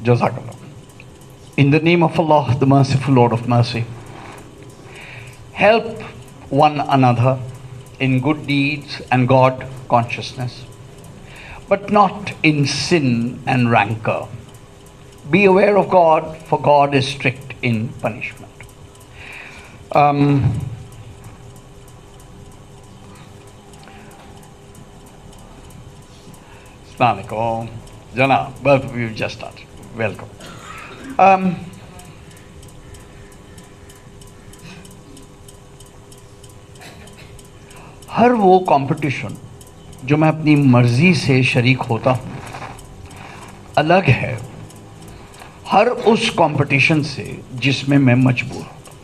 Jazakallah. In the name of Allah, the merciful Lord of mercy, help one another in good deeds and God consciousness, but not in sin and rancor. Be aware of God, for God is strict in punishment. Assalamualaikum. Jana, both of you just started. Welcome. हर वो competition जो मैं अपनी मर्जी से शरीक होता हूँ अलग है हर उस कंपटीशन से जिसमें मैं मजबूर होता हूँ।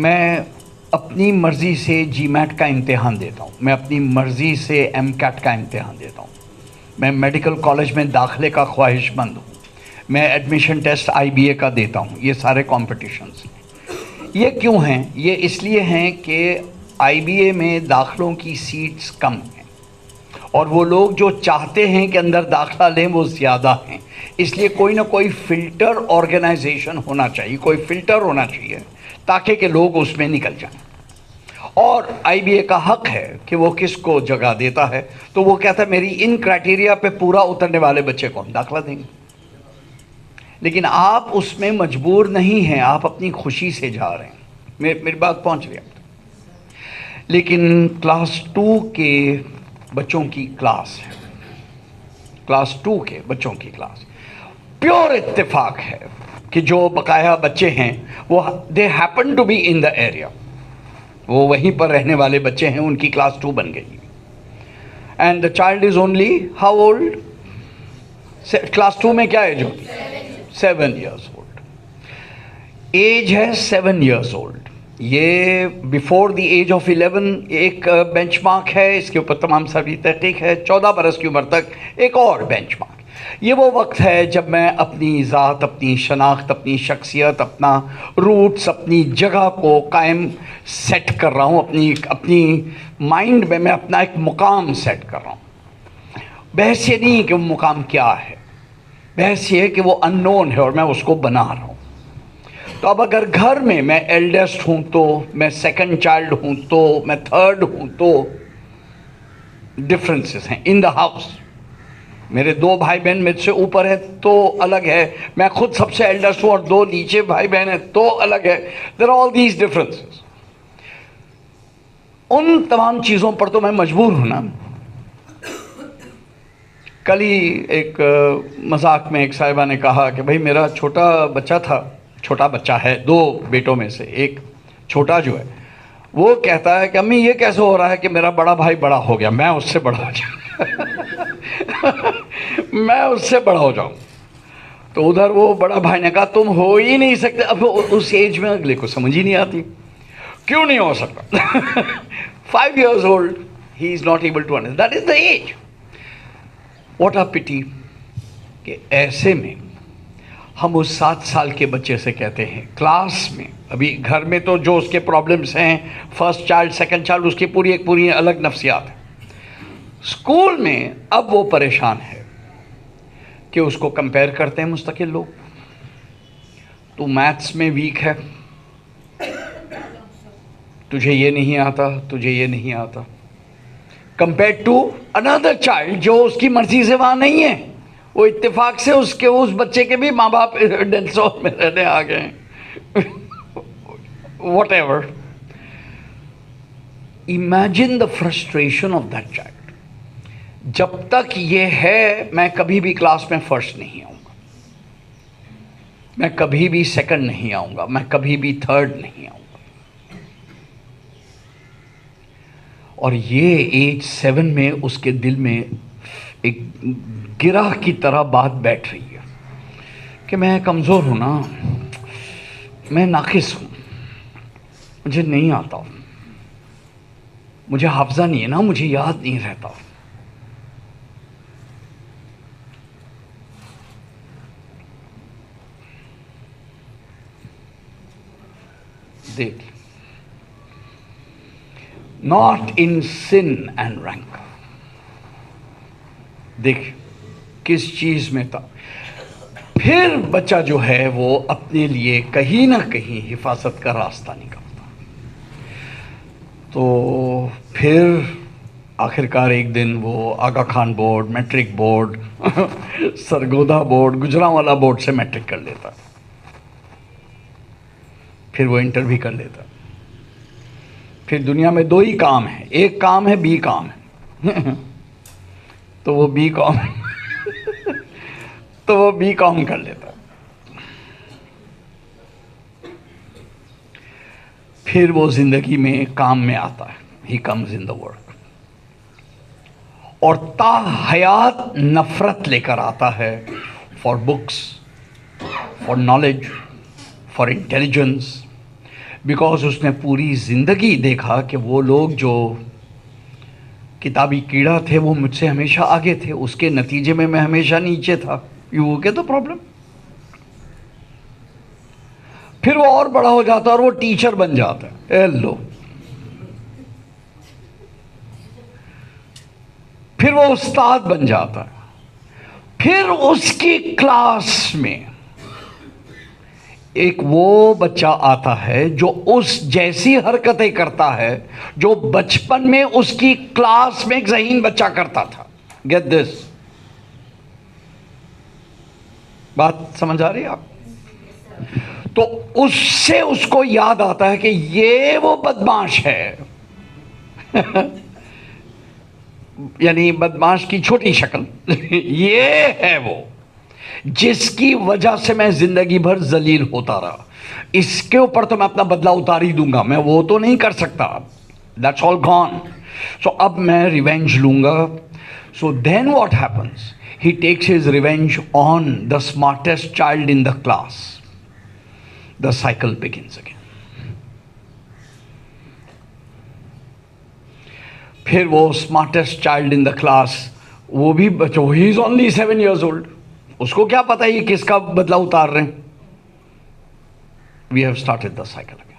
मैं अपनी मर्जी से जीमैट का इम्तिहान देता हूँ, मैं अपनी मर्जी से एमकैट का इम्तिहान देता हूँ, मैं मेडिकल कॉलेज में दाखिले का ख्वाहिशमंद हूँ, मैं एडमिशन टेस्ट आईबीए का देता हूँ। ये सारे कॉम्पिटिशन्स ये क्यों हैं? ये इसलिए हैं कि आईबीए में दाखिलों की सीट्स कम हैं और वो लोग जो चाहते हैं कि अंदर दाखिला लें वो ज़्यादा हैं। इसलिए कोई ना कोई फ़िल्टर ऑर्गेनाइजेशन होना चाहिए, कोई फ़िल्टर होना चाहिए ताकि कि लोग उसमें निकल जाएं। और आईबीए का हक है कि वो किसको जगह देता है, तो वो कहता है मेरी इन क्राइटेरिया पे पूरा उतरने वाले बच्चे को हम दाखिला देंगे। लेकिन आप उसमें मजबूर नहीं हैं, आप अपनी खुशी से जा रहे हैं। मेरी बात पहुंच रही है आप तक। लेकिन क्लास 2 के बच्चों की क्लास है, क्लास 2 के बच्चों की क्लास प्योर इत्तेफाक है कि जो बकाया बच्चे हैं वो they happen to be in the area, वो वहीं पर रहने वाले बच्चे हैं, उनकी क्लास 2 बन गई। And the child is only how old? Class 2 में क्या एज होती है? 7 years old। एज है 7 years old। ये बिफोर द एज ऑफ 11 एक बेंचमार्क है, इसके ऊपर तमाम सारी तहकीक है। 14 बरस की उम्र तक एक और बेंचमार्क। ये वो वक्त है जब मैं अपनी ज़ात, अपनी शनाख्त, अपनी शख्सियत, अपना रूट्स, अपनी जगह को कायम सेट कर रहा हूँ। अपनी माइंड में मैं अपना एक मुकाम सेट कर रहा हूँ। बहस ये नहीं कि वो मुकाम क्या है, बहस ये है कि वो अननोन है और मैं उसको बना रहा हूँ। तो अब अगर घर में मैं एल्डेस्ट हूँ तो, मैं सेकंड चाइल्ड हूँ तो, मैं थर्ड हूँ तो डिफरेंसेस हैं इन द हाउस। मेरे 2 भाई बहन मुझसे ऊपर है तो अलग है, मैं खुद सबसे एल्डेस्ट हूँ और 2 नीचे भाई बहन है तो अलग है। There are all these differences. उन तमाम चीज़ों पर तो मैं मजबूर हूँ ना। कल ही एक मजाक में एक साहिबा ने कहा कि भाई मेरा छोटा बच्चा है, 2 बेटों में से एक छोटा जो है वो कहता है कि अम्मी ये कैसे हो रहा है कि मेरा बड़ा भाई बड़ा हो गया, मैं उससे बड़ा हो जाऊँ मैं उससे बड़ा हो जाऊँ। तो उधर वो बड़ा भाई ने कहा तुम हो ही नहीं सकते। अब उस एज में अगले को समझ ही नहीं आती, क्यों नहीं हो सकता 5 years old he is not able to understand, that is the age। What a pity कि ऐसे में हम उस 7 साल के बच्चे से कहते हैं क्लास में, अभी घर में तो जो उसके प्रॉब्लम्स हैं, फर्स्ट चाइल्ड सेकंड चाइल्ड, उसकी पूरी अलग नफ्सियात है। स्कूल में अब वो परेशान है कि उसको कंपेयर करते हैं मुस्तकिल लोग। तू मैथ्स में वीक है, तुझे ये नहीं आता, तुझे ये नहीं आता, कंपेयर टू अनदर चाइल्ड जो उसकी मर्जी से वहाँ नहीं है। वो इत्तेफाक से उस बच्चे के भी माँ बाप डेंसोर में रहने आ गए हैं what ever. Imagine the frustration of that child. जब तक ये है मैं कभी भी क्लास में फर्स्ट नहीं आऊँगा, मैं कभी भी सेकंड नहीं आऊँगा, मैं कभी भी थर्ड नहीं आऊँगा। और ये एज 7 में उसके दिल में एक गिरह की तरह बात बैठ रही है कि मैं कमज़ोर हूँ ना, मैं नाकिस हूँ, मुझे नहीं आता, मुझे हाफ़ज़ा नहीं है ना, मुझे याद नहीं रहता। देख, not in sin and rancor, देख किस चीज़ में था। फिर बच्चा जो है वो अपने लिए कहीं ना कहीं हिफाजत का रास्ता निकालता। तो फिर आखिरकार एक दिन वो Agha Khan board, matric board Sargodha board, Gujranwala board से मैट्रिक कर लेता। फिर वो इंटर भी कर लेता। फिर दुनिया में दो ही काम है, एक काम है बी काम है तो वो बी कॉम तो वो बी कॉम कर लेता। फिर वो जिंदगी में काम में आता है, he comes in the work, और ताहयात नफरत लेकर आता है for books, for knowledge, for intelligence. Because उसने पूरी ज़िंदगी देखा कि वो लोग जो किताबी कीड़ा थे वो मुझसे हमेशा आगे थे, उसके नतीजे में मैं हमेशा नीचे था। You get the problem. फिर वो और बड़ा हो जाता और वो टीचर बन जाता है। लो, फिर वो उस्ताद बन जाता है। फिर उसकी क्लास में एक वो बच्चा आता है जो उस जैसी हरकतें करता है जो बचपन में उसकी क्लास में एक ज़हीन बच्चा करता था। गेट दिस, बात समझ आ रही है आप? तो उससे उसको याद आता है कि ये वो बदमाश है यानी बदमाश की छोटी शक्ल ये है वो जिसकी वजह से मैं जिंदगी भर जलील होता रहा। इसके ऊपर तो मैं अपना बदला उतार ही दूंगा, मैं वो तो नहीं कर सकता। That's all gone. सो अब मैं रिवेंज लूंगा। So then what happens, he takes his revenge on the smartest child in the class. The cycle begins again. फिर वो smartest child in the class, वो भी बच्चों, he is only 7 years old, उसको क्या पता ये किसका बदला उतार रहे हैं। We have started the cycle again.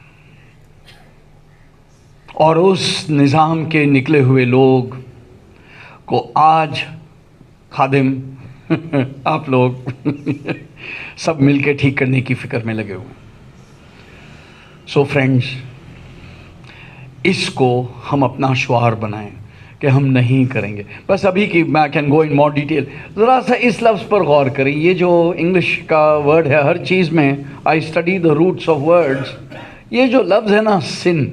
और उस निज़ाम के निकले हुए लोग को आज खादिम आप लोग सब मिलके ठीक करने की फिक्र में लगे हुए। सो फ्रेंड्स, इसको हम अपना शुआर बनाएं कि हम नहीं करेंगे। बस अभी की मैं can go in more detail. ज़रा सा इस लफ्ज़ पर गौर करें। ये जो इंग्लिश का वर्ड है, हर चीज़ में I study the roots of words. ये जो लफ्ज़ है ना, sin,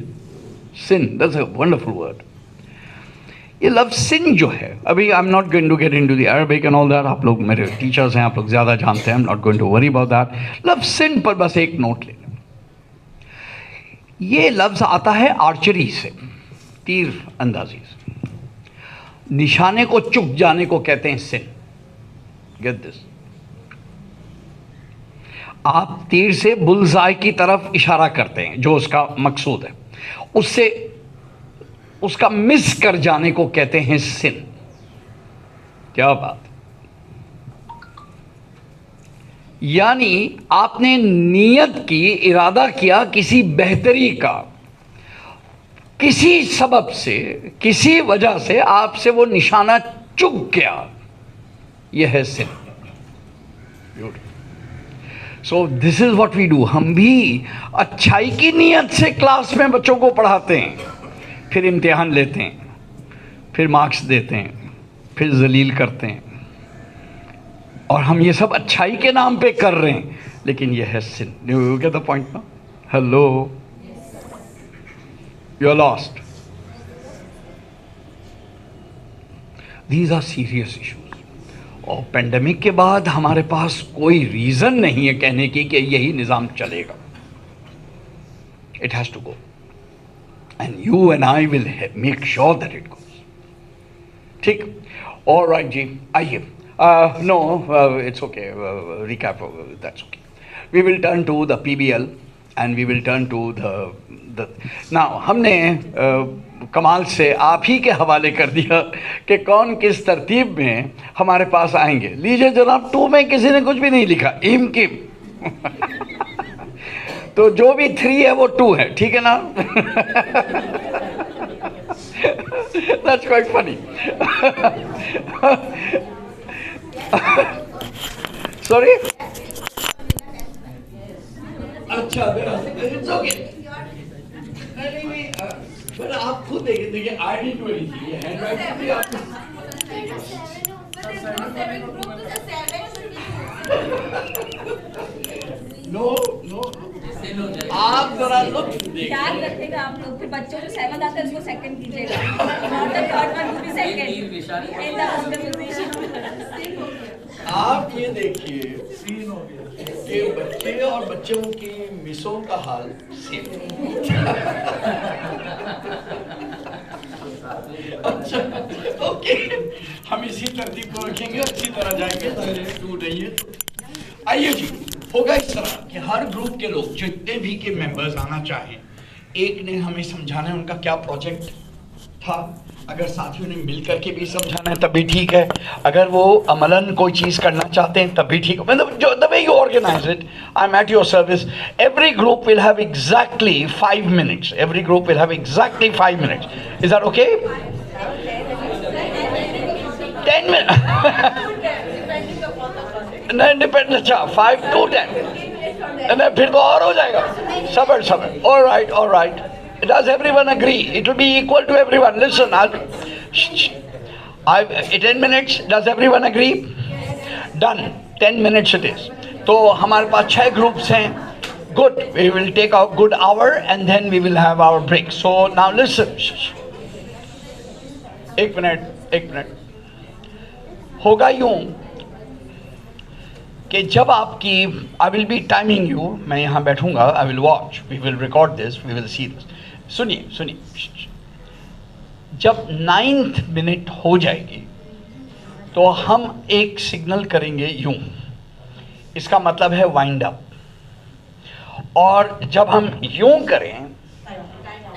sin, that's a wonderful word. ये लफ्ज़ सिन जो है, अभी I am not going to get into the Arabic and all that. आप लोग मेरे टीचर्स हैं, आप लोग ज़्यादा जानते हैं। I am not going to worry about that. लफ्ज़ सिन पर बस एक नोट ले लें। ये लफ्ज़ आता है आर्चरी से, तीर अंदाजी से। निशाने को चुक जाने को कहते हैं सिन। Get this. आप तीर से बुलजाई की तरफ इशारा करते हैं, जो उसका मकसूद है, उससे उसका मिस कर जाने को कहते हैं सिन। क्या बात। यानी आपने नियत की, इरादा किया किसी बेहतरी का, किसी सबब से, किसी वजह से आपसे वो निशाना चूक गया, यह है sin. So this is what we do. हम भी अच्छाई की नीयत से क्लास में बच्चों को पढ़ाते हैं, फिर इम्तिहान लेते हैं, फिर मार्क्स देते हैं, फिर जलील करते हैं, और हम ये सब अच्छाई के नाम पे कर रहे हैं, लेकिन यह है sin. You get the point ना? Hello, you are lost. These are serious issues. और पेंडेमिक के बाद हमारे पास कोई रीजन नहीं है कहने की कि यही निज़ाम चलेगा। It has to go, and you and I will make sure that it goes. ठीक, ऑलराइट जी, आइए। No, it's okay. Recap. That's okay. We will turn to the PBL and we will turn to the. Now हमने कमाल से आप ही के हवाले कर दिया कि कौन किस तरतीब में हमारे पास आएंगे। लीजिए जनाब, 2 में किसी ने कुछ भी नहीं लिखा, इम किम तो जो भी 3 है वो 2 है, ठीक है ना? That's quite funny. सॉरी, अच्छा इट्स ओके। नहीं, पर आप खुद देखिए आई डिडंट डू एनीथिंग, ये हैंड राइटिंग भी आप नो नो, आप जरा लुक याद रखेगा आप लोग, फिर बच्चों जो 7 आता है उसको सेकंड कीजिएगा, not the third one to be second in the position. आप ये देखिए कि बच्चे और बच्चों की मिसों का हाल सेम। अच्छा ओके, हम इसी तरतीब को रखेंगे, अच्छी तरह जाएंगे, दूर रहिए। आइए जी, होगा इस तरह कि हर ग्रुप के लोग जितने भी के मेंबर्स आना चाहें, एक ने हमें समझाना है उनका क्या प्रोजेक्ट था, अगर साथियों ने मिल करके भी समझाना है तब भी ठीक है, अगर वो अमलन कोई चीज़ करना चाहते हैं तब भी ठीक है, मतलब जो the way you organise it, I am at your service. Every group will have exactly 5 minutes, every group will have exactly 5 minutes, is that okay? 10 minutes नहीं डिपेंड, अच्छा 5 to 10 नहीं फिर तो और हो जाएगा, सबर सबर, all right. Does everyone agree? It will be equal to everyone. Listen, 10 minutes. Does everyone agree? Done. 10 minutes it is. तो हमारे पास 6 groups हैं. Good. We will take a good hour and then we will have our break. So now listen. एक minute. होगा यूं कि जब आपकी, I will be timing you, मैं यहाँ बैठूंगा, I will watch, we will record this, we will see this. सुनिए, जब 9th minute हो जाएगी तो हम एक सिग्नल करेंगे यूं, इसका मतलब है वाइंड अप, और जब हम यूं करें,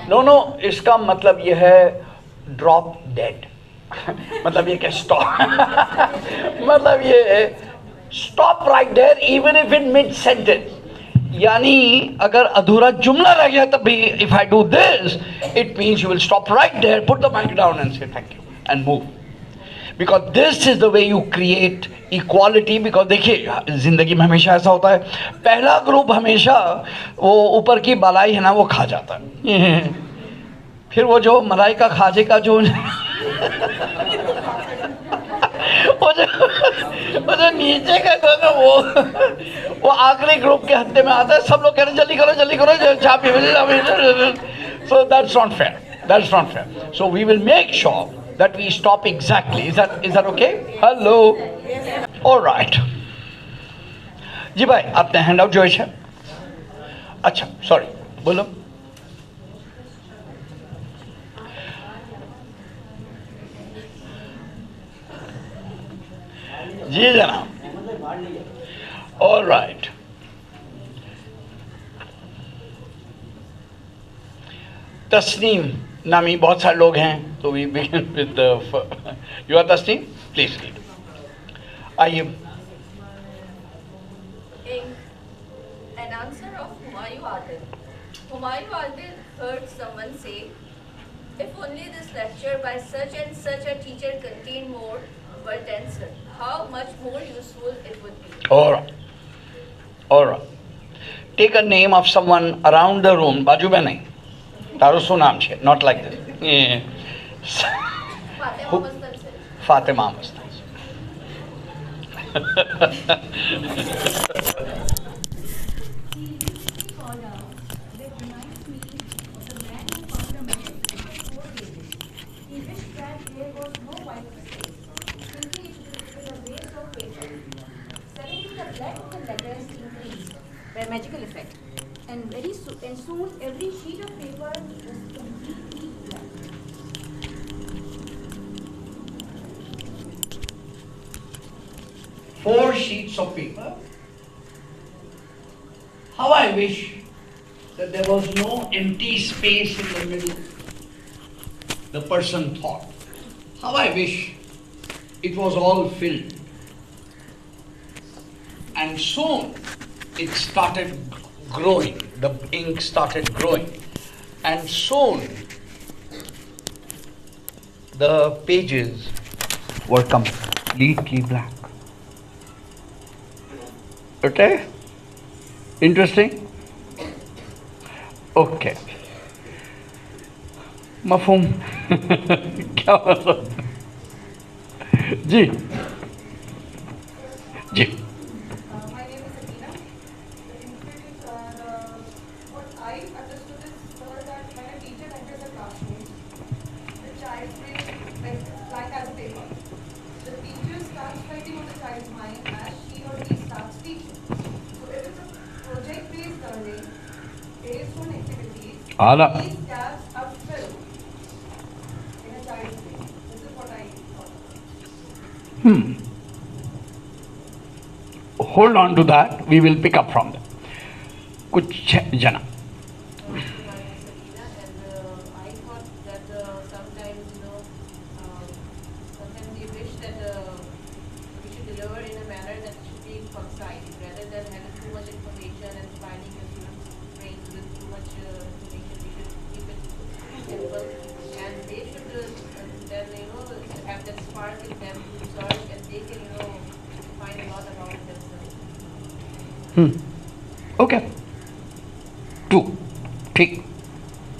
नो, इसका मतलब यह है ड्रॉप डेड। मतलब ये क्या स्टॉप मतलब ये stop right there even if in mid sentence, यानी अगर अधूरा जुमला रह गया तब भी, if I do this it means you will stop right there, put the mic down and say thank you and move, because this is the way you create equality. Because देखिए जिंदगी में हमेशा ऐसा होता है, पहला ग्रुप हमेशा वो ऊपर की बालाई है ना वो खा जाता है, फिर वो जो मलाई का खाजे का जो वो जो नीचे का वो आखिरी ग्रुप के हत्ते में आता है, सब लोग कह रहे जल्दी करो चाय P, so that's not fair, so we will make sure that we stop exactly, is that okay? Hello, all right जी भाई, आपने हैंड आउट जो है, अच्छा सॉरी बोलो। जी जनाब, ऑल राइट। तस्नीम नामी बहुत सारे लोग हैं, तो we begin with you are Tasneem, please read. आइए। An answer of Humayun Adil. Humayun Adil heard someone say, if only this lecture by such and such a teacher contained more word answer, how much more useful it would be. All right. Take a name of someone around the room. बाजू में नहीं, तारो सो नाम छे, not like this. Fatima Mastan. By magical effect, and soon every sheet of paper was completely blank. 4 sheets of paper. How I wish that there was no empty space in the middle. The person thought, how I wish it was all filled. And soon it started growing, the ink started growing, and soon the pages were completely black. Okay? Interesting? Okay. मफहूम क्या मतलब? जी जी My name is Athena. The incident what I understood is, sir, that when a teacher enters a classroom, the child will like as a paper. The teacher starts writing on the child's mind as she or he starts teaching. So if it's a project-based learning based on activities, आला these gaps are filled in a child's brain. This is what I thought. Hold on to that. We will pick up from there. कुछ जना My name is Sabina, and I thought that sometimes, sometimes we wish that we should deliver in a manner that should be concise, rather than having too much information and filing your students' brains with too much information. We should keep it simple, and they should then, have that spark in them to research, and they can, find a lot about themselves. Okay. 2. ठीक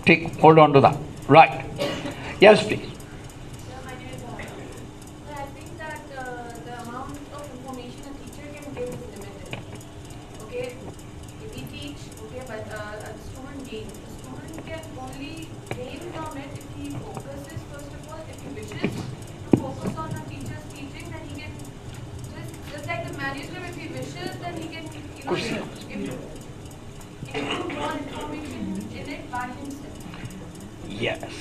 ठीक. Hold on to that. Right. Yes, please. Sir, my name is Bhavya. Sir, I think that the amount of information a teacher can give is limited. Okay, if we teach, okay, but a student gain. The student can only gain from it if he focuses, first of all, if he wishes to focus on a teacher's teaching, then he can just like the manuscript, if he wishes, then he can, include more information in it by himself. Yes.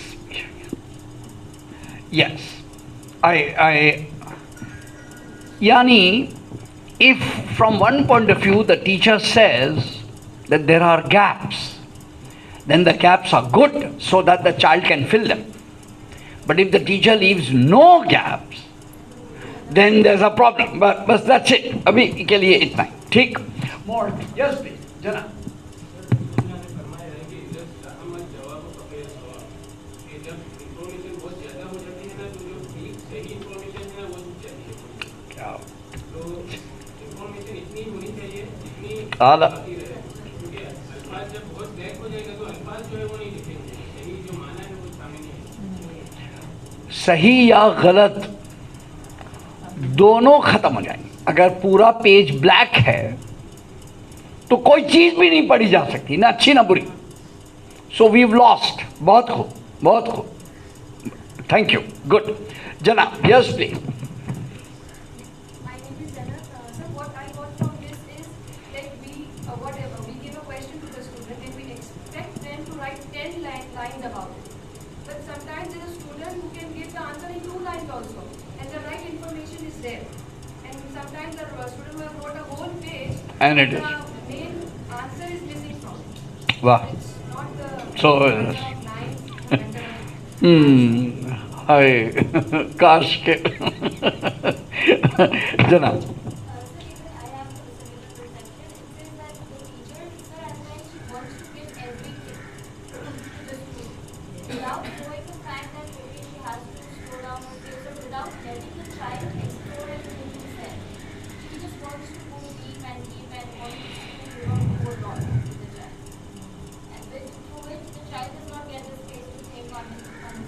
Yes. I Yani, if from one point of view the teacher says that there are gaps, then the gaps are good so that the child can fill them. But if the teacher leaves no gaps, then there's a problem. But that's it. अभी के लिए इतना ही. ठीक. More. Yes, please. Jana. आला सही या गलत दोनों खत्म हो जाएंगे. अगर पूरा पेज ब्लैक है तो कोई चीज भी नहीं पढ़ी जा सकती, ना अच्छी ना बुरी. So we have lost. बहुत खूब, बहुत खूब. Thank you. गुड. जना. Yes please. My name is Jana. So what I got from this is that we give a question to the student and we expect them to write 10 lines about it. But sometimes there is a student who can give the answer in 2 lines also, and the right information is there. And sometimes the student will have wrote a whole page, And it is. the main answer is missing from it. वाह. It's not the So, number of lines and the हाय काश के. जना. Sir, I have a similar perception. It says that the teacher, sir, at times she wants to give everything to the student without knowing the fact that okay, she has to slow down her pace, or without letting the child explore everything himself. She just wants to go deep and want to give a whole lot to the child. And through which the child does not get the space to think on his own.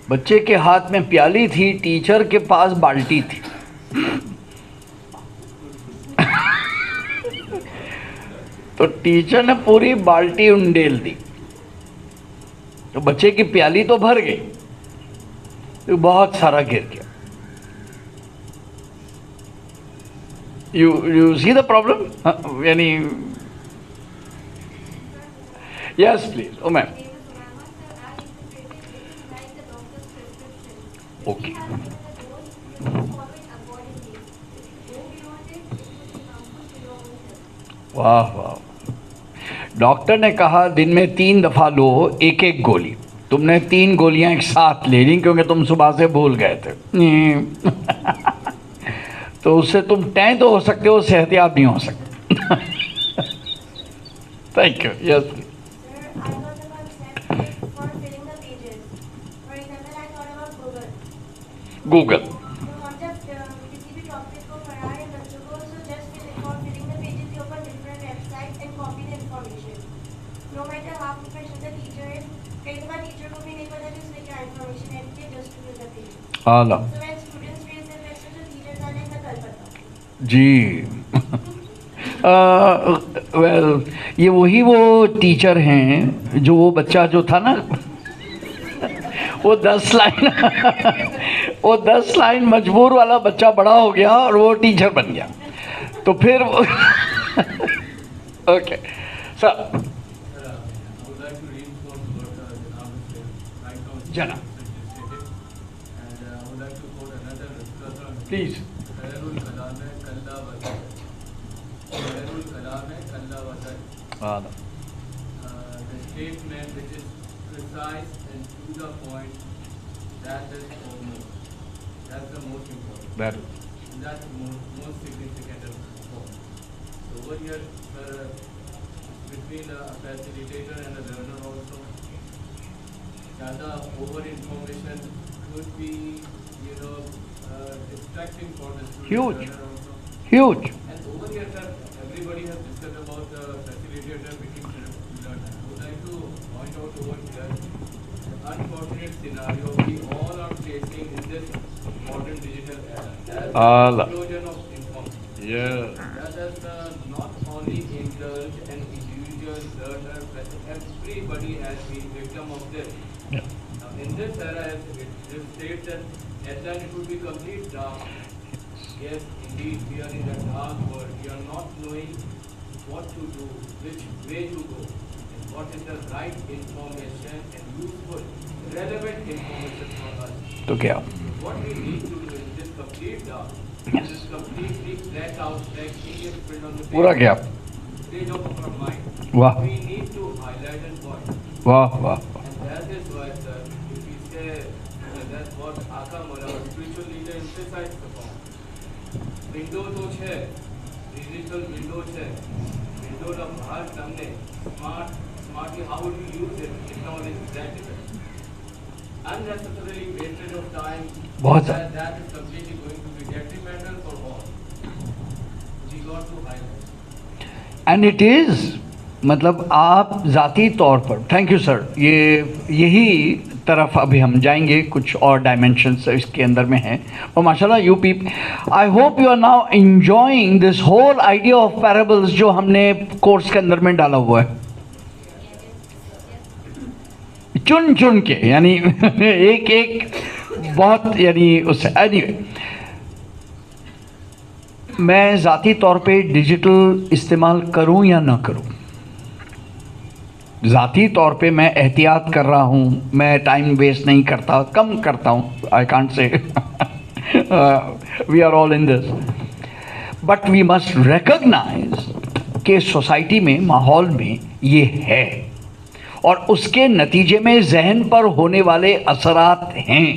बच्चे के हाथ में प्याली थी, teacher के पास बाल्टी थी. तो टीचर ने पूरी बाल्टी उंडेल दी, तो बच्चे की प्याली तो भर गई, तो बहुत सारा गिर गया. You see the problem? यानी yes please. Oh ma'am. Okay. वाह वाह. डॉक्टर ने कहा दिन में 3 दफा लो 1-1 गोली. तुमने 3 गोलियां एक साथ ले ली क्योंकि तुम सुबह से भूल गए थे. तो उससे तुम टैं तो हो सकते हो, सेहतियाब नहीं हो सकते. Thank you. Yes Sir, I thought about steps for filling the pages. For example, I thought about Google. Google. तो हम जब किसी भी टॉपिक को पढ़ाएं बच्चों को, तो no matter how professional the teacher is, कई बार टीचर को भी नहीं पता कि उसने क्या information add की just to give the parents. आला So when students face their lecture, तो teachers आने का कल पता. जी। वेल ये वही वो टीचर हैं जो वो बच्चा जो था ना वो 10 लाइन वो 10 लाइन मजबूर वाला बच्चा बड़ा हो गया और वो टीचर बन गया तो फिर ओके सर जना please the statement which is precise and to the point, that is foremost. That's the most important. That That's the most significant of all. So over here, between a facilitator and a learner also, ज़्यादा over information could be, distracting for the student. Huge. Learner also. huge. And over here, sir, everybody has discussed about the facilitator between learner. I would like to point out over here the unfortunate scenario we all are facing in this modern digital era. Allah. Explosion of information. Yeah. That has not only indulged an individual learner, but everybody has been victim of this. Yeah. Now, in this era, as it states that at times it would be complete dark. Yes, indeed, we are in a dark world. We are not knowing what to do, which way to go, and what is the right information and useful, relevant information for us. तो क्या What we need to do in this complete dark, Yes. this completely black out, black ink is filled on the पूरा क्या page of our mind. वाह We need to highlight and point. वाह वाह And that is why, sir, if we say that's what Akam or our spiritual leader emphasized upon. Window तो है, digital window है, window का बाहर सामने smartly how would you use it? Technology is that different. Unnecessarily wasted of time. बहुत That is completely going to be detrimental for all. We got to highlight. And it is मतलब आप ज़ाती तौर पर thank you sir यही तरफ अभी हम जाएंगे कुछ और डायमेंशंस इसके अंदर में हैं और माशाल्लाह you peep I hope you are now enjoying this whole idea of parables जो हमने कोर्स के अंदर में डाला हुआ है चुन चुन के यानी एक एक बहुत यानी उससे एनीवे मैं ज़ाती तौर पे डिजिटल इस्तेमाल करूं या ना करूं ज़ाती तौर पे मैं एहतियात कर रहा हूं मैं टाइम वेस्ट नहीं करता कम करता हूं I can't say we are all in this but we must recognise कि सोसाइटी में माहौल में ये है और उसके नतीजे में जहन पर होने वाले असरात हैं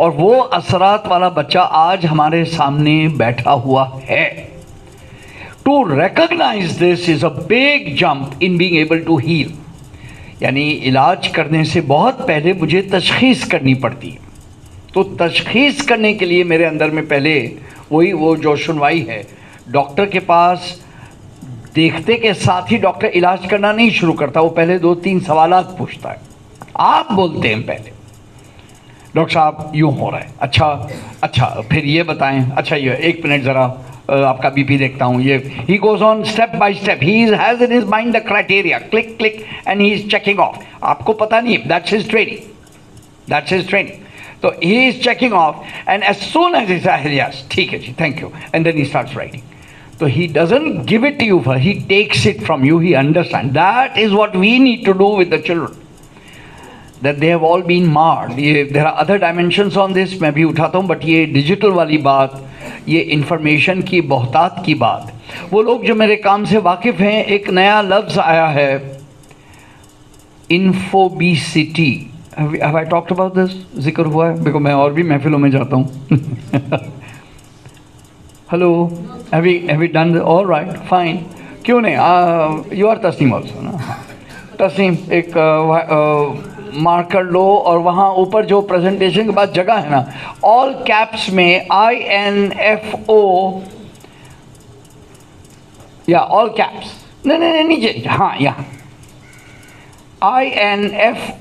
और वो असरात वाला बच्चा आज हमारे सामने बैठा हुआ है to recognise this is a big jump in being able to heal यानी इलाज करने से बहुत पहले मुझे तशख़ीस करनी पड़ती है तो तशख़ीस करने के लिए मेरे अंदर में पहले वही वो जो सुनवाई है डॉक्टर के पास देखते के साथ ही डॉक्टर इलाज करना नहीं शुरू करता वो पहले 2-3 सवालात पूछता है आप बोलते हैं पहले डॉक्टर साहब यूँ हो रहा है अच्छा फिर ये बताएं अच्छा ये 1 मिनट ज़रा आपका बीपी देखता हूँ ये he goes on step by step he has in his mind the criteria click click and he is checking off आपको पता नहीं दैट्स हिज ट्रेनिंग तो he is checking off and as soon as is yes ठीक है जी thank you and then he starts writing So he doesn't give it to you, he takes it from you, he understands. That is what we need to do with the children. That they have all been marred. There are other dimensions on this, मैं भी उठाता हूँ, but ये digital वाली बात, ये information की बहुतात की बात, वो लोग जो मेरे काम से वाकिफ़ हैं, एक नया लफ्ज़ आया है, इन्फोबिसिटी. Have I talked about this? जिक्र हुआ है, बिकॉज मैं और भी महफिलों में जाता हूँ. Hello, have we done this? All right, fine. क्यों नहीं? You are तस्नीम also ना? तस्नीम एक मार्कर लो और वहाँ ऊपर जो प्रेजेंटेशन के बाद जगह है ना ऑल कैप्स में INFO या ऑल कैप्स नहीं नीचे हाँ यहाँ INFOBESITY,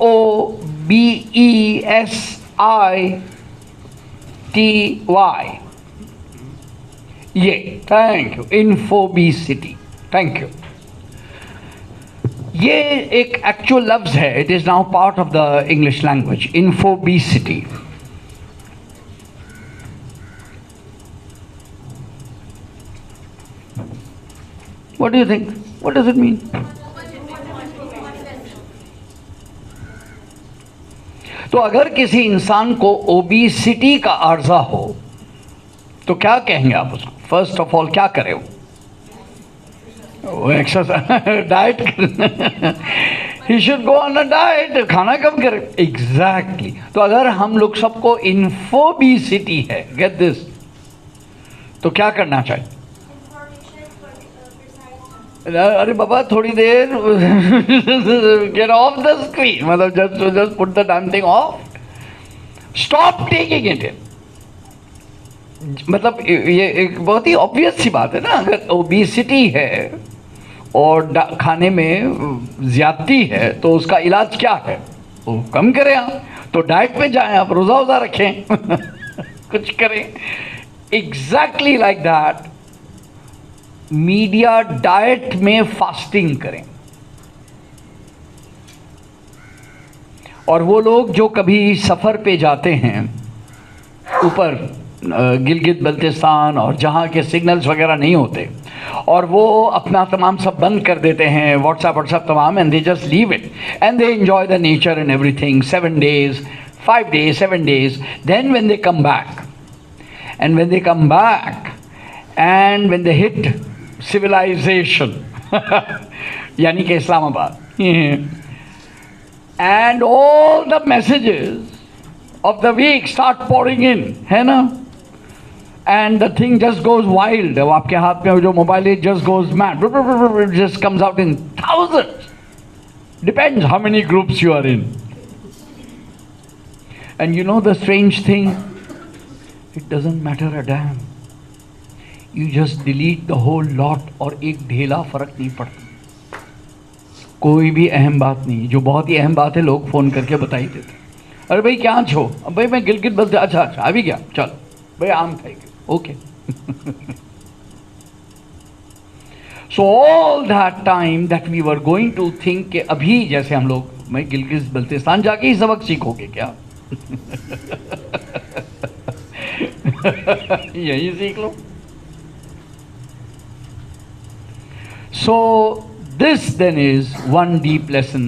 ये, thank you, infobesity, thank you. ये एक एक्चुअल लफ्ज है, it is now part of the English language, infobesity. What do you think? What does it mean? तो अगर किसी इंसान को ओबेसिटी का आर्जा हो तो क्या कहेंगे आप उसको? फर्स्ट ऑफ ऑल क्या करे वो exercise, diet he should go on a diet, खाना कम करे। एग्जैक्टली तो अगर हम लोग सबको इन्फोबिसिटी है, गेट दिस, तो क्या करना चाहिए? अरे बाबा थोड़ी देर गेट ऑफ द स्क्रीन, मतलब just put the damn thing of, stop taking it in. मतलब ये एक बहुत ही ऑब्वियस सी बात है ना, अगर ओबेसिटी है और खाने में ज्यादती है तो उसका इलाज क्या है? वो कम करें आप, तो डाइट पे जाएं आप, रोज़ा वोज़ा रखें कुछ करें। Exactly like that media diet में फास्टिंग करें। और वो लोग जो कभी सफ़र पे जाते हैं ऊपर गिलगित बल्तिस्तान और जहाँ के सिग्नल्स वगैरह नहीं होते, और वो अपना तमाम सब बंद कर देते हैं, व्हाट्सएप तमाम, and they just leave it and they enjoy the nature and everything 7 days, 5 days, 7 days, then when they come back and when they hit civilization यानी कि Islamabad, and all the messages of the week start pouring in, है ना, and the thing just goes wild. अब आपके हाथ में जो mobile है just goes mad, it just comes out in thousands, depends how many groups you are in. And you know the strange thing, it doesn't matter a damn, you just delete the whole lot और एक ढेला फर्क नहीं पड़ता, कोई भी अहम बात नहीं। जो बहुत ही अहम बात है लोग फ़ोन करके बता ही देते, अरे भाई क्या छो, अब भाई मैं गिलगित बस, अच्छा अच्छा अभी क्या, चलो भाई आम खाएंगे, okay. So all that time that we were going to think कि अभी जैसे हम लोग, मैं गिलगित बल्तिस्तान जाके ही सबक सीखोगे क्या यही सीख लो। सो this then is one deep lesson.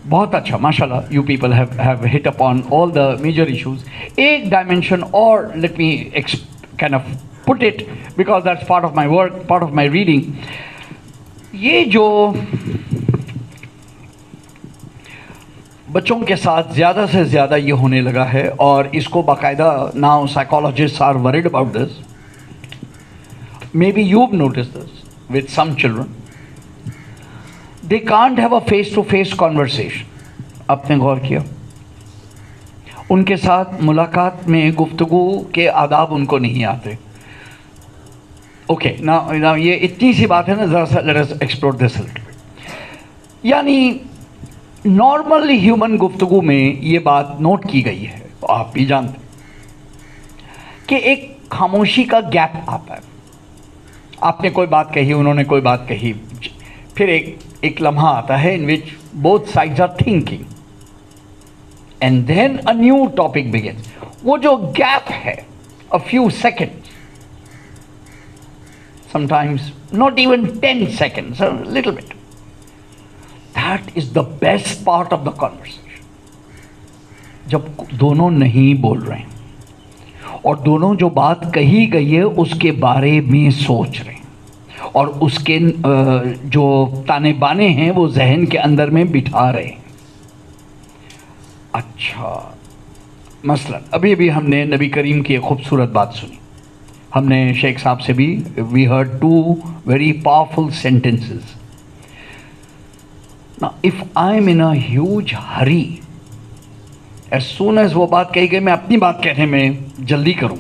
बहुत अच्छा, माशाल्लाह, you people have hit upon all the major issues. एक dimension, or let me kind of put it, because that's part of my work, part of my reading. ये जो बच्चों के साथ ज़्यादा से ज़्यादा ये होने लगा है, और इसको बाकायदा now psychologists are worried about this. Maybe you've noticed this with some children. They can't have a face-to-face conversation. आपने गौर किया? उनके साथ मुलाकात में गुफ्तगू के आदाब उनको नहीं आते। ओके, ना ये इतनी सी बात है ना, ज़रा सा let us explore this a little bit. यानी नॉर्मल ह्यूमन गुफ्तगू में ये बात नोट की गई है, आप भी जानते कि एक खामोशी का गैप आता है। आपने कोई बात कही, उन्होंने कोई बात कही, फिर एक लम्हा आता है in which both sides are thinking, and then a new topic begins. वो जो गैप है, a few seconds, sometimes not even 10 seconds, a little bit, that is the best part of the conversation. जब दोनों नहीं बोल रहे हैं और दोनों जो बात कही गई है उसके बारे में सोच रहे हैं, और उसके जो ताने बाने हैं वो जहन के अंदर में बिठा रहे हैं। अच्छा, मसलन अभी हमने नबी करीम की एक खूबसूरत बात सुनी, हमने शेख साहब से भी, we heard 2 very powerful sentences. Now if I am in a huge hurry, as soon as वो बात कही गई मैं अपनी बात कहने में जल्दी करूँ,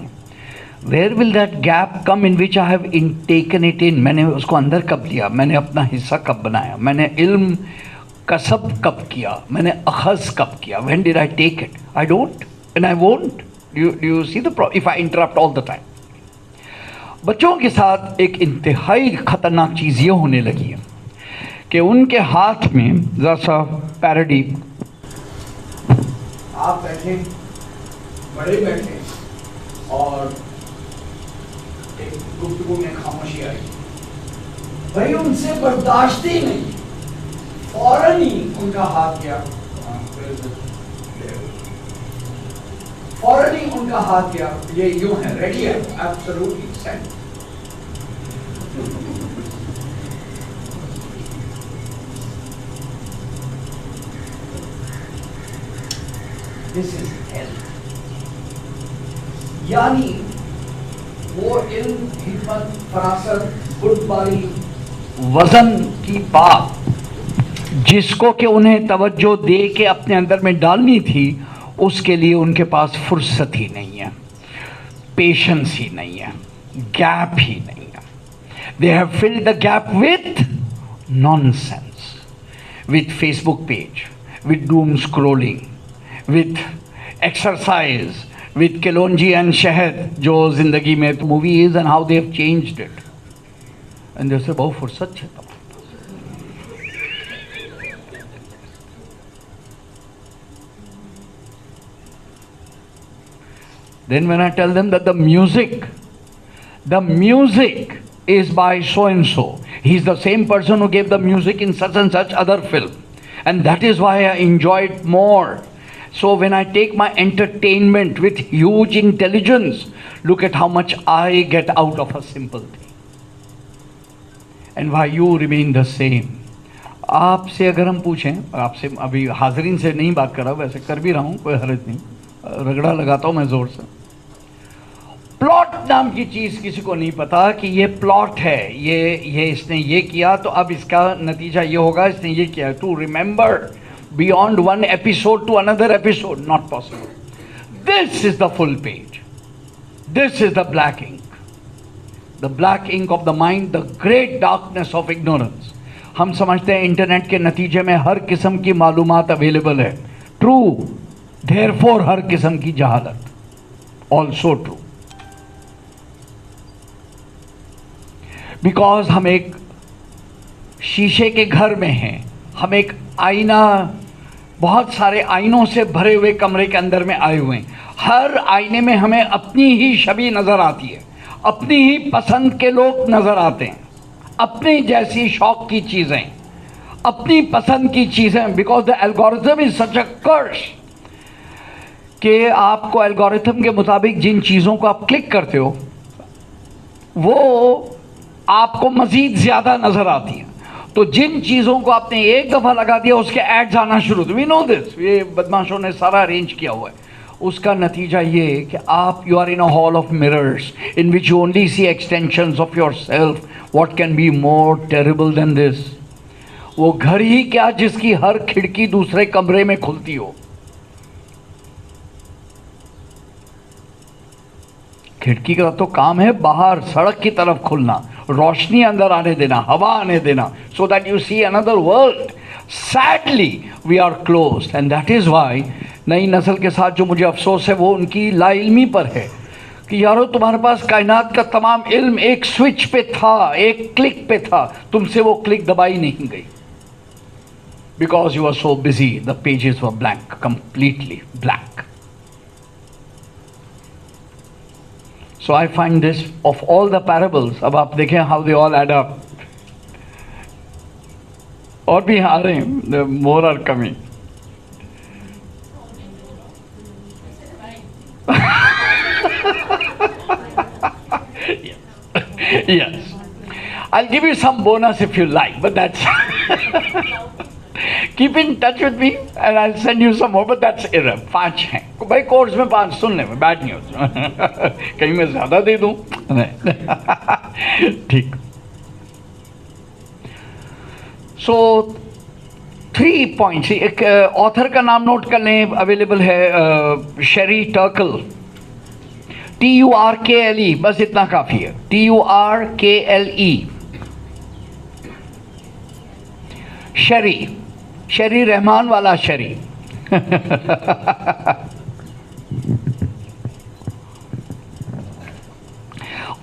where will that gap come in which I have taken it in? मैंने उसको अंदर कब लिया, मैंने अपना हिस्सा कब बनाया, मैंने इल्म कसब कब किया, मैंने अखज़ कब किया, when did I take it? I don't and I won't. Do you see the problem if I interrupt all the time? बच्चों के साथ एक इंतहाई ख़तरनाक चीज़ ये होने लगी है कि उनके हाथ में ज़रा सा पैरोडी, आप बैठे, बड़े बैठे और एक गुफ्तगू में खामोशी आई, भाई उनसे बर्दाश्त ही नहीं, फौरन ही उनका हाथ गया, फौरन ही उनका हाथ गया, ये यूं है, रेडी है, absolutely set. This is health. यानी वो इल्म, हिम्मत, फरासत, बुर्दबारी, वजन की बात जिसको कि उन्हें तवज्जो दे के अपने अंदर में डालनी थी, उसके लिए उनके पास फुर्सत ही नहीं है, पेशेंस ही नहीं है, गैप ही नहीं है। They have filled the gap with nonsense, with Facebook page, with doom scrolling, with exercise, with kalonji and shahad, जो जिंदगी में movie is and how they have changed it. एंड जैसे बहुत फुर्सत है। Then when I tell them that the music is by so and so, he's the same person who gave the music in such and such other film, and that is why I enjoy it more. So when I take my entertainment with huge intelligence, look at how much I get out of a simple thing, and why you remain the same. आपसे अगर हम पूछें, आपसे अभी हाजरीन से नहीं बात कर रहा, वैसे कर भी रहा हूँ, कोई हर्ज नहीं, रगड़ा लगाता हूँ मैं ज़ोर से। प्लॉट नाम की चीज़ किसी को नहीं पता कि ये प्लॉट है, ये इसने ये किया तो अब इसका नतीजा ये होगा, इसने ये किया। To remember beyond one episode to another episode, not possible. This is the full page, this is the black ink, the black ink of the mind, the great darkness of ignorance. हम समझते हैं internet के नतीजे में हर किस्म की मालूमात available है, ट्रू, देयरफॉर हर किस्म की जहालत, ऑल्सो ट्रू। बिकॉज हम एक शीशे के घर में हैं, हम एक आईना, बहुत सारे आईनों से भरे हुए कमरे के अंदर में आए हुए हैं। हर आईने में हमें अपनी ही छवि नज़र आती है, अपनी ही पसंद के लोग नज़र आते हैं, अपनी जैसी शौक की चीज़ें, अपनी पसंद की चीज़ें। Because the algorithm is such a curse कि आपको एल्गोरिथम के मुताबिक जिन चीज़ों को आप क्लिक करते हो वो आपको मज़ीद ज़्यादा नज़र आती है। तो जिन चीज़ों को आपने एक दफ़ा लगा दिया उसके एड्स आना शुरू, वी नो दिस, ये बदमाशों ने सारा अरेंज किया हुआ है। उसका नतीजा ये कि आप, you are in a hall of mirrors in which you only see extensions of your self. What can be more terrible than this? वो घर ही क्या जिसकी हर खिड़की दूसरे कमरे में खुलती हो। खिड़की का तो काम है बाहर सड़क की तरफ खुलना, रोशनी अंदर आने देना, हवा आने देना, so that you see another world. Sadly we are closed, and that is why नई नस्ल के साथ जो मुझे अफसोस है वो उनकी लाइल्मी पर है कि यारो तुम्हारे पास कायनात का तमाम इल्म एक स्विच पे था, एक क्लिक पे था, तुमसे वो क्लिक दबाई नहीं गई। Because you are so busy, the pages were blank, completely blank. So I find this, of all the parables, अब आप देखें how they all add up. और भी आ रहे हैं, more are coming. Yes. I'll give you some bonus if you like, but that's keep in touch with me and I'll send you some more, but that's irrelevant. 5 हैं भाई, course में 5 सुन ले, bad news कहीं मैं ज़्यादा दे दूँ ठीक। सो 3 points, एक ऑथर का नाम नोट कर लें, अवेलेबल है शेरी टर्कल, TURKLE, बस इतना काफ़ी है, TURKLE, शेरी, शरी रहमान वाला शरी।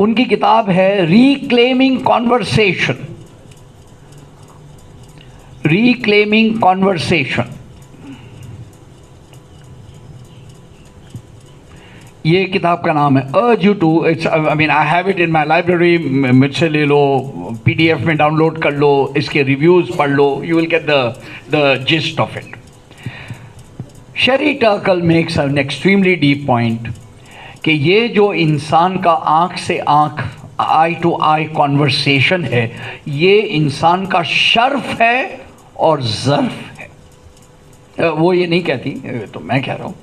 उनकी किताब है रिक्लेमिंग कॉन्वर्सेशन, रिक्लेमिंग कॉन्वर्सेशन। ये किताब का नाम है। Urge you to, it's I mean I have it in my library, मुझसे ले लो, PDF में डाउनलोड कर लो, इसके रिव्यूज़ पढ़ लो, you will get the gist of it. Sherry Turkle makes an extremely deep point कि ये जो इंसान का आँख से आँख, आई टू आई कॉन्वर्सेशन है, ये इंसान का शर्फ है और ज़र्फ है। वो ये नहीं कहती, तो मैं कह रहा हूँ।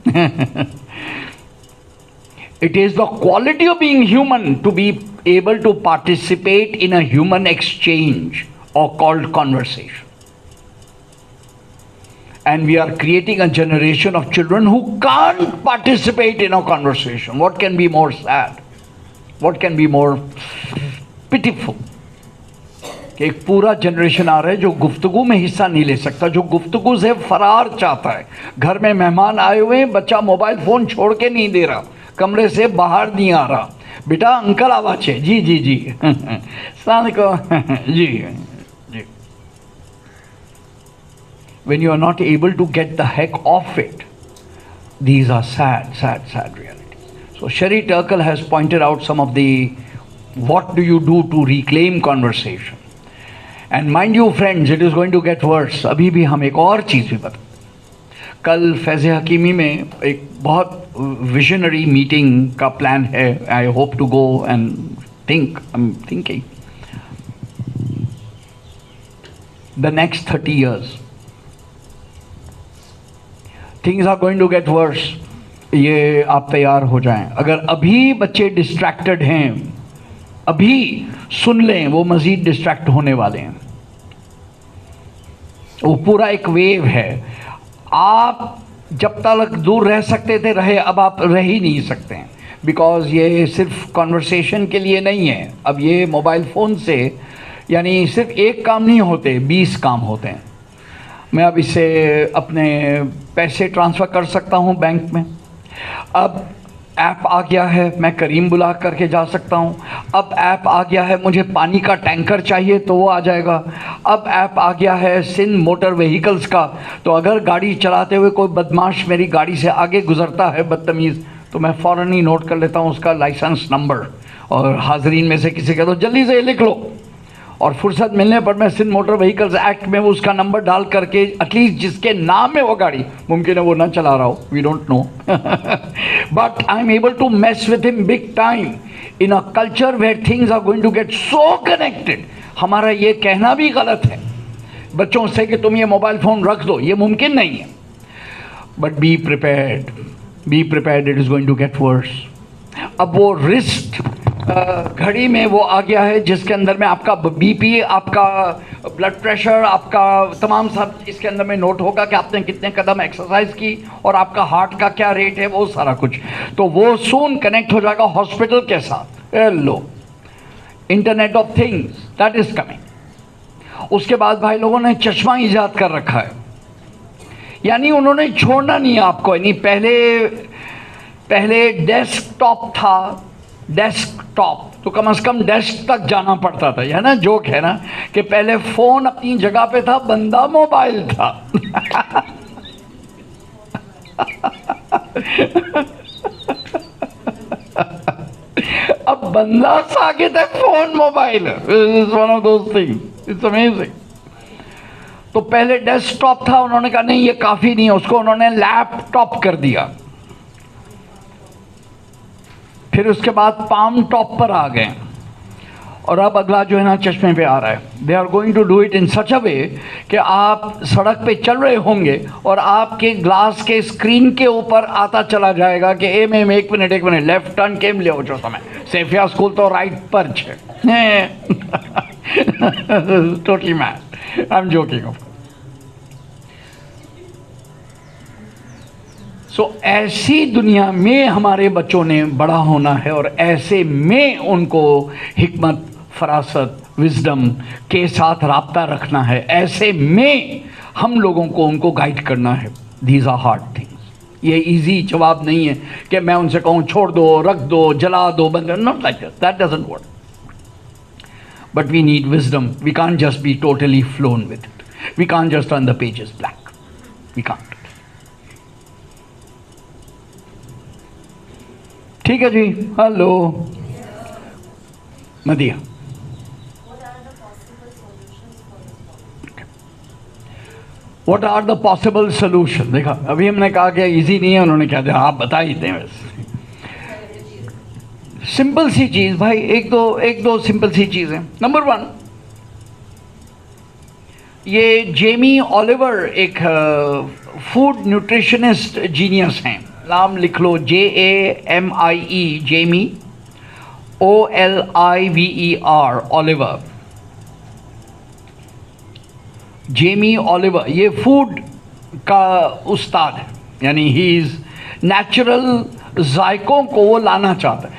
It is the quality of being human to be able to participate in a human exchange or called conversation. And we are creating a generation of children who can't participate in a conversation. What can be more sad? What can be more pitiful? कि एक पूरा generation आ रहा है जो गुफ्तगू में हिस्सा नहीं ले सकता, जो गुफ्तगू से फरार चाहता है। घर में मेहमान आए हुए हैं, बच्चा मोबाइल फ़ोन छोड़ के नहीं दे रहा, कमरे से बाहर नहीं आ रहा, बेटा अंकल आवाज़ है, जी जी जी, सलाम अलैकुम, जी जी। When you are not able to get the heck off it, these are sad, sad, sad realities. So Sheri Turkle has pointed out some of the, what do you do to reclaim conversation. And mind you friends, it is going to get worse. अभी भी हम एक और चीज़ भी बता, कल फैज़ हकीमी में एक बहुत विजनरी मीटिंग का प्लान है। I hope to go and think, I am thinking the next 30 years things are going to get worse. ये आप तैयार हो जाएं। अगर अभी बच्चे डिस्ट्रैक्टेड हैं, अभी सुन लें, वो मज़ीद डिस्ट्रैक्ट होने वाले हैं। वो पूरा एक वेव है। आप जब तक दूर रह सकते थे रहे, अब आप रह ही नहीं सकते हैं, बिकॉज़ ये सिर्फ कॉन्वर्सेशन के लिए नहीं है। अब ये मोबाइल फ़ोन से यानी सिर्फ एक काम नहीं होते, 20 काम होते हैं। मैं अब इससे अपने पैसे ट्रांसफ़र कर सकता हूँ बैंक में। अब ऐप आ गया है, मैं करीम बुला करके जा सकता हूँ। अब ऐप आ गया है, मुझे पानी का टैंकर चाहिए तो वो आ जाएगा। अब ऐप आ गया है सिंध मोटर व्हीकल्स का, तो अगर गाड़ी चलाते हुए कोई बदमाश मेरी गाड़ी से आगे गुजरता है बदतमीज़, तो मैं फ़ौरन ही नोट कर लेता हूँ उसका लाइसेंस नंबर, और हाजरीन में से किसी का तो जल्दी से लिख लो, और फुर्सत मिलने पर मैं सिंध मोटर व्हीकल्स एक्ट में उसका नंबर डाल करके एटलीस्ट जिसके नाम में वो गाड़ी, मुमकिन है वो ना चला रहा हो, we don't know, but I am able to mess with him big time in a culture where things are going to get so connected. हमारा ये कहना भी गलत है बच्चों से कि तुम ये मोबाइल फ़ोन रख दो, ये मुमकिन नहीं है। But be prepared, it is going to get worse. अब वो रिस्ट घड़ी में वो आ गया है जिसके अंदर में आपका BP, आपका ब्लड प्रेशर, आपका तमाम सब इसके अंदर में नोट होगा कि आपने कितने कदम एक्सरसाइज की और आपका हार्ट का क्या रेट है, वो सारा कुछ। तो वो सून कनेक्ट हो जाएगा हॉस्पिटल के साथ। लो, internet of things that is coming. उसके बाद भाई लोगों ने चश्मा ईजाद कर रखा है, यानी उन्होंने छोड़ना नहीं है आपको। यानी पहले डेस्कटॉप था, डेस्कटॉप तो कम से कम डेस्क तक जाना पड़ता था, है ना, जोक है ना, कि पहले फ़ोन अपनी जगह पे था, बंदा मोबाइल था। अब बंदा साकित है, फ़ोन मोबाइल है। It's one of those things, it's amazing. तो पहले डेस्कटॉप था, उन्होंने कहा नहीं ये काफ़ी नहीं है, उसको उन्होंने लैपटॉप कर दिया। फिर उसके बाद पाम टॉप पर आ गए, और अब अगला जो है ना चश्मे पे आ रहा है। They are going to do it in such a way कि आप सड़क पे चल रहे होंगे और आपके ग्लास के स्क्रीन के ऊपर आता चला जाएगा कि एक मिनट लेफ्ट टर्न केम ले છો તમે, सेफिया स्कूल तो राइट पर है। Totally mad, I am joking. So ऐसी दुनिया में हमारे बच्चों ने बड़ा होना है, और ऐसे में उनको हिकमत फरासत, विजडम के साथ राब्ता रखना है, ऐसे में हम लोगों को उनको गाइड करना है। These are hard things. ये इजी जवाब नहीं है कि मैं उनसे कहूँ छोड़ दो, रख दो, जला दो, बंद, not like that doesn't work. But we need wisdom. We can't just be totally flown with it. We can't just turn the pages black. We can't. ठीक है जी। Hello Madiha, what are the possible solution? देखा, अभी हमने कहा कि easy नहीं है, उन्होंने क्या दिया, आप बता ही दें। बस सिंपल सी चीज भाई, एक दो सिंपल सी चीजें। नंबर 1, ये जेमी ऑलिवर एक फूड न्यूट्रिशनिस्ट जीनियस हैं। नाम लिख लो, JAMIE, Jamie, OLIVER, Oliver. Jamie Oliver ये फूड का उस्ताद है, यानी ही इज़ नेचुरल जायकों को वो लाना चाहता है।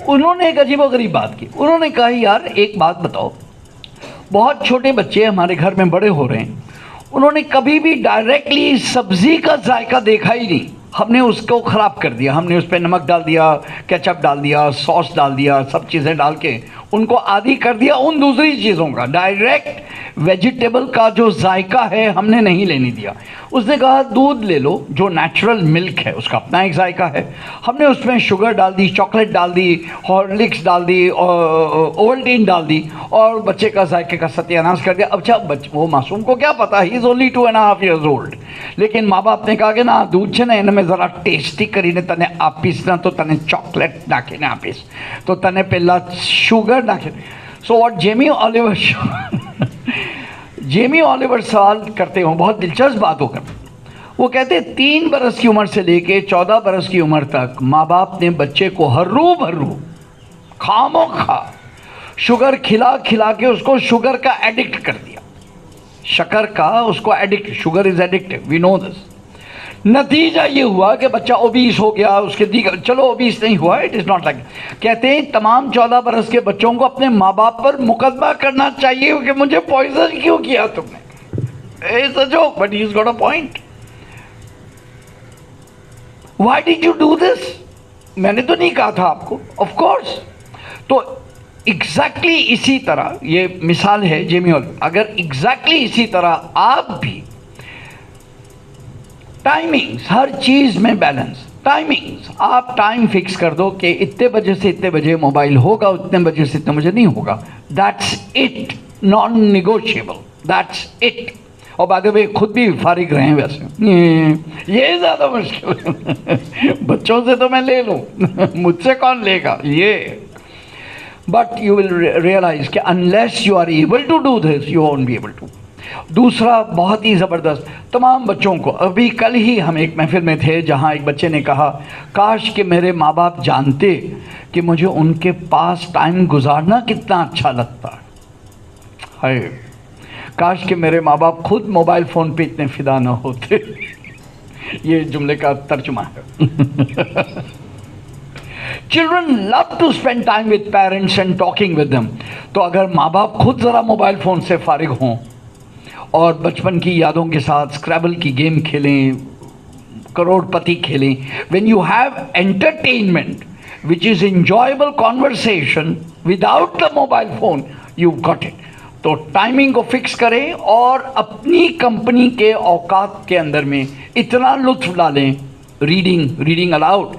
उन्होंने एक अजीबोगरीब बात की। उन्होंने कहा यार एक बात बताओ, बहुत छोटे बच्चे हमारे घर में बड़े हो रहे हैं, उन्होंने कभी भी डायरेक्टली सब्जी का जायका देखा ही नहीं। हमने उसको ख़राब कर दिया, हमने उस पर नमक डाल दिया, केचप डाल दिया, सॉस डाल दिया, सब चीज़ें डाल के उनको आदी कर दिया उन दूसरी चीज़ों का। डायरेक्ट वेजिटेबल का जो जायका है हमने नहीं लेने दिया। उसने कहा दूध ले लो, जो नेचुरल मिल्क है उसका अपना एक जायका है, हमने उसमें शुगर डाल दी, चॉकलेट डाल दी, हॉर्लिक्स डाल दी, और ओवल्टीन डाल दी, और बच्चे का जायके का सत्यानाश कर दिया। अच्छा वो मासूम को क्या पता, he is only 2.5 years old। लेकिन माँ बाप ने कहा कि ना दूध છે ને એને જરા ટેસ્ટી કરીને તને આપીશ ના તો તને ચોકલેટ નાખીને આપીશ, તો તને પહેલાં શુગર નાખીને। सो व्हाट जेमी ऑलिवर सवाल करते हो, बहुत दिलचस्प बात होकर वो कहते 3 बरस की उम्र से लेके 14 बरस की उम्र तक माँ बाप ने बच्चे को हरू भरू खामो खा शुगर खिला खिला के उसको शुगर का एडिक्ट कर दिया। शक्कर का उसको addict, sugar is addictive, we know this. नतीजा ये हुआ कि बच्चा ओबीस हो गया, उसके दीगर, चलो ओबीस नहीं हुआ, इट इज़ नॉट लाइक। कहते हैं तमाम 14 बरस के बच्चों को अपने माँ बाप पर मुकदमा करना चाहिए कि मुझे पॉइजन क्यों किया तुमने। It's a joke but he is got a point. Why did you do this? मैंने तो नहीं कहा था आपको, ऑफ कोर्स। तो एग्जैक्टली इसी तरह ये मिसाल है जेमी ऑलिवर। अगर एग्जैक्टली इसी तरह आप भी टाइमिंग्स, हर चीज़ में बैलेंस, टाइमिंग्स, आप टाइम फिक्स कर दो कि इतने बजे से इतने बजे मोबाइल होगा, उतने बजे से इतने बजे नहीं होगा। That's it, non negotiable, that's it. और बाय द वे खुद भी फारिग रहे हैं वैसे, ये ज़्यादा मुश्किल है। बच्चों से तो मैं ले लूँ, मुझसे कौन लेगा ये। बट यू विल रियलाइज कि unless you are able to do this you won't be able to. दूसरा बहुत ही ज़बरदस्त, तमाम बच्चों को, अभी कल ही हम एक महफिल में थे जहाँ एक बच्चे ने कहा काश कि मेरे माँ बाप जानते कि मुझे उनके पास टाइम गुजारना कितना अच्छा लगता है। काश कि मेरे माँ बाप खुद मोबाइल फ़ोन पे इतने फ़िदा न होते। ये जुमले का तर्जुमा है। Children love to spend time with parents and talking with them. तो अगर माँ बाप खुद ज़रा मोबाइल फ़ोन से फारिग हों और बचपन की यादों के साथ स्क्रैबल की गेम खेलें, करोड़पति खेलें, when you have entertainment which is enjoyable conversation without the mobile phone, you've got it। तो टाइमिंग को फिक्स करें और अपनी कंपनी के औकात के अंदर में इतना लुत्फ डालें। रीडिंग अलाउड,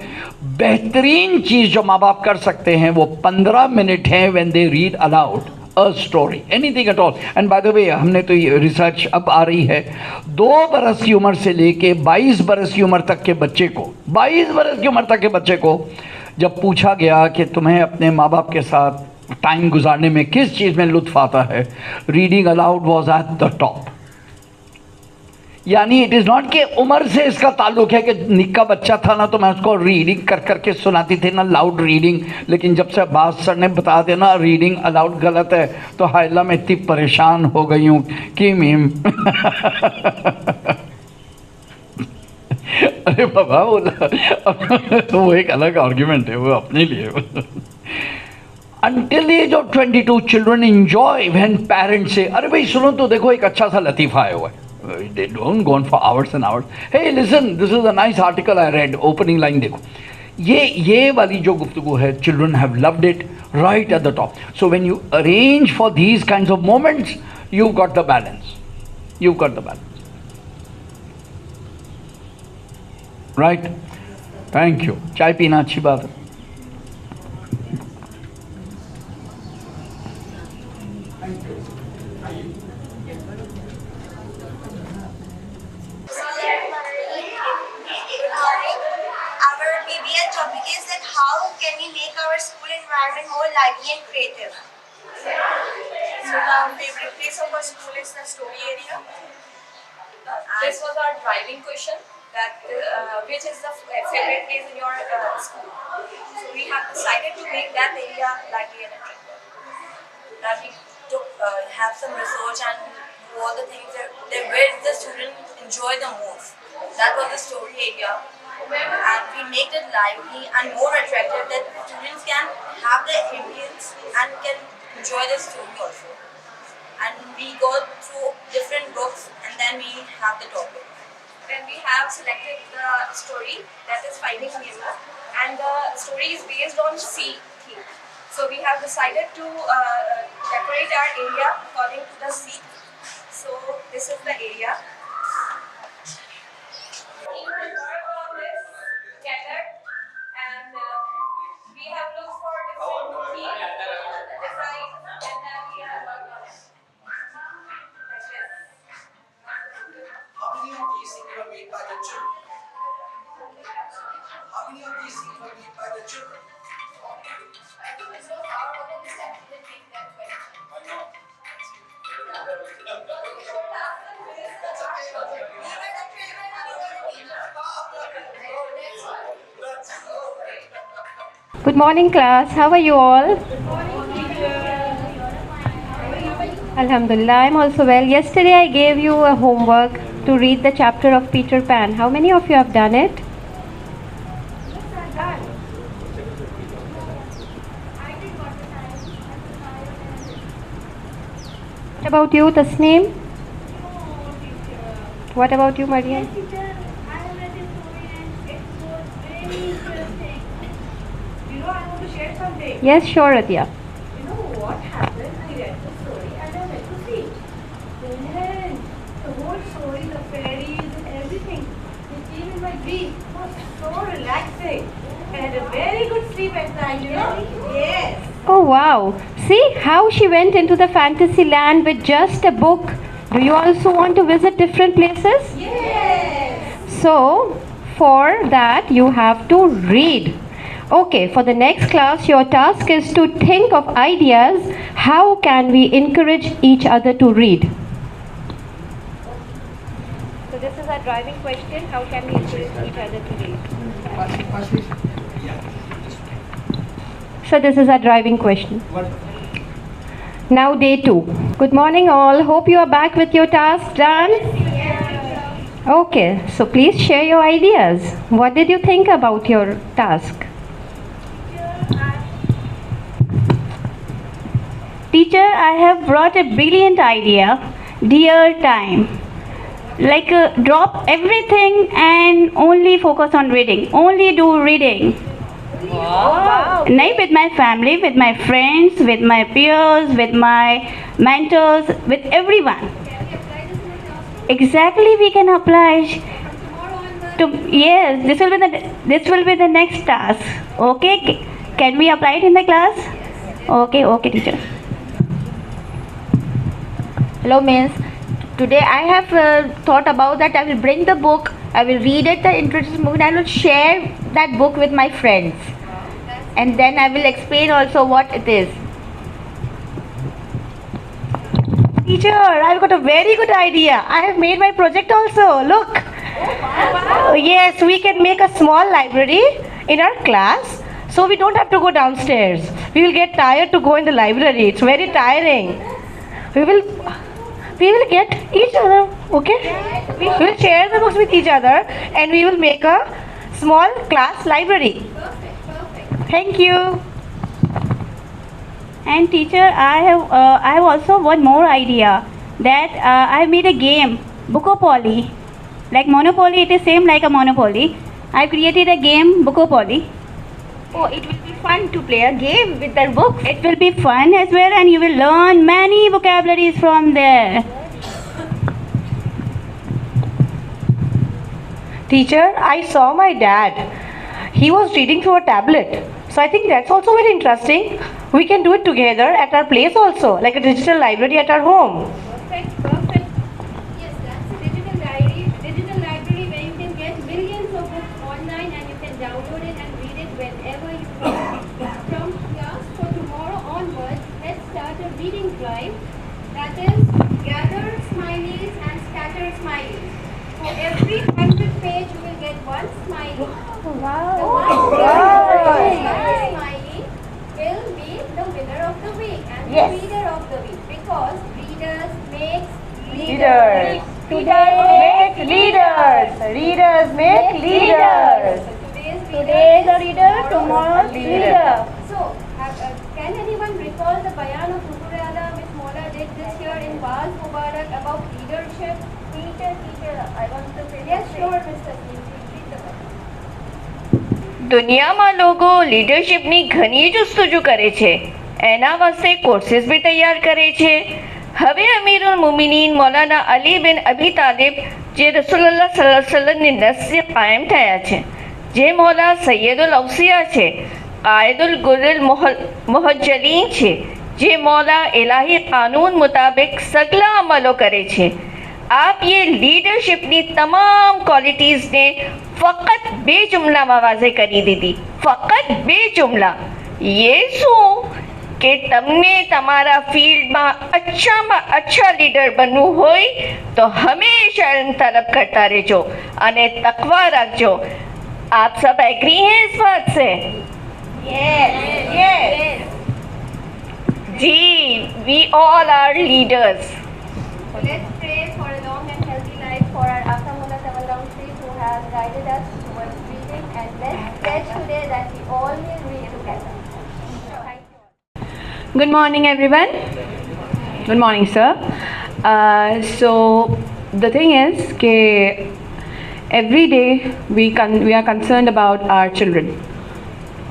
बेहतरीन चीज़ जो माँ बाप कर सकते हैं वो 15 मिनट है when they read aloud a story, anything at all. And by the way हमने तो ये रिसर्च अब आ रही है, 2 बरस की उम्र से लेके 22 बरस की उम्र तक के बच्चे को, 22 बरस की उम्र तक के बच्चे को जब पूछा गया कि तुम्हें अपने माँ बाप के साथ टाइम गुजारने में किस चीज़ में लुत्फ आता है, reading allowed was at the top. यानी इट इज़ नॉट कि उम्र से इसका ताल्लुक है कि निक्का बच्चा था ना तो मैं उसको रीडिंग कर करके सुनाती थी ना, लाउड रीडिंग, लेकिन जब से बास सर ने बता दिया ना रीडिंग अलाउड गलत है तो हायला मैं इतनी परेशान हो गई हूँ कि मीम। अरे बाबा वो एक अलग आर्ग्यूमेंट है वो अपने लिए। until the age of 22 children enjoy when parents say, अरे भाई सुनो तो देखो एक अच्छा सा लतीफ़ा आया हुआ है. They don't go on for hours and hours. Hey listen, this is a nice article I read, opening line देखो. ये वाली जो गुफ्तगू है, children have loved it right at the top. So when you arrange for these kinds of moments, you've got the balance. You've got the balance. Right? Thank you. चाय पीना अच्छी बात है. Our PBS topic is that how can we make our school environment more lively and creative? So our favorite place of our school is the story area. This was our driving question, that which is the favorite place in your school. So we have decided to make that area lively and attractive. That we took, have some research and do all the things that where the students enjoy the most. That was the story area. And we made it lively and more attractive that students can have the ambience and can enjoy the story also. And we go through different books and then we have the topic. Then we have selected the story, that is Finding Nemo, and the story is based on sea theme. So we have decided to decorate our area according to the sea. So this is the area. Together, and we have looked for different themes, design, and then we have worked on it. Like this. How many of these things were made by the children? How many of these things were made by the children? So our model is actually make that way. Why not? Good morning, class. How are you all? Alhamdulillah, I'm also well. Yesterday I gave you a homework to read the chapter of Peter Pan. How many of you have done it? What about you, Tasneem? What about you, Mariam? Yes, sure, Adya. You know what happened? I read the story and I went to see. Then the whole story, the fairies and everything, it came in my dream. It was so relaxing. I had a very good sleep at night, you know? Yes. Oh wow. See how she went into the fantasy land with just a book. Do you also want to visit different places? Yes. So, for that you have to read. Okay, for the next class, your task is to think of ideas. How can we encourage each other to read? So this is our driving question. How can we encourage each other to read? So this is our driving question. Now day 2. Good morning all. Hope you are back with your task done. Okay, so please share your ideas. What did you think about your task? Teacher, I have brought a brilliant idea. Dear time. Like drop everything and only focus on reading. Only do reading. Wow. Not with my family, with my friends, with my peers, with my mentors, with everyone. Exactly, we can apply. Yes, this will be the next task. Okay, can we apply it in the class? Okay, teacher. Hello, Miss. Today I have thought about that I will bring the book, I will read it, the interesting book, and I will share that book with my friends. And then I will explain also what it is. Teacher, I've got a very good idea. I have made my project also. Look. Yes, we can make a small library in our class. So we don't have to go downstairs. We will get tired to go in the library. It's very tiring. We will get each other, okay? We will share the books with each other and we will make a small class library. Thank you. And teacher, I have also one more idea that I have made a game, Bookopoly. Like Monopoly, it is same like a Monopoly. I have created a game, Bookopoly. Oh, it will be fun to play a game with their books. It will be fun as well, and you will learn many vocabularies from there. Teacher, I saw my dad. He was reading through a tablet. So I think that's also very interesting. We can do it together at our place also, like a digital library at our home. Perfect. Yes, that's a digital library where you can get millions of books online and you can download it and read it whenever you want. From class for tomorrow onwards, let's start a reading drive. That is, gather smileys and scatter smileys. For every 100 page, you will get one smiley. Wow. The one smiley will be the winner of the week and the reader of the week, because readers makes Leaders. Make leaders. Readers make leaders. Today is the reader, tomorrow's leader. So, can anyone recall the bayan of Hukurala which Mola did this year in Waz Mubarak about leadership? Teacher, I want to say. Yes, sure, Mr. Please read the bayan. દુનિયામાં લોકો લીડરશિપની ઘણી જુસ્તજુ કરે છે, એના વાસ્તે courses બી તૈયાર કરે છે. હવે અમીરુલ મુમિનીન મૌલાના અલી બિન અબી તાલિબ જે રસૂલુલ્લાહ સલ્લલ્લાહુ અલૈહિ વસલ્લમની નસ્સે કાયમ થયા છે, જે મૌલા સૈયદુલ અવસિયા છે, કાયદુલ ગુરુલ મુહજ્જલીન છે, જે મૌલા ઇલાહી કાનૂન મુતાબિક સગલા અમલો કરે છે. आप ये लीडरशिपनी तमाम क्वॉलिटीज़ने फ़कत बे जुमलाમાં વાઝે કરી દીધી. ફક્ત બે જુમલા. ये શું કે તમને તમારા ફિલ્ડમાં અચ્છામાં અચ્છા લીડર બનવું હોય તો હંમેશા ઇલ્મ તલબ કરતા રહેજો અને તકવા રાખજો. आप सब एग्री हैं इस बात से? Yes. Ji, we all are leaders. So let's pray for a long and healthy life for our Aka Mullah Tawallamsi who has guided us towards reading, and let's pledge today that we all will read together. Thank you. Good morning, everyone. Good morning, sir. So the thing is, every day we are concerned about our children.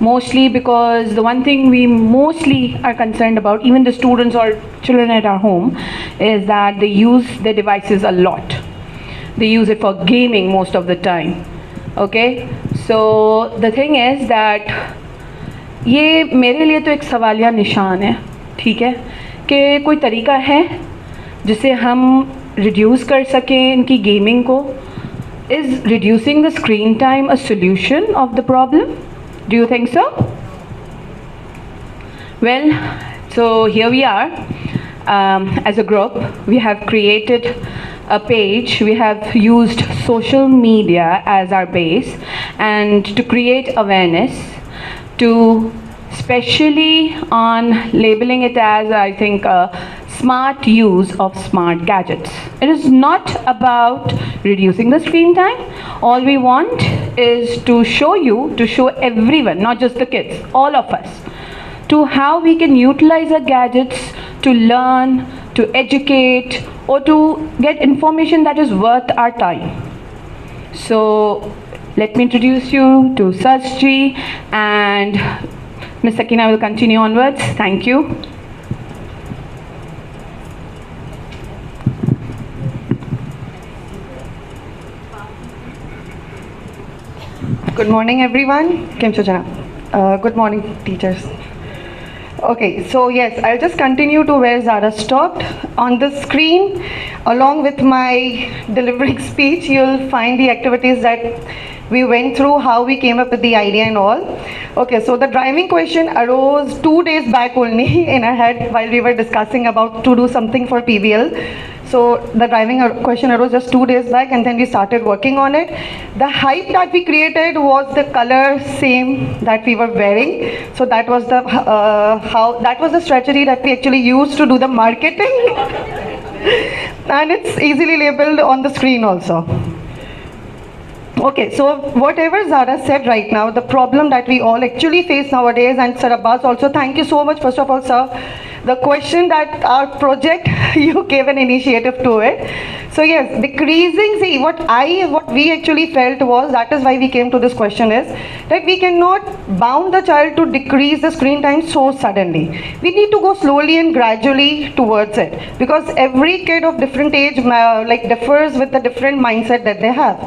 Mostly because the one thing we mostly are concerned about, even the students or children at our home, is that they use their devices a lot. They use it for gaming most of the time. Okay, so the thing is that ये मेरे लिए तो एक सवालिया निशान है, ठीक है, कि कोई तरीका है जिसे हम रिड्यूस कर सकें इनकी गेमिंग को. Is reducing the screen time a solution of the problem? Do you think so? Well, so here we are. As a group, we have created a page. We have used social media as our base and to create awareness, to especially on labeling it as, I think, smart use of smart gadgets. It is not about reducing the screen time. All we want is to show everyone, not just the kids, all of us, to how we can utilize our gadgets to learn, to educate, or to get information that is worth our time. So let me introduce you to Sajji, and Ms. Sakina will continue onwards. Thank you. Good morning, everyone. Kim Cho Jana. Good morning, teachers. Okay, so yes, I'll just continue to where Zara stopped. On the screen, along with my delivering speech, you'll find the activities that we went through, how we came up with the idea and all. Okay, so the driving question arose 2 days back only in our head while we were discussing about to do something for PBL. So the driving question arose just 2 days back, and then we started working on it. The hype that we created was the color same that we were wearing. So that was the the strategy that we actually used to do the marketing. And it's easily labeled on the screen also. Okay, so whatever Zara said right now, the problem that we all actually face nowadays, and Sir Abbas also, thank you so much, first of all, sir. The question that our project, you gave an initiative to it. So yes, decreasing, see, what we actually felt was, that is why we came to this question is, that we cannot bound the child to decrease the screen time so suddenly. We need to go slowly and gradually towards it, because every kid of different age differs with the different mindset that they have.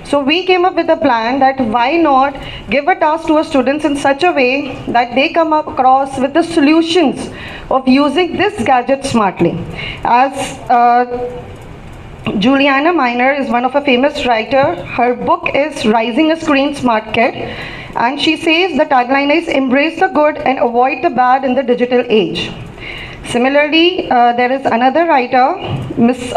So we came up with a plan that why not give a task to our students in such a way that they come up across with the solutions of using this gadget smartly. As Juliana Miner is one of a famous writer. Her book is Rising a Screen Smart Kid, and she says the tagline is embrace the good and avoid the bad in the digital age. Similarly, there is another writer, Miss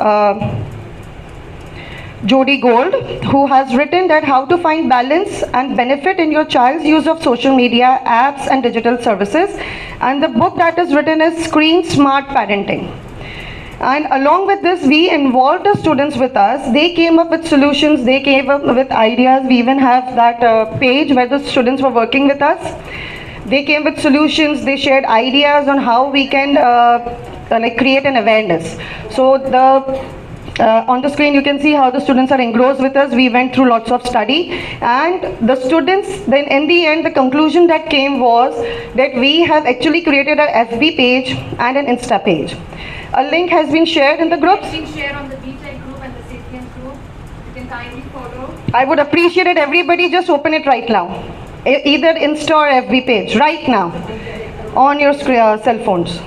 Jody Gold, who has written that how to find balance and benefit in your child's use of social media, apps and digital services. And the book that is written is Screen Smart Parenting. And along with this, we involved the students with us. They came up with solutions, they came up with ideas. We even have that page where the students were working with us. They came with solutions, they shared ideas on how we can create an awareness. So on the screen you can see how the students are engrossed with us. We went through lots of study, and the students, then in the end, the conclusion that came was that we have actually created a FB page and an Insta page. A link has been shared in the groups. It's been shared on the BTech group and the Sapient group. You can kindly follow. I would appreciate it. Everybody just open it right now. Either Insta or FB page right now on your cell phones.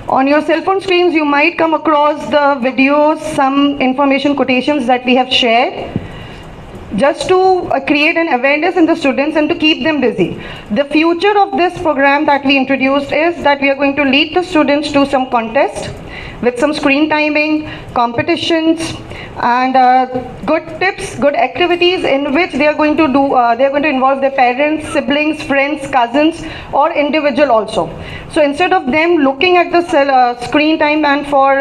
On your cell phone screens, you might come across the videos, some information quotations that we have shared, just to create an awareness in the students and to keep them busy. The future of this program that we introduced is that we are going to lead the students to some contest with some screen timing, competitions, and good tips, good activities in which they are going to do, they are going to involve their parents, siblings, friends, cousins, or individual also. So instead of them looking at the screen time and for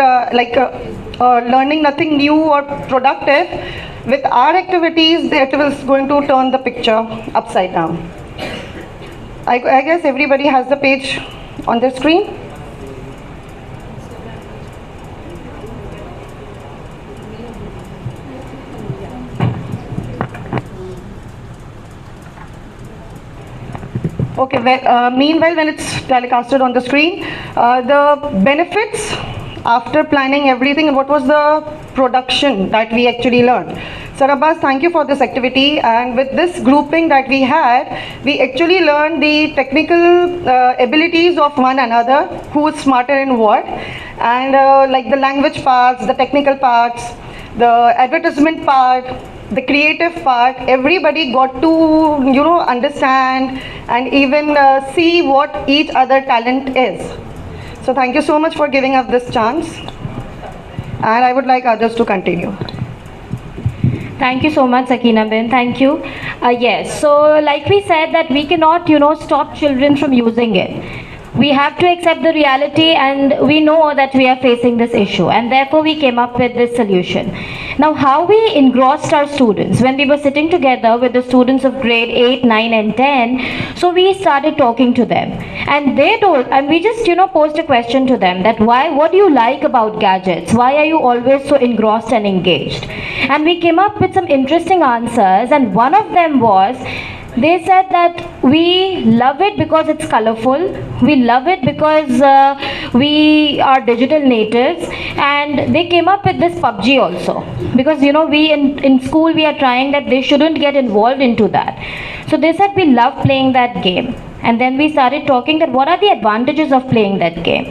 learning nothing new or productive, with our activities, it is going to turn the picture upside down. I guess everybody has the page on their screen. Okay, meanwhile, when it's telecasted on the screen, the benefits after planning everything, and what was the production that we actually learned. Sir Abbas, thank you for this activity, and with this grouping that we had, we actually learned the technical abilities of one another, who is smarter in what, and like the language parts, the technical parts, the advertisement part, the creative part, everybody got to understand and even see what each other talent is. So thank you so much for giving us this chance, and I would like others to continue. Thank you so much, Sakina Ben. Thank you. Yes, so like we said that we cannot, stop children from using it. We have to accept the reality, and we know that we are facing this issue, and therefore we came up with this solution. Now, how we engrossed our students, when we were sitting together with the students of grade 8, 9 and 10, so we started talking to them, and they told, and we just posed a question to them that what do you like about gadgets? Why are you always so engrossed and engaged? And we came up with some interesting answers, and one of them was, they said that we love it because it's colorful, we love it because we are digital natives, and they came up with this PUBG also, because we in school we are trying that they shouldn't get involved into that. So they said we love playing that game, and then we started talking that what are the advantages of playing that game,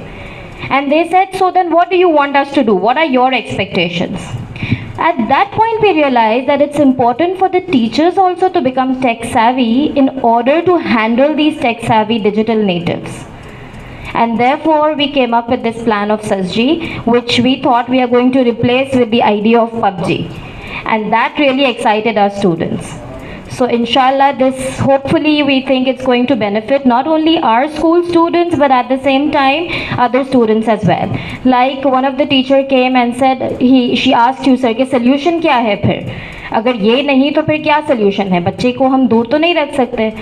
and they said, so then what do you want us to do? What are your expectations? At that point, we realized that it's important for the teachers also to become tech savvy in order to handle these tech savvy digital natives. And therefore, we came up with this plan of SASG, which we thought we are going to replace with the idea of PUBG. And that really excited our students. So inshallah, this hopefully we think it's going to benefit not only our school students but at the same time other students as well. Like one of the teacher came and said, she asked you sir कि solution क्या है फिर? अगर ये नहीं तो फिर क्या solution है? बच्चे को हम दूर तो नहीं रख सकते.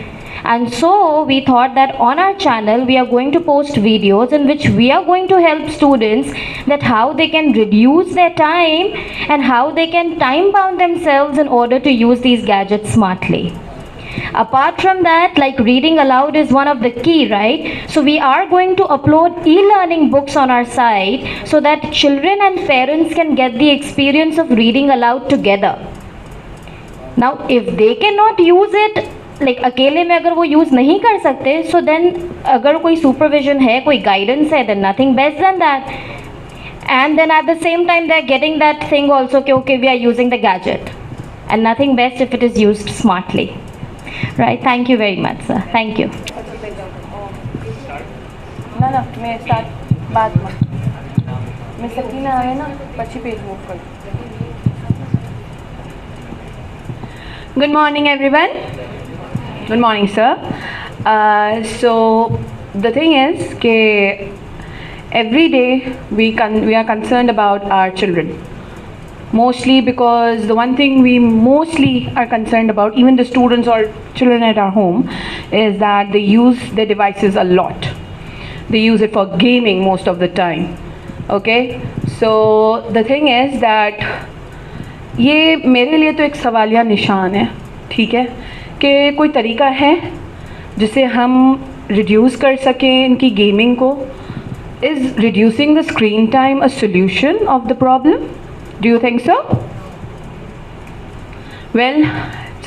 And so we thought that on our channel we are going to post videos in which we are going to help students that how they can reduce their time and how they can time bound themselves in order to use these gadgets smartly. Apart from that, like reading aloud is one of the key, right? So we are going to upload e-learning books on our site so that children and parents can get the experience of reading aloud together. Now if they cannot use it, like अकेले में अगर वो use नहीं कर सकते, so then अगर कोई supervision है, कोई guidance है, then nothing best than that. And then at the same time they're getting that thing also कि okay, we are using the gadget, and nothing best if it is used smartly. Right? Thank you very much, sir. Thank you. ना ना मैं start बाद में मैं सकीना आए ना पच्ची पेज मूव कर. Good morning, everyone. Good morning, sir. So the thing is that every day we are concerned about our children. Mostly because the one thing we mostly are concerned about, even the students or children at our home, is that they use their devices a lot. They use it for gaming most of the time. Okay? So the thing is that ये मेरे लिए तो एक सवालिया निशान है, ठीक है, कि कोई तरीका है जिसे हम रिड्यूस कर सकें इनकी गेमिंग को. Is reducing the screen time a solution of the problem? Do you think so? Well,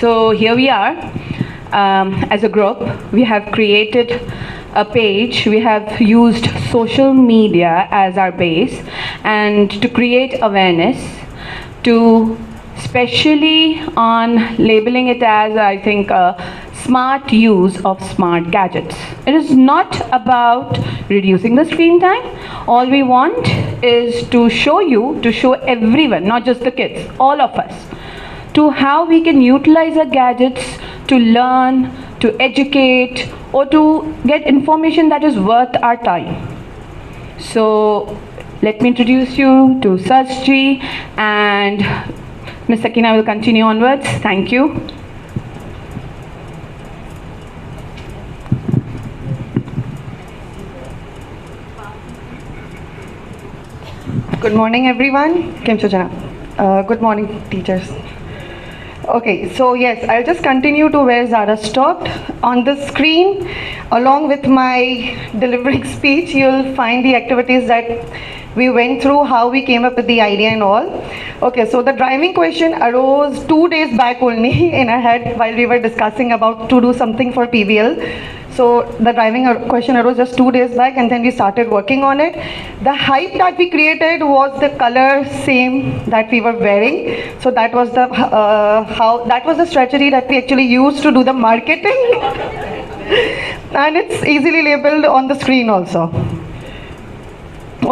so here we are as a group. We have created a page. We have used social media as our base and to create awareness, to especially on labeling it as, I think, a smart use of smart gadgets. It is not about reducing the screen time. All we want is to show you, to show everyone, not just the kids, all of us, to how we can utilize our gadgets to learn, to educate, or to get information that is worth our time. So let me introduce you to Sajji, and Ms. Sakina will continue onwards. Thank you. Good morning, everyone. Kim Chojana. Good morning, teachers. Okay, so yes, I'll just continue to where Zara stopped. On the screen, along with my delivering speech, you'll find the activities that we went through, how we came up with the idea and all. Okay, so the driving question arose 2 days back only in our head while we were discussing about to do something for PBL. So the driving question arose just 2 days back, and then we started working on it. The hype that we created was the color same that we were wearing. So that was the that was the strategy that we actually used to do the marketing. And it's easily labeled on the screen also.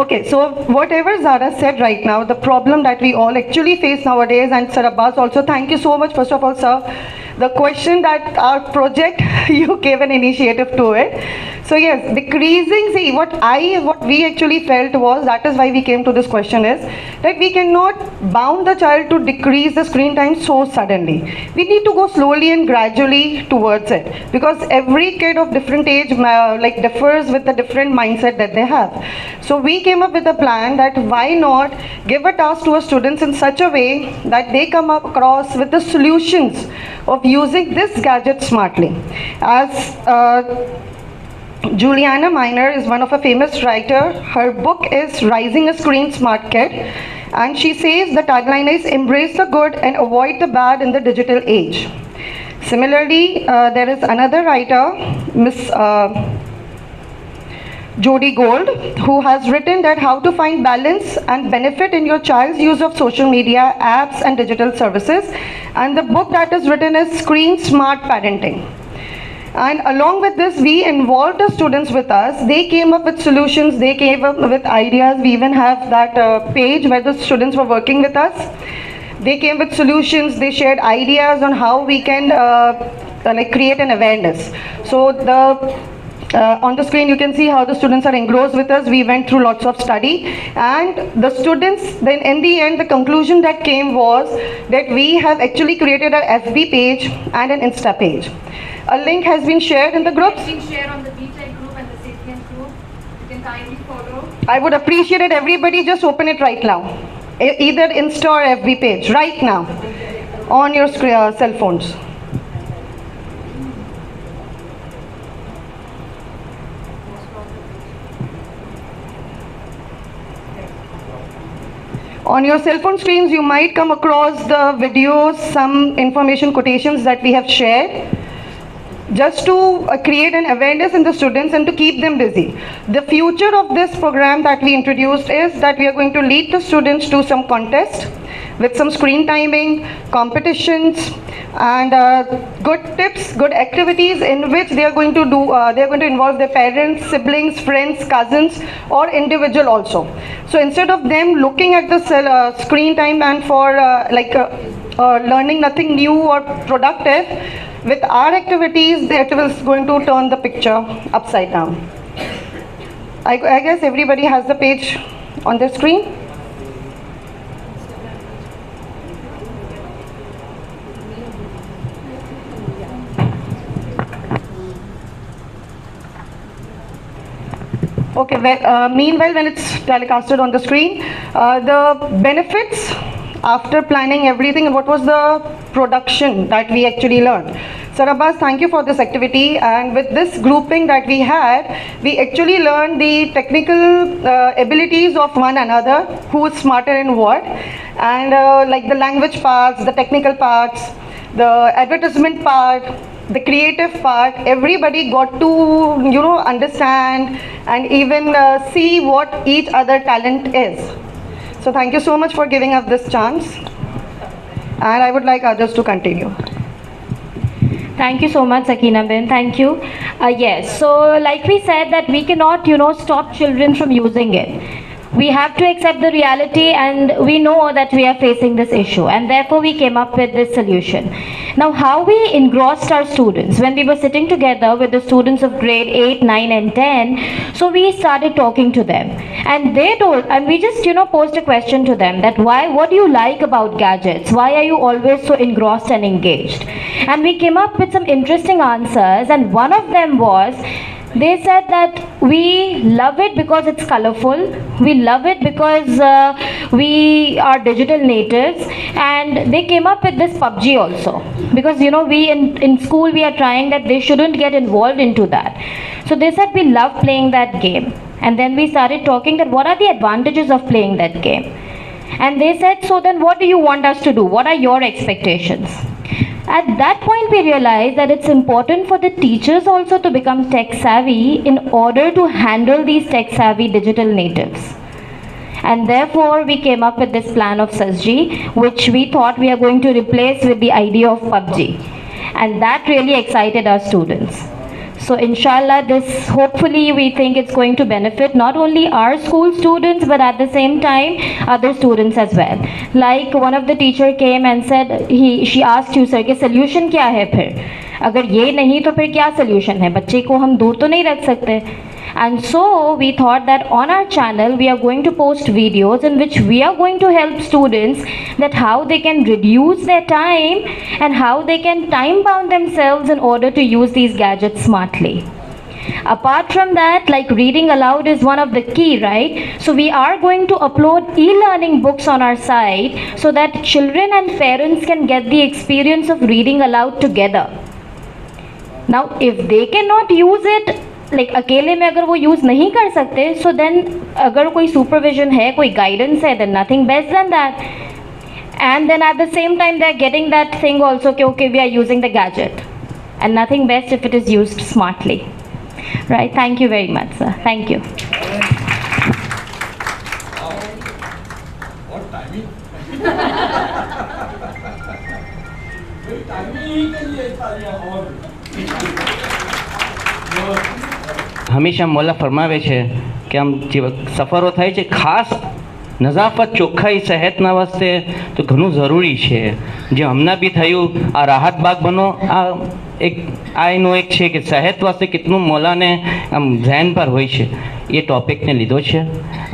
Okay, so whatever Zara said right now, the problem that we all actually face nowadays, and Sir Abbas also, thank you so much, first of all, sir. The question that our project, you gave an initiative to it. So yes, decreasing, see, what we actually felt was, that is why we came to this question, is that we cannot bound the child to decrease the screen time so suddenly. We need to go slowly and gradually towards it, because every kid of different age differs with the different mindset that they have. So we came up with a plan that why not give a task to our students in such a way that they come up across with the solutions of using this gadget smartly. As Juliana Miner is one of a famous writer. Her book is Rising a Screen Smart Kid, and she says the tagline is embrace the good and avoid the bad in the digital age. Similarly, there is another writer, Miss Jody Gold, who has written that how to find balance and benefit in your child's use of social media, apps and digital services. And the book that is written is Screen Smart Parenting. And along with this, we involved the students with us. They came up with solutions, they came up with ideas. We even have that page where the students were working with us. they came with solutions, they shared ideas on how we can like create an awareness. So on the screen you can see how the students are engrossed with us. We went through lots of study, and the students then in the end the conclusion that came was that we have actually created a FB page and an Insta page. A link has been shared in the groups. It's been shared on the BTech group and the Sapient group. You can kindly follow. I would appreciate it, everybody just open it right now. Either Insta or FB page right now on your cell phones. On your cell phone screens, you might come across the videos, some information quotations that we have shared, just to create an awareness in the students and to keep them busy. The future of this program that we introduced is that we are going to lead the students to some contest with some screen timing, competitions, and good tips, good activities in which they are going to do, they are going to involve their parents, siblings, friends, cousins, or individual also. So instead of them looking at the screen time and for learning nothing new or productive, with our activities, that is going to turn the picture upside down. I guess everybody has the page on the screen. Okay, meanwhile when it's telecasted on the screen, the benefits after planning everything and what was the production that we actually learned. Sir Abbas, thank you for this activity, and with this grouping that we had, we actually learned the technical abilities of one another, who is smarter in what, and like the language parts, the technical parts, the advertisement part, the creative part, everybody got to understand and even see what each other talent is. So thank you so much for giving us this chance, and I would like others to continue. Thank you so much, Sakina Ben. Thank you. Yes, so like we said that we cannot, stop children from using it. We have to accept the reality, and we know that we are facing this issue, and therefore we came up with this solution. Now, how we engrossed our students when we were sitting together with the students of grade 8, 9 and 10, so we started talking to them, and they told, and we just posed a question to them that what do you like about gadgets? Why are you always so engrossed and engaged? And we came up with some interesting answers, and one of them was, they said that we love it because it's colorful, we love it because we are digital natives, and they came up with this PUBG also, because we in school we are trying that they shouldn't get involved into that. So they said we love playing that game, and then we started talking that what are the advantages of playing that game, and they said, so then what do you want us to do? What are your expectations? At that point, we realized that it's important for the teachers also to become tech savvy in order to handle these tech savvy digital natives. And therefore, we came up with this plan of SASG, which we thought we are going to replace with the idea of PUBG. And that really excited our students. So inshallah, this hopefully we think it's going to benefit not only our school students, but at the same time other students as well. Like one of the teacher came and said, she asked you, sir, कि solution क्या है फिर? अगर ये नहीं तो फिर क्या solution है? बच्चे को हम दूर तो नहीं रख सकते. And so we thought that on our channel we are going to post videos in which we are going to help students that how they can reduce their time and how they can time bound themselves in order to use these gadgets smartly. Apart from that, like reading aloud is one of the key, right? So we are going to upload e-learning books on our site so that children and parents can get the experience of reading aloud together. Now if they cannot use it, like अकेले में अगर वो use नहीं कर सकते, so then अगर कोई supervision है, कोई guidance है, then nothing best than that. And then at the same time they are getting that thing also, okay, we are using the gadget, and nothing best if it is used smartly. Right? Thank you very much, sir. Thank you. What timing? Timing के लिए था और હંમેશા મોલા ફરમાવે છે કે આમ જે સફરો થાય છે ખાસ નઝાફત ચોખ્ખાઈ સેહતના વાસ્તે તો ઘણું જરૂરી છે. જે હમણાં બી થયું આ રાહત બાગ બનો આ એનું એક છે કે સેહત વાસ્તે કેટલું મોલાને આમ ધ્યાન પર હોય છે એ ટોપિકને લીધો છે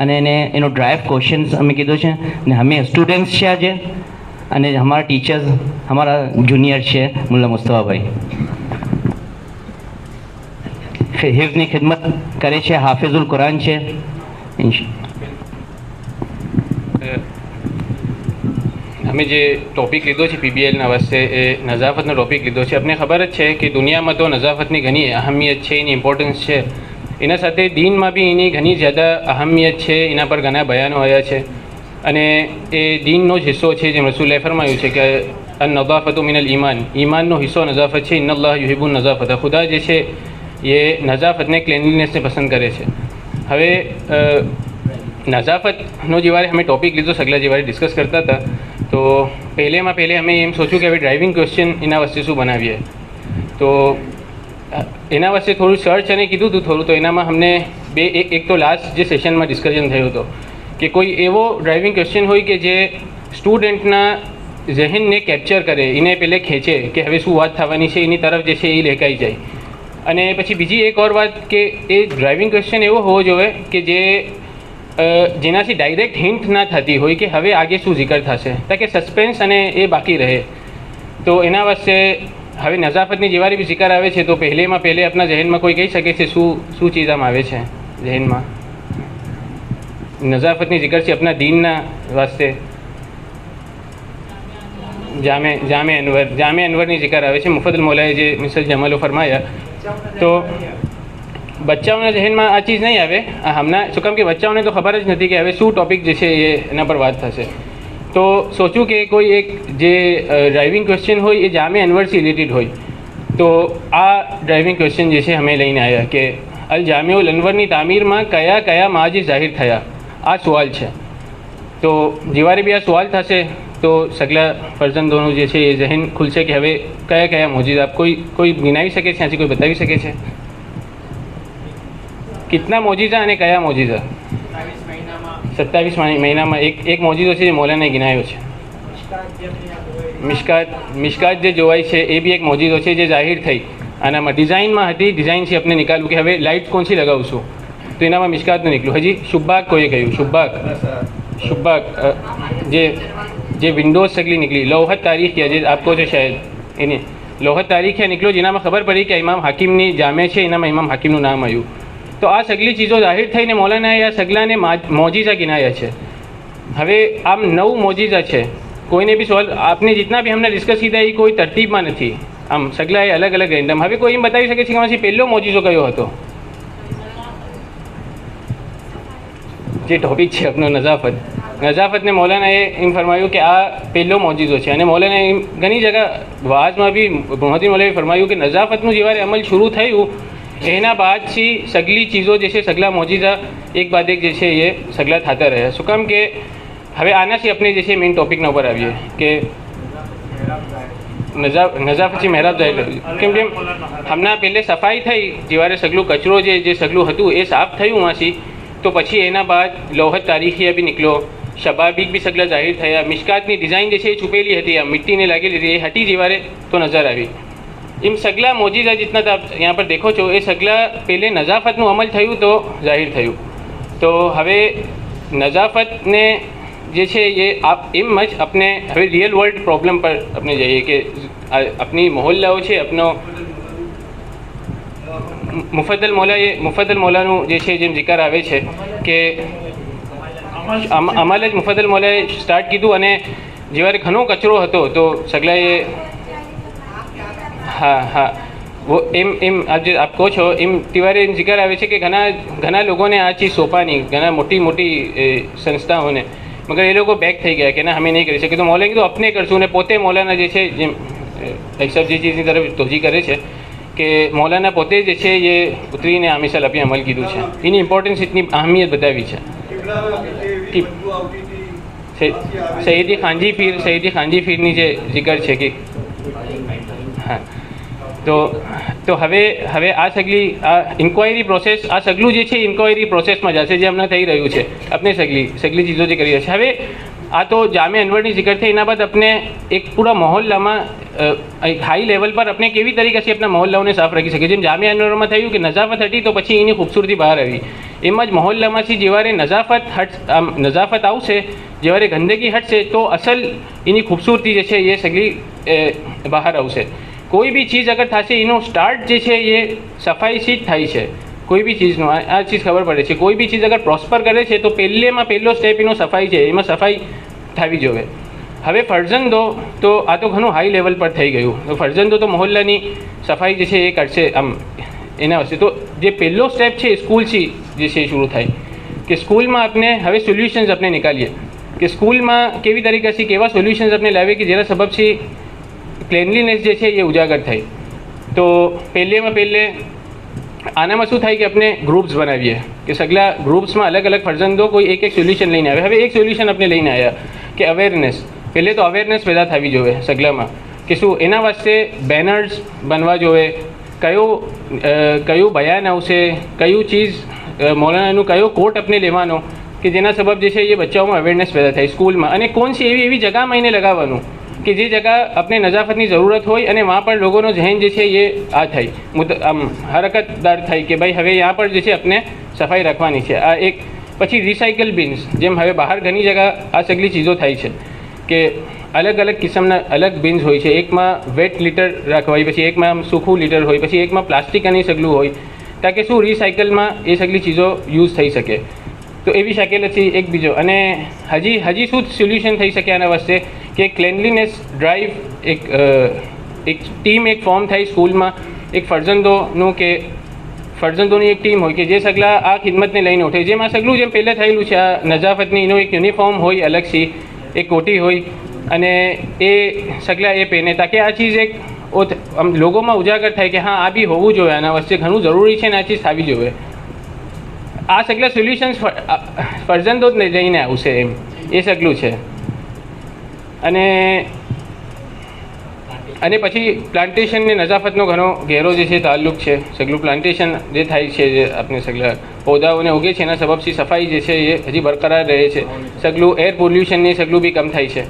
અને એનો ડ્રાઈવ ક્વેશ્ચન્સ અમે કીધો છે ને અમે સ્ટુડન્ટ્સ છે આજે અને અમારા ટીચર્સ અમારા જુનિયર છે મુલ્લા મુસ્તફાભાઈ હિફ્ઝની ખિદમત કરે છે, હાફિઝુલ કુરાન છે. અમે જે ટોપિક લીધો છે પીબીએલના વાસ્તે એ નઝાફતનો ટોપિક લીધો છે. આપને ખબર જ છે કે દુનિયામાં તો નઝાફતની ઘણી અહમિયત છે, એની ઇમ્પોર્ટન્સ છે. એના સાથે દીનમાં બી એની ઘણી જ્યાદા અહમિયત છે, એના પર ઘણા બયાનો આવ્યા છે અને એ દીનનો જ હિસ્સો છે. જેમ રસૂલે ફરમાયું છે કે અન નઝાફતુ મિનલ ઈમાન, ઈમાનનો હિસ્સો નઝાફત છે. ઇન્નલ્લાહ યુહિબ્બુન નઝાફત, ખુદા જે છે એ નઝાફતને ક્લેનલીનેસને પસંદ કરે છે. હવે નઝાફતનો જે વારે અમે ટોપિક લીધો સગલા જે વારે ડિસ્કસ કરતા હતા તો પહેલે અમે એમ સોચ્યું કે હવે ડ્રાઇવિંગ ક્વેશ્ચન એના વચ્ચે શું બનાવીએ. તો એના વચ્ચે થોડું સર્ચ અને કીધું હતું થોડું, તો એનામાં અમને એક તો લાસ્ટ જે સેશનમાં ડિસ્કશન થયો હતો કે કોઈ એવો ડ્રાઇવિંગ ક્વેશ્ચન હોય કે જે સ્ટુડન્ટના ઝહેનને કેપ્ચર કરે, એને પહેલે ખેંચે કે હવે શું વાત થવાની છે એની તરફ જે છે એ લેકાઈ જાય. અને પછી બીજી એક ઓર વાત કે એ ડ્રાઇવિંગ ક્વેશ્ચન એવો હોવો જોઈએ કે જેનાથી ડાયરેક્ટ હિન્ટ ના થતી હોય કે હવે આગે શું જિકર થશે, તાકે સસ્પેન્સ અને એ બાકી રહે. તો એના વાસ્તે હવે નઝાફતની જેવારી બી જિકર આવે છે તો પહેલે આપણા જહેનમાં કોઈ કહી શકે છે શું ચીજ આમ આવે છે જહેનમાં? નઝાફતની જિકર છે આપણા દીનના વાસ્તે જામે અનવરની જિકર આવે છે. મુફદ્દલ મૌલાએ જે મિસલ જમાલો ફરમાયા તો બચ્ચાઓના જહેનમાં આ ચીજ નહીં આવે હમણાં, શું કામ કે બચ્ચાઓને તો ખબર જ નથી કે હવે શું ટોપિક જે છે એ એના પર વાત થશે. તો સોચ્યું કે કોઈ એક જે ડ્રાઇવિંગ ક્વેશ્ચન હોય એ જામે અનવરથી રિલેટેડ હોય. તો આ ડ્રાઇવિંગ ક્વેશ્ચન જે છે અમે લઈને આવ્યા કે અલ જામિઉલ અનવરની તામીરમાં કયા કયા માજી જાહિર થયા, આ સવાલ છે. તો જેવારે બી આ સવાલ થશે તો સગલા ફરજંદોનું જે છે એ જહેન ખુલશે કે હવે કયા કયા મોજીઝ આપ કોઈ ગિનાવી શકે છે, ત્યાંથી કોઈ બતાવી શકે છે કિતના મોજીઝા અને કયા મોજીઝા? 27 મહિનામાં એક મોજીઝો છે જે મૌલાનાએ ગિનાયો છે. મિશકાત જે જોવાય છે એ બી એક મોજીઝો છે જે જાહેર થઈ. આનામાં ડિઝાઇનમાં હતી, ડિઝાઇનથી આપણે નિકાલવું કે હવે લાઇટ કોણસી લગાવશું તો એનામાં મિશકાતનું નીકળ્યું. હજી શુબ્બાક કોઈએ કહ્યું, શુબ્બાક જે વિન્ડોઝ સગલી નીકળી. લોહત તારીખ જે આપકો છે શાયદ એની લોહત તારીખ નીકળ્યો જેનામાં ખબર પડી કે ઇમામ હાકિમની જામે છે, એનામાં ઇમામ હાકિમનું નામ આવ્યું. તો આ સગલી ચીજો જાહેર થઈને મૌલાનાએ આ સગલાને મોજીઝા ગિનાયા છે. હવે આમ 9 મોજીઝા છે. કોઈને બી સવાલ આપને जितना भी हमने ડિસ્કસ કીધા એ કોઈ તરતીબમાં નથી, આમ સગલાએ અલગ અલગ રેન્ડમ. હવે કોઈ એમ બતાવી શકે છે કે આમાંથી પહેલો મોજીઝો કયો હતો? જે ટોપિક છે આપનો નઝાફતને મૌલાનાએ એમ ફરમાયું કે આ પહેલો મોજીઝો છે. અને મૌલાનાએ ઘણી જગ્યા વાઝમાં બી મોહમ્મદ મૌલાએ ફરમાયું કે નઝાફતનું જેવારે અમલ શરૂ થયું એના બાદથી સગલી ચીજો જે છે સગલા મોજીઝા એક બાદ એક જે છે એ સગલા થતા રહ્યા. શું કામ કે હવે આનાથી આપણે જે છે મેઇન ટોપિકના ઉપર આવીએ કે નઝાફતથી મહેરાબ જાહેર કેમ હમણાં પહેલે સફાઈ થઈ, જેવારે સગલું કચરો જે સગલું હતું એ સાફ થયું વાંસી, તો પછી એના બાદ લોહત તારીખિયા બી નીકળ્યો, શબાબીક બી સગલા જાહેર થયા. મિશકાતની ડિઝાઇન જે છે એ છુપેલી હતી, આ મિટ્ટીને લાગેલી હતી, એ હટી જેવારે તો નજર આવી. इन सगला मोजीज़ा जितना आप यहाँ पर देखो છો એ સગલા પહેલે નઝાફતનું અમલ થયું તો જાહેર થયું. તો હવે નઝાફતને જે છે એ આપ એમ જ આપણે હવે રિયલ વર્લ્ડ પ્રોબ્લેમ પર આપણે જઈએ કે આપણી મહોલ્લાઓ છે આપનો મુફદ્દલ મૌલાનું જે છે જેમ જિકર આવે છે કે અમલ જ મુફદ્દલ મૌલાએ સ્ટાર્ટ કીધું અને જેવારે ઘણો કચરો હતો તો સગલાએ હા वो आप जो आप કહો છો એમ તિવારે એમ જિકર આવે છે કે ઘણા લોકોને આ ચીજ સોંપાની, ઘણા મોટી સંસ્થાઓને, મગર એ લોકો બેક થઈ ગયા કે ના અમે નહીં કરી શકીએ. તો મૌલાએ કીધું આપણે કરશું ને પોતે મૌલાના જે છે જેમ એક્સેપ્ટ જે ચીજની તરફ તોજી કરે છે કે મૌલાના પોતે જે છે એ ઉતરીને આ મિસાલ આપી અમલ કીધું છે. એની ઇમ્પોર્ટન્સ એટલી અહમિયત બતાવી છે. સૈયદી ખાનજી પીરની જે જિકર છે કે હા, તો હવે આ સગલી આ ઇન્ક્વાયરી પ્રોસેસ આ સગલું જે છે ઇન્ક્વાયરી પ્રોસેસમાં જશે જે હમણાં થઈ રહ્યું છે अपने सगली चीज़ों જે કરી રહ્યા છે હવે આ તો જામે અનવરની जिक्र થઈ એના બાદ अपने એક પૂરા મહોલ્લામાં એક હાઈ લેવલ પર આપણે કેવી તરીકે છે આપણા મહોલ્લાઓને સાફ રાખી શકીએ જેમ જામે અનવરમાં થયું કે નજાફત હતી તો પછી એની ખૂબસૂરતી બહાર આવી એમ જ મહોલ્લામાંથી જેવારે નજાફત આવશે જેવારે ગંદકી હટશે તો અસલ એની ખૂબસૂરતી જે છે એ સગલી બહાર આવશે કોઈ બી ચીज़ અગર થશે એનો સ્ટાર્ટ જે છે એ સફાઈથી જ થાય છે કોઈ બી ચીज़નો આ ચીज़ ખબર પડે છે કોઈ બી ચીज़ અગર પ્રોસ્પર કરે છે તો પહેલો સ્ટેપ એનો સફાઈ છે એમાં સફાઈ થવી જોઈએ હવે ફરજંદો તો આ તો ઘણું હાઈ લેવલ પર થઈ ગયું તો ફરજંદો તો મહોલ્લાની સફાઈ જે છે એ કરશે આમ એના વચ્ચે તો જે પહેલો સ્ટેપ છે સ્કૂલથી જે છે એ શરૂ થાય કે સ્કૂલમાં આપણે હવે સોલ્યુશન્સ આપણે નિકાલીએ કે સ્કૂલમાં કેવી તરીકેથી કેવા સોલ્યુશન્સ આપણે લાવીએ કે જેના સબબથી ક્લેનલીનેસ જે છે એ ઉજાગર થાય તો પહેલે આનામાં શું થાય કે આપણે ગ્રુપ્સ બનાવીએ કે સગલા ગ્રુપ્સમાં અલગ અલગ ફરજંદો કોઈ એક સોલ્યુશન લઈને આવે હવે એક સોલ્યુશન આપણે લઈને આવ્યા કે અવેરનેસ પહેલે તો અવેરનેસ પેદા થવી જોઈએ સગલામાં કે શું એના વાસ્તે બેનર્સ બનવા જોઈએ કયું બયાન આવશે કયું ચીઝ મૌલાનાનું કયો કોટ આપણે લેવાનો કે જેના સબબ જે છે એ બચ્ચાઓમાં અવેરનેસ પેદા થાય સ્કૂલમાં અને કોણ છે એવી જગામાં એને લગાવવાનું કે જે જગા આપણે નજાફતની જરૂરત હોય અને વहाँ પર લોકોનો જहन જે છે એ આ થાય આમ હરકતદાર થાય કે ભાઈ હવે यहाँ પર જે છે આપણે સફાઈ રાખવાની છે આ એક પછી રિસાયકલ બિન્સ જેમ હવે બહાર ઘણી જગા આ સગલી ચીજો થાય છે કે અલગ અલગ કિસ્મના અલગ બિન્સ હોય છે એકમાં વેટ લીટર રાખવાય પછી એકમાં આમ સૂકું લીટર હોય પછી એકમાં પ્લાસ્ટિક અને સગલું હોય તાકે શું રિસાયકલમાં એ સગલી ચીજો યુઝ થઈ શકે તો એવી શકેલથી એક બીજો અને હજી શું સોલ્યુશન થઈ શકે આના વાસ્તે કે ક્લેનલીનેસ ડ્રાઈવ એક ટીમ એક ફોર્મ થાય સ્કૂલમાં એક ફરજંદોનું કે ફરજંદોની એક ટીમ હોય કે જે સગલા આ ખિદમતને લઈને ઉઠે જેમ આ સગલું જેમ પહેલાં થયેલું છે આ નજાફતની એનો એક યુનિફોર્મ હોય અલગથી એક કોટી હોય અને એ સગલા એ પહેને તાકે આ ચીઝ એક આમ લોકોમાં ઉજાગર થાય કે હા આ બી હોવું જોઈએ આના વચ્ચે ઘણું જરૂરી છે ને આ ચીઝ થવી જોઈએ આ સગલા સોલ્યુશન્સ ફરજંદો જ લઈને આવશે એમ એ સગલું છે અને પછી પ્લાન્ટેશન ને નજાફતનો ઘણો ગહેરો જે છે તાલ્લુક છે સગલું પ્લાન્ટેશન જે થાય છે જે આપણે સગલા પૌધાઓને ઉગે છે એના સબબથી સફાઈ જે છે એ હજી બરકરાર રહે છે સગલું એર પોલ્યુશનની સગલું બી કમ થાય છે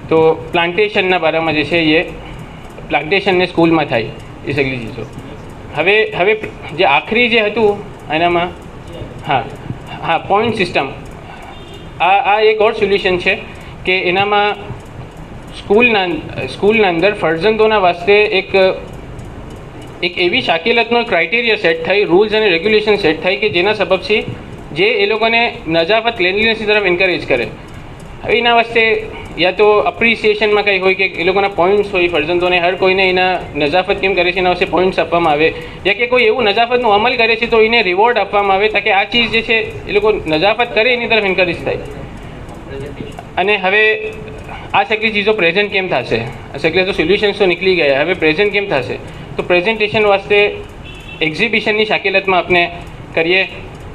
તો પ્લાન્ટેશનના બારામાં જે છે એ પ્લાન્ટેશનને સ્કૂલમાં થાય એ સગલી ચીજો હવે જે આખરી જે હતું એનામાં હા પોઈન્ટ સિસ્ટમ આ એક ઓર સોલ્યુશન છે કે એનામાં સ્કૂલના અંદર ફરજંદોના વાસ્તે એક એવી શાકિલતનો ક્રાઇટેરિયા સેટ થાય રૂલ્સ અને રેગ્યુલેશન સેટ થાય કે જેના સબબથી જે એ લોકોને નજાફત ક્લેનલીનેસની તરફ એન્કરેજ કરે હવે એના વાસ્તે યા તો અપ્રિસિએશનમાં કંઈ હોય કે એ લોકોના પોઈન્ટ્સ હોય ફરજંદોને હર કોઈને એના નજાફત કેમ કરે છે એના વાસ્તે પોઈન્ટ્સ આપવામાં આવે યા કે કોઈ એવું નજાફતનું અમલ કરે છે તો એને રિવોર્ડ આપવામાં આવે તાકે આ ચીઝ જે છે એ લોકો નજાફત કરે એની તરફ એન્કરેજ થાય અને હવે આ સગલી ચીજો પ્રેઝન્ટ કેમ થશે આ સગલા તો સોલ્યુશન્સ તો નીકળી ગયા હવે પ્રેઝન્ટ કેમ થશે તો પ્રેઝન્ટેશન વાસ્તે એક્ઝિબિશનની શાકિલતમાં આપણે કરીએ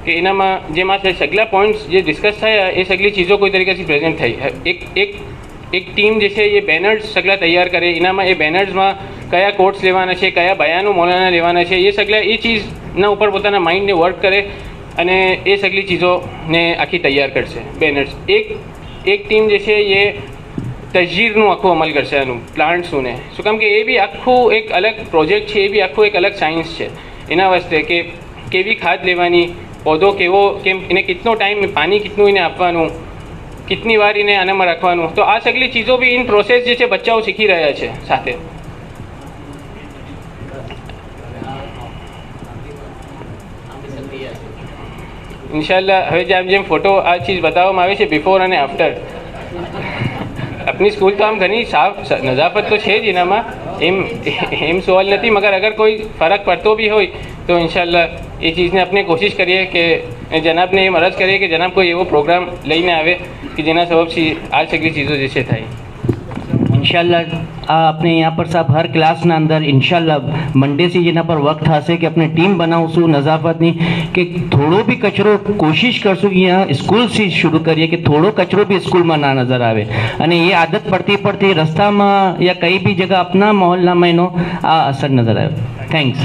કે એનામાં જેમાં સગલા પોઈન્ટ્સ જે ડિસ્કસ થયા એ સગલી ચીજો કોઈ તરીકેથી પ્રેઝન્ટ થઈ એક ટીમ જે છે એ બેનર્સ સગલા તૈયાર કરે એનામાં એ બેનર્સમાં કયા કોટ્સ લેવાના છે કયા બયાનો મૌલાના લેવાના છે એ સગલા એ ચીઝના ઉપર પોતાના માઇન્ડને વર્ક કરે અને એ સગલી ચીજોને આખી તૈયાર કરશે બેનર્સ એક ટીમ જે છે એ તજહીરનું આખું અમલ કરશે આનું પ્લાન્ટ્સનું શું કામ કે એ બી આખું એક અલગ પ્રોજેક્ટ છે એ બી આખું એક અલગ સાયન્સ છે એના વાસ્તે કે કેવી ખાદ લેવાની પૌધો કેવો કેમ એને કેટલો ટાઈમ પાણી કેટલું એને આપવાનું કેટલી વાર એને આનામાં રાખવાનું તો આ સગલી ચીજો બી ઇન પ્રોસેસ જે છે બચ્ચાઓ શીખી રહ્યા છે સાથે ઇન્શાલ્લાહ હવે જેમ ફોટો આ ચીજ બતાવવામાં આવે છે બિફોર અને આફ્ટર આપની સ્કૂલ તો આમ ઘણી સાફ નજાફત તો છે જ એનામાં એમ સવાલ નથી મગર અગર કોઈ ફરક પડતો બી હોય તો ઇન્શાલ્લાહ એ ચીઝને આપણે કોશિશ કરીએ કે જનાબને એમ અરજ કરીએ કે જનાબ કોઈ એવો પ્રોગ્રામ લઈને આવે કે જેના સબબથી આ સગલી ચીજો જે છે થાય इंशाल्लाह अपने यहाँ पर सब हर क्लास ना अंदर इंशाल्लाह मंडे से जेना पर वक्त हासे कि अपने टीम बनाऊँ सु नज़ाफ़त नहीं कि थोड़ो भी कचरो कोशिश करशु कि यहाँ स्कूल से शुरू करिए कि थोड़ो कचरो भी स्कूल में ना नज़र आवे अने ये आदत पड़ती पड़ती रास्ता में या कई भी जगह अपना मोहल्ला में नो आ असर नज़र आए। थैंक्स,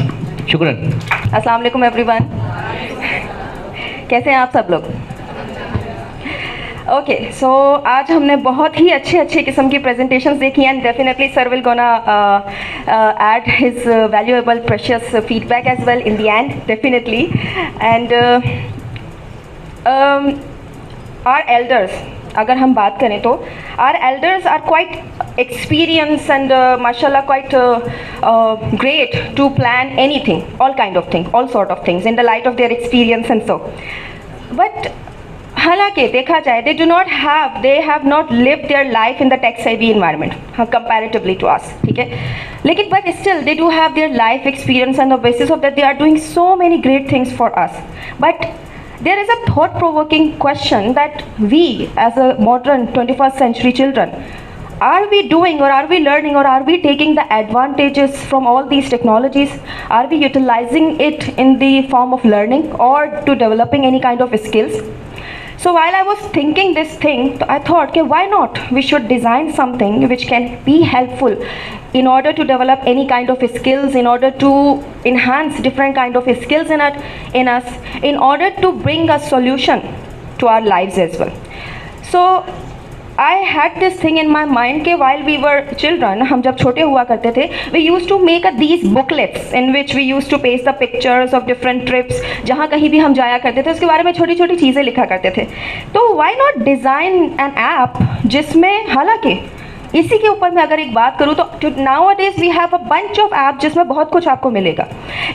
शुक्रिया। अस्सलाम वालेकुम एवरीवन, कैसे हैं आप सब लोग? ओके, सो आज हमने बहुत ही अच्छे किस्म की प्रेजेंटेशंस देखी and definitely sir will gonna add his valuable precious feedback as well in the end definitely. And our elders, अगर हम बात करें तो our elders are quite experience and माशाल्लाह quite great to plan anything, all kind of things, all sort of things in the light of their experience and so. But हालांकि देखा जाए they have not lived their life in the tech savvy environment comparatively to us, ठीक है, लेकिन but still they do have their life experience and the basis of that they are doing so many great things for us. But there is a thought-provoking question that we as a modern 21st century children, are we doing or are we learning or are we taking the advantages from all these technologies? Are we utilizing it in the form of learning or to developing any kind of skills? So while I was thinking this thing, I thought, okay, why not? We should design something which can be helpful in order to develop any kind of skills, in order to enhance different kind of skills in us, in order to bring a solution to our lives as well. So I had this thing in my mind कि while we were children, हम जब छोटे हुआ करते थे, we used to make these booklets in which we used to paste the pictures of different trips, जहाँ कहीं भी हम जाया करते थे उसके बारे में छोटी छोटी चीज़ें लिखा करते थे। तो why not design an app जिसमें, हालांकि इसी के ऊपर मैं अगर एक बात करूँ तो nowadays we have a bunch of apps जिसमें बहुत कुछ आपको मिलेगा,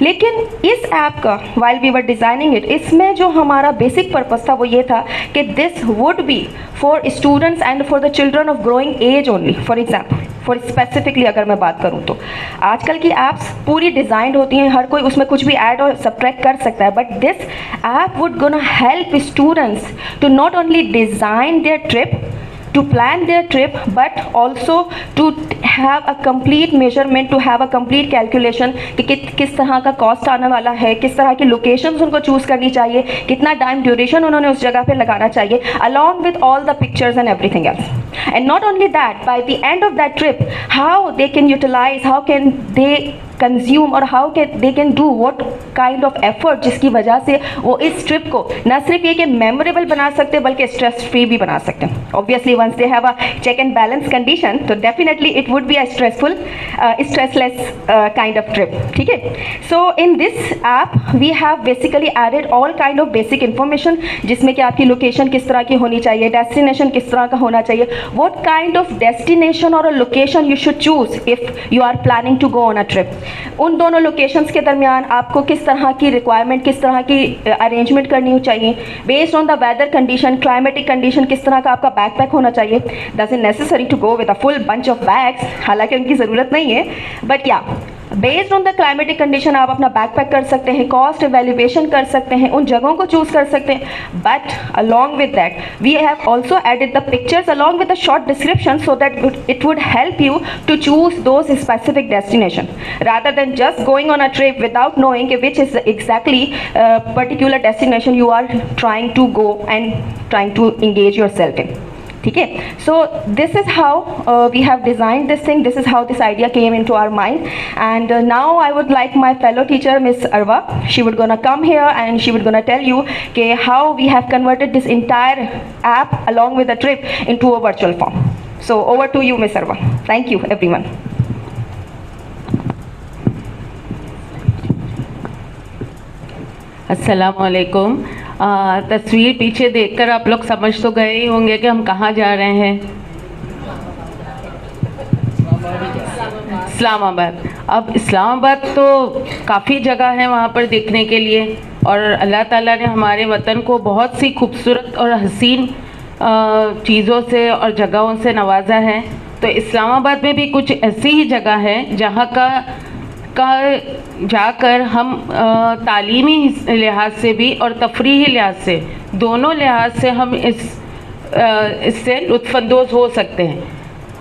लेकिन इस ऐप का while we were designing it, इसमें जो हमारा बेसिक पर्पस था वो ये था कि this would be for students and for the children of growing age only. For example, for specifically अगर मैं बात करूँ तो आजकल की apps पूरी डिज़ाइंड होती हैं, हर कोई उसमें कुछ भी ऐड और सब्ट्रैक्ट कर सकता है, but this app would gonna help students to not only design their trip, to plan their trip, but also to have a complete measurement, to have a complete calculation कि किस तरह का cost आने वाला है, किस तरह की लोकेशंस उनको चूज़ करनी चाहिए, कितना टाइम ड्यूरेशन उन्होंने उस जगह पे लगाना चाहिए, along with all the pictures and everything else. And not only that, by the end of that trip, how they can utilize, how can they consume और how can they can do what kind of effort जिसकी वजह से वो इस trip को न सिर्फ ये कि मेमोरेबल बना सकते बल्कि स्ट्रेस फ्री भी बना सकते हैं. Obviously once they have a check and balance condition, so definitely it would be a stressless kind of trip. ठीक है. So in this app we have basically added all kind of basic information जिसमें कि आपकी location किस तरह की होनी चाहिए, डेस्टिनेशन किस तरह का होना चाहिए, what kind of destination or a location you should choose if you are planning to go on a trip. उन दोनों लोकेशंस के दरमियान आपको किस तरह की रिक्वायरमेंट, किस तरह की अरेंजमेंट करनी चाहिए, based on the weather condition, climatic condition, किस तरह का आपका बैकपैक होना चाहिए. Doesn't necessary to go with a full bunch of bags, हालांकि उनकी ज़रूरत नहीं है, बट या based on the climatic condition आप अपना बैकपैक कर सकते हैं, कॉस्ट एवेल्युएशन कर सकते हैं, उन जगहों को चूज़ कर सकते हैं. But along with that we have also added the pictures along with the short description so that it would help you to choose those specific destination rather than just going on a trip without knowing which is exactly particular destination you are trying to go and trying to engage yourself in. ठीक है. So this is how we have designed this thing. This is how this idea came into our mind. And now I would like my fellow teacher, Miss Arwa. She would gonna come here and she would gonna tell you how we have converted this entire app along with the trip into a virtual form. So over to you, Miss Arwa. Thank you, everyone. अस्सलामुअलैकुम. तस्वीर पीछे देखकर आप लोग समझ तो गए ही होंगे कि हम कहाँ जा रहे हैं. इस्लामाबाद. अब इस्लामाबाद तो काफ़ी जगह है वहाँ पर देखने के लिए, और अल्लाह ताला ने हमारे वतन को बहुत सी खूबसूरत और हसीन चीज़ों से और जगहों से नवाजा है. तो इस्लामाबाद में भी कुछ ऐसी ही जगह है जहाँ का जाकर हम तालीमी लिहाज से भी और तफरीही लिहाज से, दोनों लिहाज से हम इससे लुत्फ़अंदोज़ हो सकते हैं.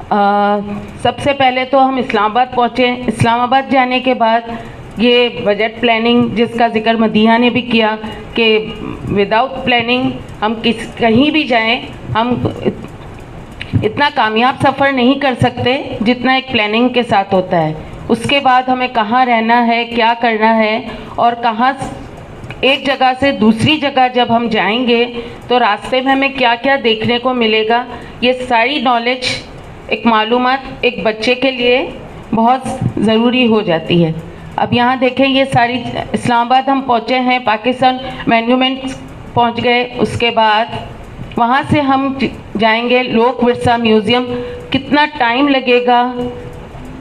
सबसे पहले तो हम इस्लामाबाद पहुँचे। इस्लामाबाद जाने के बाद ये बजट प्लानिंग जिसका जिक्र मदीहा ने भी किया कि विदाउट प्लानिंग हम कहीं भी जाएं हम इतना कामयाब सफ़र नहीं कर सकते जितना एक प्लानिंग के साथ होता है। उसके बाद हमें कहाँ रहना है, क्या करना है और कहाँ एक जगह से दूसरी जगह जब हम जाएंगे तो रास्ते में हमें क्या क्या देखने को मिलेगा, ये सारी नॉलेज एक मालूमात एक बच्चे के लिए बहुत ज़रूरी हो जाती है। अब यहाँ देखें, ये सारी इस्लामाबाद हम पहुँचे हैं, पाकिस्तान मॉन्यूमेंट्स पहुँच गए। उसके बाद वहाँ से हम जाएंगे लोक विरसा म्यूज़ियम। कितना टाइम लगेगा,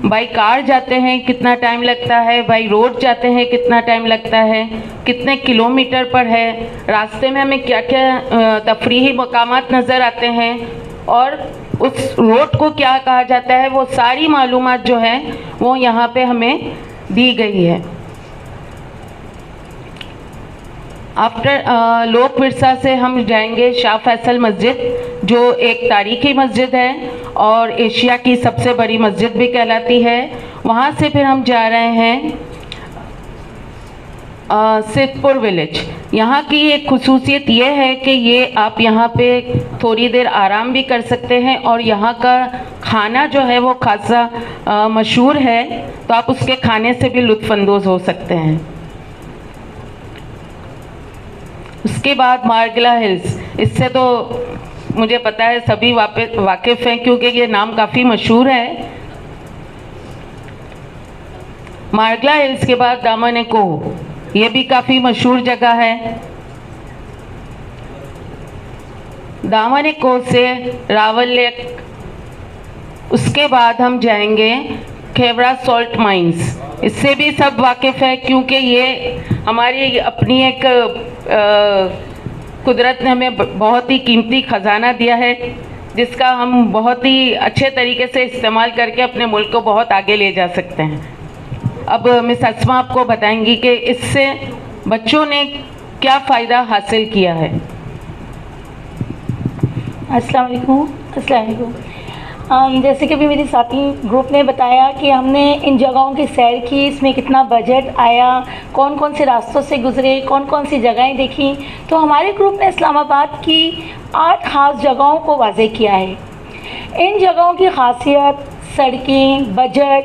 बाई कार जाते हैं कितना टाइम लगता है, बाई रोड जाते हैं कितना टाइम लगता है, कितने किलोमीटर पर है, रास्ते में हमें क्या क्या तफरीही मकामात नज़र आते हैं और उस रोड को क्या कहा जाता है, वो सारी मालूमात जो है वो यहाँ पे हमें दी गई है। आफ्टर लोक विरसा से हम जाएंगे शाह फैसल मस्जिद, जो एक तारीख़ी मस्जिद है और एशिया की सबसे बड़ी मस्जिद भी कहलाती है। वहाँ से फिर हम जा रहे हैं सिद्धपुर विलेज। यहाँ की एक खुसूसियत ये है कि ये आप यहाँ पे थोड़ी देर आराम भी कर सकते हैं और यहाँ का खाना जो है वो खासा मशहूर है, तो आप उसके खाने से भी लुत्फ़अंदोज़ हो सकते हैं। उसके बाद मार्गला हिल्स, इससे तो मुझे पता है सभी वाकिफ़ हैं क्योंकि ये नाम काफ़ी मशहूर है। मार्गला हिल्स के बाद दामन कोह, ये भी काफ़ी मशहूर जगह है। दामन कोह से रावल लेक, उसके बाद हम जाएंगे खेवरा सॉल्ट माइंस। इससे भी सब वाकिफ़ है क्योंकि ये हमारी अपनी एक कुदरत ने हमें बहुत ही कीमती ख़जाना दिया है जिसका हम बहुत ही अच्छे तरीके से इस्तेमाल करके अपने मुल्क को बहुत आगे ले जा सकते हैं। अब मिस अस्मा आपको बताएंगी कि इससे बच्चों ने क्या फ़ायदा हासिल किया है। अस्सलाम वालेकुम। जैसे कि अभी मेरी साथी ग्रुप ने बताया कि हमने इन जगहों की सैर की, इसमें कितना बजट आया, कौन कौन से रास्तों से गुज़रे, कौन कौन सी जगहें देखी, तो हमारे ग्रुप ने इस्लामाबाद की 8 ख़ास जगहों को वाज़े किया है। इन जगहों की खासियत, सड़कें, बजट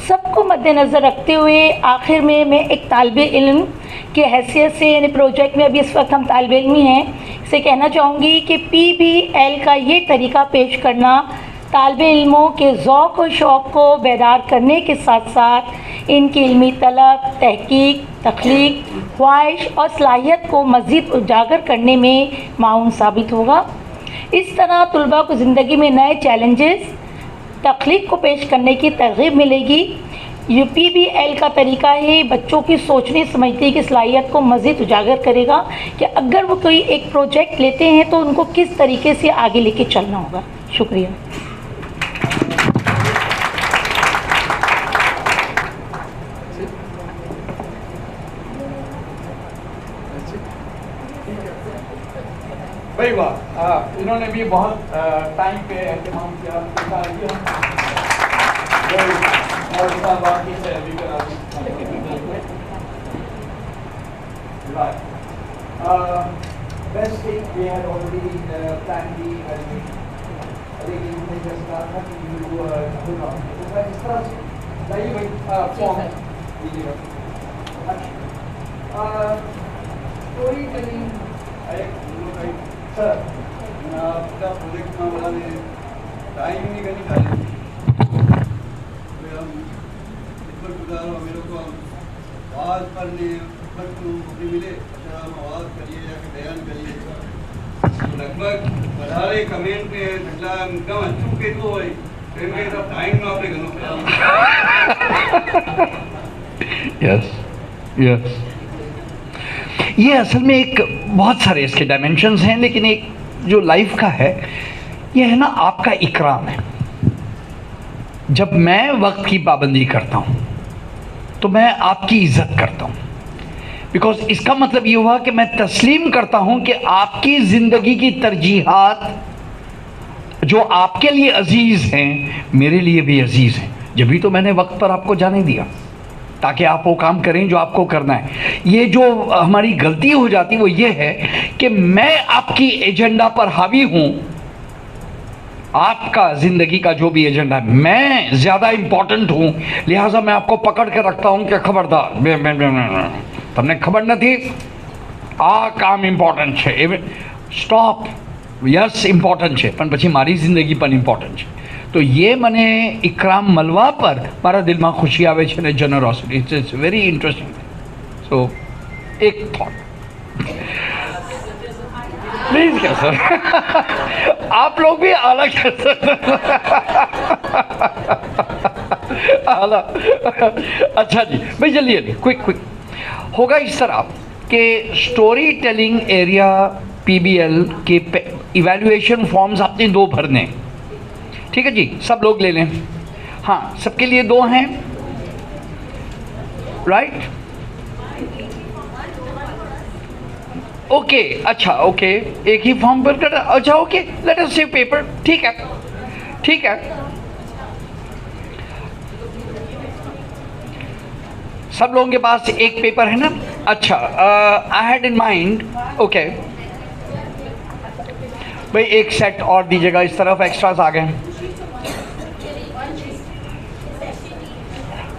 सबको मद्देनज़र रखते हुए आखिर में मैं एक तालिब इल्म की हैसियत से, यानी प्रोजेक्ट में अभी इस वक्त हम तालिब इल्म ही हैं, इसे कहना चाहूँगी कि PBL का ये तरीका पेश करना तालिब इल्मों के ज़ौक़ और शौक़ को बेदार करने के साथ साथ इनकी इल्मी तलब, तहकीक, तख्लीक, ख्वाहिश और सलाहियत को मज़ीद उजागर करने में माउन साबित होगा। इस तरह तलबा को ज़िंदगी में नए चैलेंजेस, तख्लीक को पेश करने की तरग़ीब मिलेगी। PBL का तरीका ही बच्चों की सोचने समझने की सलाहियत को मज़ीद उजागर करेगा कि अगर वो कोई एक प्रोजेक्ट लेते हैं तो उनको किस तरीके से आगे लेके चलना होगा। शुक्रिया। भाई वाह, इन्होंने भी बहुत टाइम पे एहतमाम किया और बाकी से अभी करा best thing we had already plan दी, लेकिन हमने जैसे कहा था कि इस तरह से सही भाई फॉर्म दीजिएगा। स्टोरी टेलिंग सर आपका प्रोजेक्ट में वाला ने टाइम नहीं करनी चाहिए। हम ऊपर गुजार हो मेरे को आवाज़ करने पर नौकरी मिले, अच्छा हम आवाज़ करिए या फिर बयान करिए लगभग વધારે कमेंट पे એટલા એકદમ અચૂક કેટલું હોય એમ કે ટાઈમ નો આપણે ઘણો यस यस ये असल में एक बहुत सारे इसके डायमेंशंस हैं, लेकिन एक जो लाइफ का है ये है ना आपका इकराम है। जब मैं वक्त की पाबंदी करता हूँ तो मैं आपकी इज़्ज़त करता हूँ, बिकॉज इसका मतलब ये हुआ कि मैं तस्लीम करता हूँ कि आपकी ज़िंदगी की तरजीहात जो आपके लिए अजीज़ हैं मेरे लिए भी अजीज़ हैं, जब भी तो मैंने वक्त पर आपको जाने दिया ताकि आप वो काम करें जो आपको करना है। ये जो हमारी गलती हो जाती वो ये है कि मैं आपकी एजेंडा पर हावी हूँ, आपका ज़िंदगी का जो भी एजेंडा है मैं ज़्यादा इम्पोर्टेंट हूँ, लिहाजा मैं आपको पकड़ के रखता हूँ कि खबरदार તમને ખબર નથી આ કામ ઇમ્પોર્ટન્ટ છે એ સ્ટોપ યસ ઇમ્પોર્ટન્ટ છે પણ પછી મારી જિંદગી પણ ઇમ્પોર્ટન્ટ છે। તો ये મને ઇકરામ મળવા પર મારા દિલમાં ખુશી આવે છે અને જનરોસિટી ઇટ્સ વેરી ઇન્ટરેસ્ટિંગ। સો એક थॉट प्लीज क्या सर आप लोग भी अलग है सर अच्छा जी भाई जल्दी जल्दी क्विक होगा इस तरह कि स्टोरी टेलिंग एरिया पीबीएल के इवैल्यूएशन फॉर्म्स आपने 2 भरने, ठीक है जी, सब लोग ले लें। हाँ सबके लिए 2 हैं, राइट? ओके अच्छा ओके एक ही फॉर्म पर कर, अच्छा okay let us save paper, ठीक है ठीक है। सब लोगों के पास एक पेपर है ना? अच्छा I had in mind okay भाई एक सेट और दीजिएगा, इस तरफ एक्स्ट्रास आ गए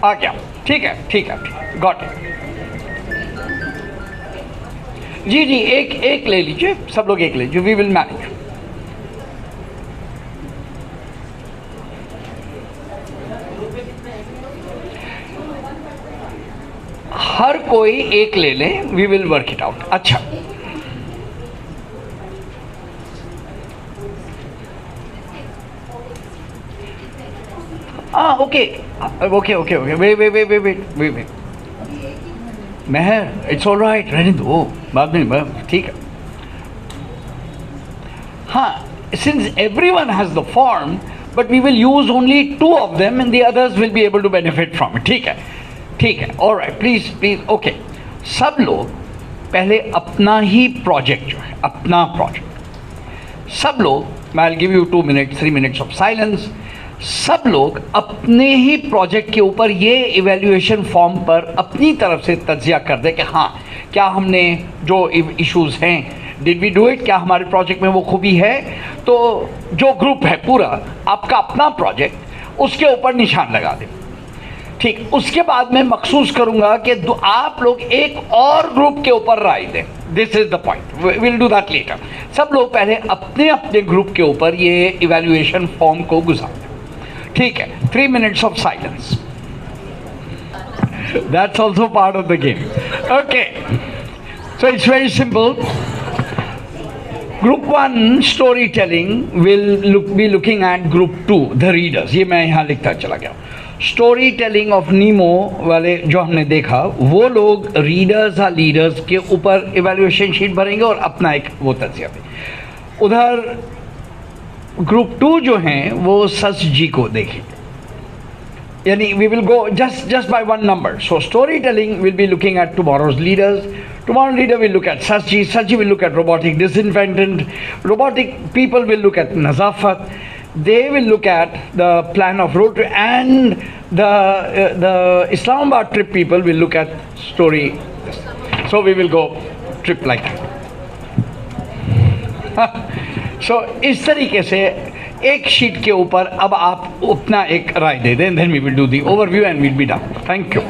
आ गया, ठीक है गॉट इट। जी जी एक ले लीजिए, सब लोग एक ले लीजिए, वी विल मैनेज। हर कोई एक ले ले, we will work it out. अच्छा okay wait Mehr it's all right, रहने दो बाद में, ठीक है। हाँ since everyone has the form but we will use only 2 of them and the others will be able to benefit from it, ठीक है ऑल राइट प्लीज ओके। सब लोग पहले अपना ही प्रोजेक्ट जो है, अपना प्रोजेक्ट सब लोग, मैं I will give you 2 minutes 3 minutes of silence, सब लोग अपने ही प्रोजेक्ट के ऊपर ये इवैल्यूएशन फॉर्म पर अपनी तरफ से तज्जिया कर दे कि हाँ क्या हमने जो इश्यूज़ हैं डिड वी डू इट, क्या हमारे प्रोजेक्ट में वो खूबी है। तो जो ग्रुप है पूरा आपका अपना प्रोजेक्ट उसके ऊपर निशान लगा दे, ठीक। उसके बाद मैं मखसूस करूँगा कि आप लोग एक और ग्रुप के ऊपर राय दें, this is the point, will do that later. सब लोग पहले अपने अपने ग्रुप के ऊपर ये इवैल्यूएशन फॉर्म को गुजार, ठीक है। 3 minutes of silence. That's also part of the game. Okay. So it's very simple. Group 1 storytelling will be looking at Group 2 the readers. ये मैं यहाँ लिखता चला गया। स्टोरी टेलिंग ऑफ नीमो वाले जो हमने देखा वो लोग रीडर्स या लीडर्स के ऊपर इवैल्यूएशन शीट भरेंगे और अपना एक वो तज्जिया दें। उधर ग्रुप 2 जो हैं वो सच जी को देखें, यानी we will go just by 1 number. So storytelling will be looking at tomorrow's leaders, tomorrow leader will look at such G will look at robotic disinfectant, robotic people will look at nazafat, they will look at the plan of road trip, and the Islamabad trip people will look at story. So we will go trip like that. So इस तरीके से एक sheet के ऊपर अब आप अपना एक राय दे दें, then we will do the overview and we'll be done. Thank you.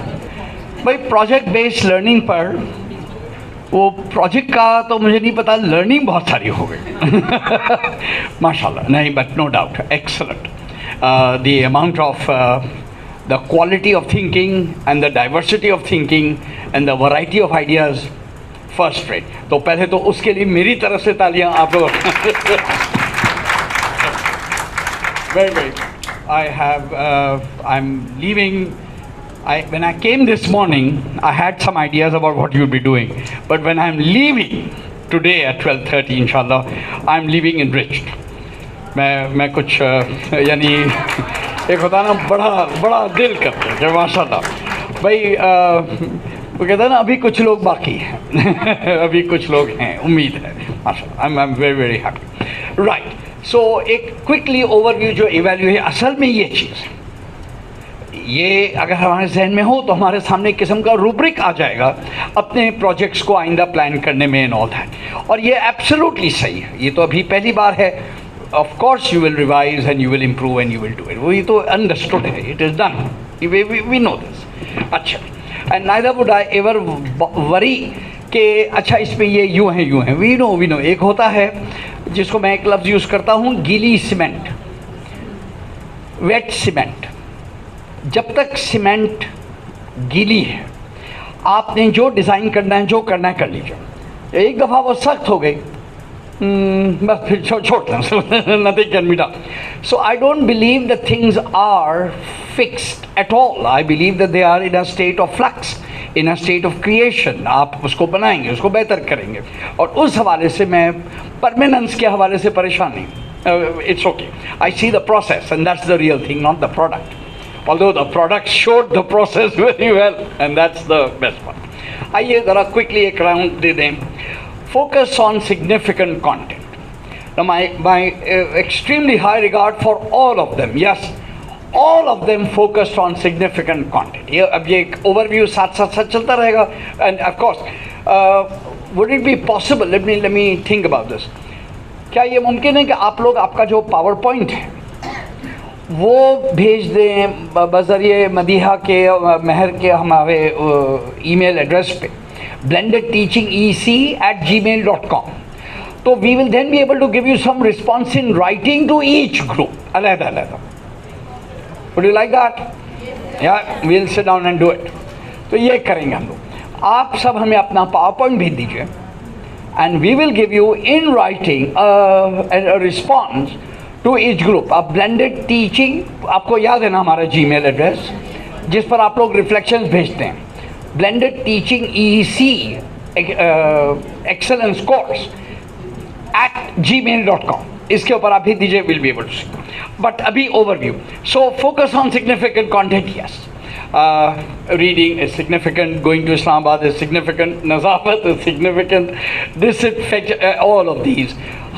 भाई प्रोजेक्ट बेस्ड लर्निंग पर वो प्रोजेक्ट का तो मुझे नहीं पता, लर्निंग बहुत सारी हो गई माशाल्लाह, नहीं but no doubt excellent. The amount of the quality of thinking and the diversity of thinking and the variety of ideas first rate. तो पहले तो उसके लिए मेरी तरफ से तालियां आप लोग। very I'm leaving. When I came this morning, I had some ideas about what you'll be doing. But when I'm leaving today at 12:30, inshallah, I'm leaving enriched. मैं कुछ यानी एक होता ना बड़ा दिल करते हैं माशाल्लाह भाई, वो कहता है ना अभी कुछ लोग बाकी हैं अभी कुछ लोग हैं, उम्मीद है माशाल्लाह। I'm very happy, right. सो एक क्विकली ओवरव्यू जो इवैल्यूएट, असल में ये चीज़ है, ये अगर हमारे जहन में हो तो हमारे सामने एक किस्म का रूब्रिक आ जाएगा अपने प्रोजेक्ट्स को आइंदा प्लान करने में एंड ऑल दैट। और ये एब्सोल्युटली सही है, ये तो अभी पहली बार है। Of course you will revise and you will improve and you will do it, वो ये तो अंडरस्टूड है, it is done, we know this. अच्छा, and neither would I ever worry कि अच्छा इसमें ये यूँ हैं, वी नो। एक होता है जिसको मैं एक लफ्ज़ यूज़ करता हूँ, गीली सीमेंट, वेट सीमेंट। जब तक सीमेंट गीली है, आपने जो डिज़ाइन करना है, जो करना है कर लीजिए। एक दफ़ा वो सख्त हो गई, बस फिर छोड़ दें, nothing can be done. So I don't believe that things are fixed at all. I believe that they are in a state of flux, in a state of creation. आप उसको बनाएंगे, उसको बेहतर करेंगे, और उस हवाले से मैं परमानेंस के हवाले से परेशान नहीं। It's okay, I see the process and that's the real thing, not the product. Although the product showed the process very well, and that's the best part. आइए ज़रा quickly एक round दे दें. Focus on significant content. Now my extremely high regard for all of them. Yes, all of them focused on significant content. ये अब ये एक overview साथ चलता रहेगा. And of course, would it be possible? Let me think about this. क्या ये मुमकिन है कि आप लोग आपका जो PowerPoint है वो भेज दें बज़रिए मदीहा के महर के हमारे ईमेल एड्रेस पे blendedteachingec@gmail.com. तो we will then be able to give you some response in writing to each group अलग-अलग। Would you like that? या we will sit down and do it. तो ये करेंगे हम लोग। आप सब हमें अपना पावरपॉइंट भेज दीजिए and we will give you in writing response to each group. आप ब्लेंडेड टीचिंग, आपको याद है ना हमारा जीमेल एड्रेस जिस पर आप लोग रिफ्लेक्शंस भेजते हैं, blended teaching EC excellence course @gmail.com। इसके ऊपर आप भेज दीजिए, will be able to see. But अभी overview. So focus on significant content. Yes, reading is significant, going to Islamabad is significant, Nazafat is significant, disinfect, all of these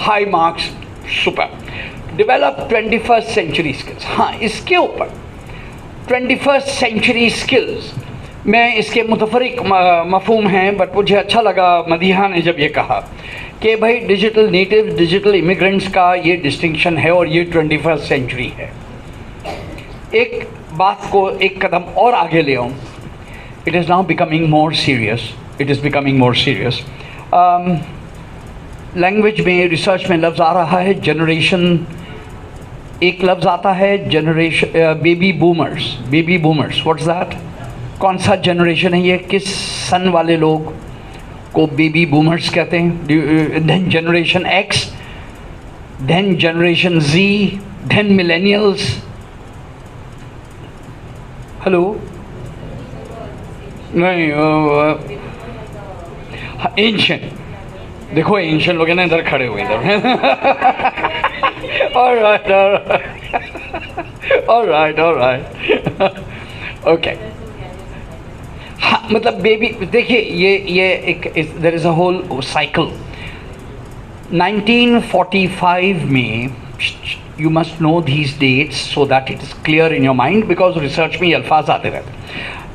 high marks, super. Develop 21st century skills. हाँ, इसके ऊपर 21st century skills में इसके मुतफरिक मफहूम हैं, but मुझे अच्छा लगा मदीहा ने जब ये कहा कि भाई डिजिटल नेटिव, डिजिटल इमिग्रेंट्स का ये डिस्टिंक्शन है और ये 21st सेंचुरी है। एक बात को एक कदम और आगे ले आऊँ, it is now becoming more serious, it is becoming more serious. Language में, रिसर्च में लफ्ज़ आ रहा है जनरेशन, एक लफ्ज़ आता है generation baby boomers. Baby boomers, what's that? कौन सा जनरेशन है ये? किस सन वाले लोग को बेबी बूमर्स कहते हैं? Then generation X, then generation Z, then millennials. Hello? नहीं, एंशियंट। देखो एंशियंट लोग हैं ना इधर खड़े हुए इधर। all right. Okay. हाँ, मतलब बेबी, देखिए ये एक there is a whole cycle. 1945 में, you must know these dates so that it is clear in your mind because research में ये अल्फाज आते रहते।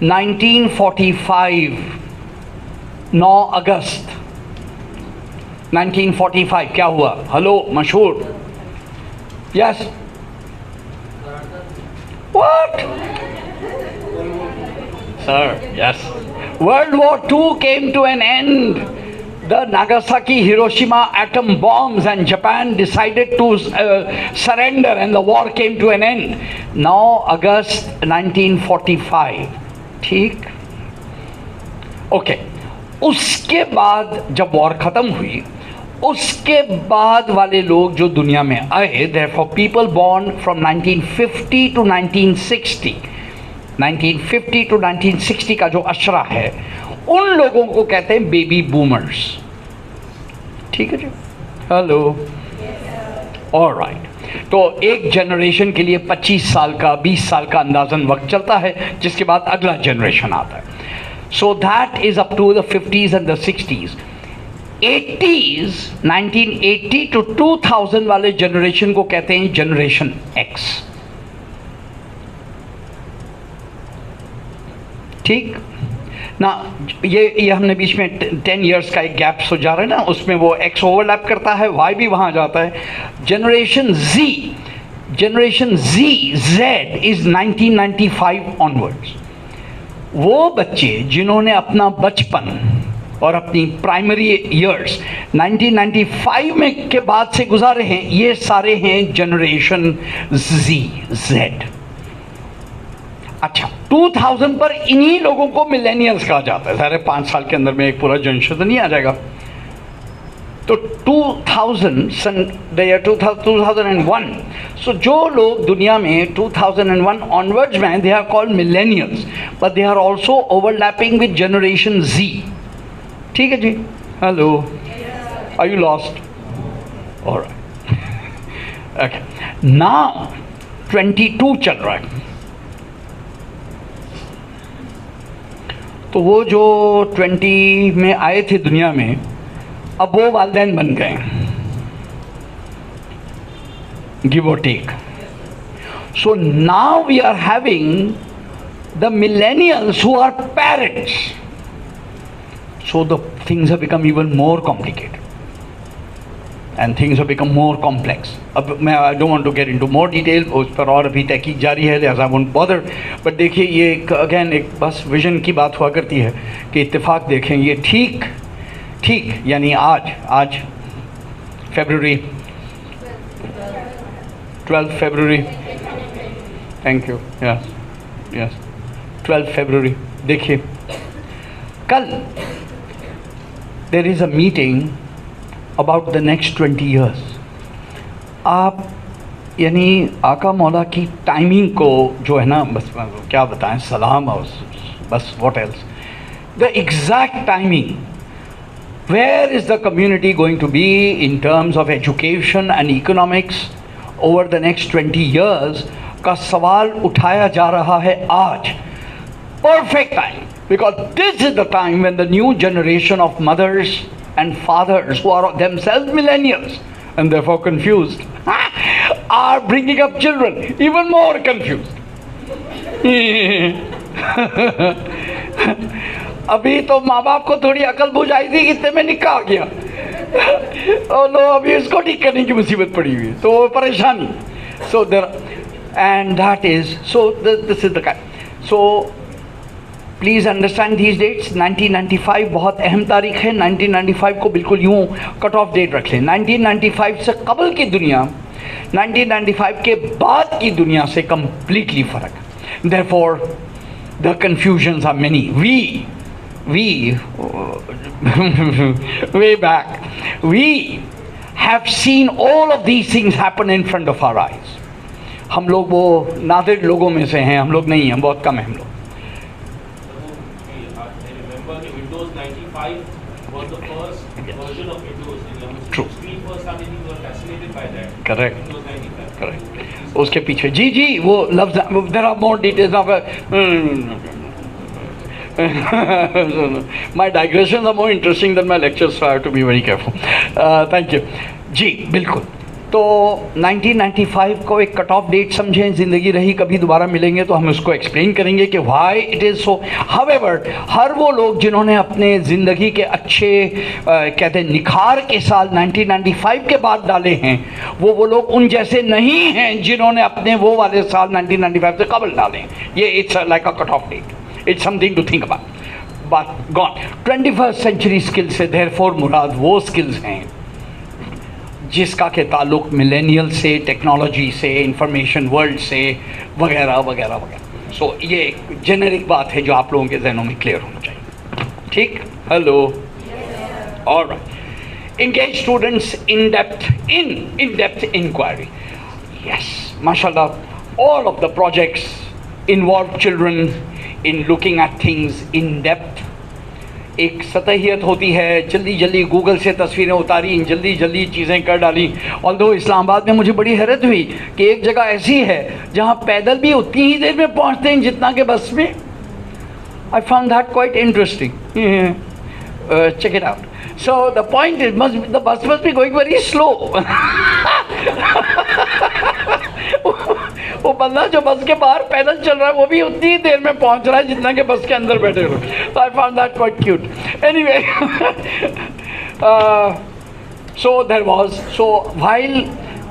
1945 9 अगस्त 1945 क्या हुआ? हेलो, मशहूर। Yes, what sir? Yes, World War II came to an end. The Nagasaki, Hiroshima atom bombs, and Japan decided to surrender, and the war came to an end. 9 अगस्त 1945, ठीक? Okay, उसके बाद जब वॉर ख़त्म हुई, उसके बाद वाले लोग जो दुनिया में आए, therefore people born from 1950 to 1960, 1950 to 1960 का जो अशरा है, उन लोगों को कहते हैं बेबी बूमर्स। ठीक है जी? Hello, alright. तो एक जनरेशन के लिए 25 साल का, 20 साल का अंदाजन वक्त चलता है, जिसके बाद अगला जनरेशन आता है। So that is up to the 50s and the 60s। 80s 1980 to 2000 वाले जनरेशन को कहते हैं जनरेशन एक्स। ठीक ना, ये हमने बीच में 10 इयर्स का एक गैप हो जा रहा है ना, उसमें वो एक्स ओवरलैप करता है, वाई भी वहाँ जाता है। Generation Z Z is 1995 onwards. वो बच्चे जिन्होंने अपना बचपन और अपनी प्राइमरी इयर्स 1995 में के बाद से गुजारे हैं, ये सारे हैं जनरेशन जेड। अच्छा, 2000 पर इन्हीं लोगों को मिलेनियल्स कहा जाता है। सारे 5 साल के अंदर में एक पूरा जनरेशन तो नहीं आ जाएगा। तो 2001, सो जो लोग दुनिया में 2001 ऑनवर्ड्स में, they are called millennials, but they are also overlapping with generation Z. ठीक है जी, hello, are you lost? Alright, okay, now 22 चल रहा है। तो वो जो 20 में आए थे दुनिया में, अब वो वालिदैन बन गए, गिव और take. So now we are having the millennials who are parents, so the things have become even more complicated and things have become more complex. अब मैं I don't want to get into more detail, उस पर और अभी तहकीक जारी है, लिहाजा I won't bother, but देखिए ये अगेन एक बस विजन की बात हुआ करती है कि इत्तेफाक देखें, ये ठीक यानी आज फरवरी 12 फरवरी, थैंक यू, यस 12 फरवरी। देखिए कल there is a meeting about the next 20 years. आप यानी आका मौला की टाइमिंग को जो है ना, बस क्या बताएं, सलाम और बस what else, the exact timing, where is the community going to be in terms of education and economics over the next 20 years का सवाल उठाया जा रहा है आज। Perfect time, because this is the time when the new generation of mothers and fathers who are themselves millennials and therefore confused are bringing up children even more confused. अभी तो माँ बाप को थोड़ी अकल बुझ आई थी, इतने में निकाह गया, और लो अभी इसको ठीक करने की मुसीबत पड़ी हुई है, तो वो परेशानी। So there, and that is, so this is the kind. So please understand these dates. 1995 बहुत अहम तारीख है। 1995 को बिल्कुल यूँ कट ऑफ डेट रख लें। 1995 से कबल की दुनिया 1995 के बाद की दुनिया से कम्प्लीटली फ़र्क। Therefore the confusions are many. We way back we have seen all of these things happen in front of our eyes. हम लोग वो नादिर लोगों में से हैं, हम लोग नहीं हैं, बहुत कम हैं हम लोग। Windows 95 was the first version of Windows. True. Screen first, I mean, you were fascinated by that. Correct. Windows 95. Correct. उसके पीछे जी वो लफ्ज़, there are more details of my digressions are more interesting than my lectures, so I have to be very careful. Thank you. जी बिल्कुल। तो 1995 को एक cut off date समझें, ज़िंदगी रही कभी दोबारा मिलेंगे तो हम उसको एक्सप्लेन करेंगे कि why it is so. However हर वो लोग जिन्होंने अपने ज़िंदगी के अच्छे कहते हैं निखार के साल 1995 के बाद डाले हैं, वो लोग उन जैसे नहीं हैं जिन्होंने अपने वो वाले साल 1995 से कबल डाले हैं। ये it's like a cut off date, it's something to think about. But gone 21st century skills से देयरफॉर मुराद वो स्किल्स हैं जिसका के ताल्लुक़ मिलेनियल से, टेक्नोलॉजी से, इंफॉर्मेशन वर्ल्ड से वगैरह वगैरह वगैरह। सो ये एक जेनरिक बात है जो आप लोगों के जहनों में क्लियर होना चाहिए। ठीक, hello, alright. engage students in depth inquiry. Yes, mashallah, all of the projects involve children in looking at things in depth. एक सतहियत होती है, जल्दी जल्दी गूगल से तस्वीरें उतारी, जल्दी जल्दी चीज़ें कर डाली। ऑल्दो इस्लामाबाद में मुझे बड़ी हैरत हुई कि एक जगह ऐसी है जहाँ पैदल भी उतनी ही देर में पहुँचते हैं जितना कि बस में। I found that quite interesting, check it out. So the point is, the bus must be going very slow. वो बंदा जो बस के बाहर पैदल चल रहा है वो भी उतनी ही देर में पहुंच रहा है जितना कि बस के अंदर बैठे हो. So I found that quite cute. Anyway, so there was, so while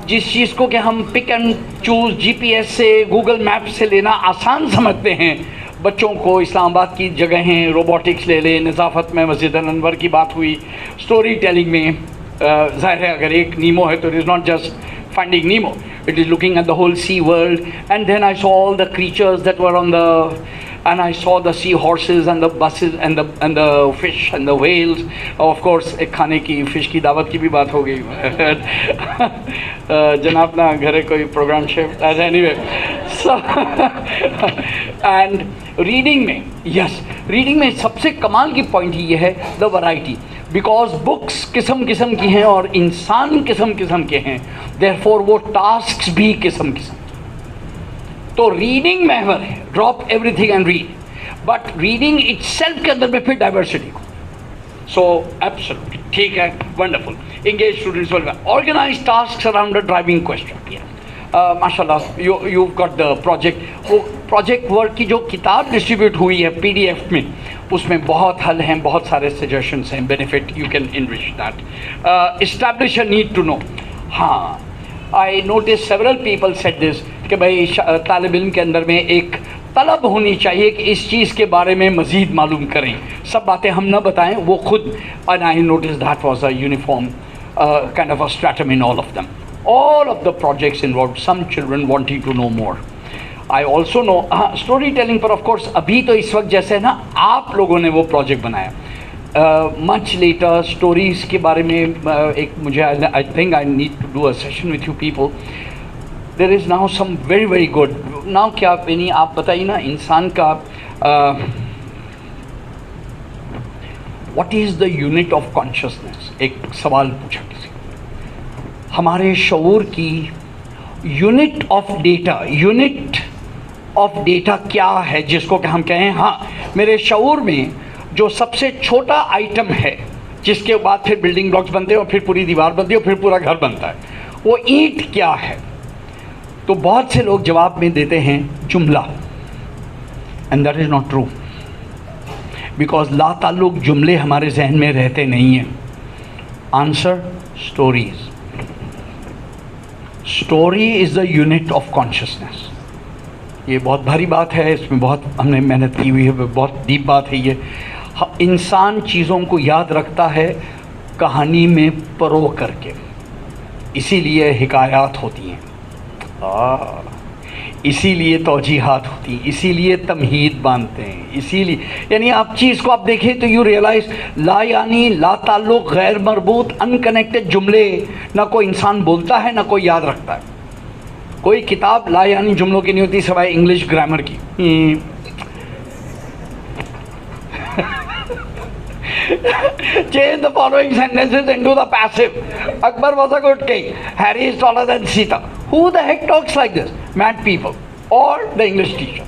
जिस चीज़ को कि हम पिक एंड चूज़ GPS से, गूगल मैप से लेना आसान समझते हैं, बच्चों को इस्लामाबाद की जगहें, रोबोटिक्स ले लें, नज़ाफ़त में मस्जिद अनवर की बात हुई, स्टोरी टेलिंग में ज़ाहिर है अगर एक नीमो है तो it is not just finding Nemo, it is looking at the whole sea world. And then I saw all the creatures that were on the, and I saw the sea horses and the buses and the fish and the whales. Of course एक खाने की fish की दावत की भी बात हो गई. जनाब ना घरे कोई program chef. Anyway, so and reading में, yes, reading में सबसे कमाल की पॉइंट ये है the variety. बिकॉज बुक्स किस्म किस्म की हैं और इंसान किस्म किस्म के हैं, देयरफॉर वो टास्क्स भी किस्म किस्म. तो रीडिंग महवर है, drop everything and read, but reading itself के अंदर में फिर डाइवर्सिटी को. सो एब्सोल्युटली ठीक है, wonderful. Engage students will organise tasks around the driving question. माशाल्लाह यू गॉट द प्रोजेक्ट. वो प्रोजेक्ट वर्क की जो किताब डिस्ट्रीब्यूट हुई है PDF में, उसमें बहुत हल हैं, बहुत सारे सजेशंस हैं, benefit you can enrich that. Establish a need to know. हाँ, I notice several people said this कि भाई तालिब इल्म के अंदर में एक तलब होनी चाहिए कि इस चीज़ के बारे में मज़ीद मालूम करें, सब बातें हम ना बताएं, वो खुद. And I notice that was a uniform kind of a stratum in all of them. All of the projects involved some children wanting to know more. I also know story telling पर of course अभी तो इस वक्त जैसे ना आप लोगों ने वो प्रोजेक्ट बनाया. Much later stories के बारे में एक मुझे I think I need to do a session with you people. There is now some very good. Now क्या यानी आप बताइए ना इंसान का what is the unit of consciousness. एक सवाल पूछा किसी, हमारे शऊर की यूनिट ऑफ डेटा क्या है जिसको कि हम कहें हाँ मेरे शऊर में जो सबसे छोटा आइटम है जिसके बाद फिर बिल्डिंग ब्लॉक्स बनते हैं और फिर पूरी दीवार बनती है और फिर पूरा घर बनता है, वो ईंट क्या है. तो बहुत से लोग जवाब में देते हैं जुमला, and that is not true, because ला ताल्लुक जुमले हमारे जहन में रहते नहीं हैं. Answer stories. Story is the unit of consciousness. ये बहुत भारी बात है, इसमें बहुत हमने मेहनत की हुई है, बहुत डीप बात है ये. इंसान चीज़ों को याद रखता है कहानी में परो करके, इसीलिए हिकायात होती हैं, इसीलिए तौजीहात होती हैं, इसीलिए तमहीद बांधते हैं, इसीलिए यानी आप चीज़ को आप देखें तो यू रियलाइज ला यानी ला ताल्लुक, गैर मरबूत, अनकनेक्टेड जुमले ना कोई इंसान बोलता है ना कोई याद रखता है. कोई किताब ला यानी जुमलों की नहीं होती सिवाय इंग्लिश ग्रामर की. Change the following sentences into the passive. Akbar was a good king. Harry is taller than Sita. Who the heck talks like this? Mad people or the English teacher.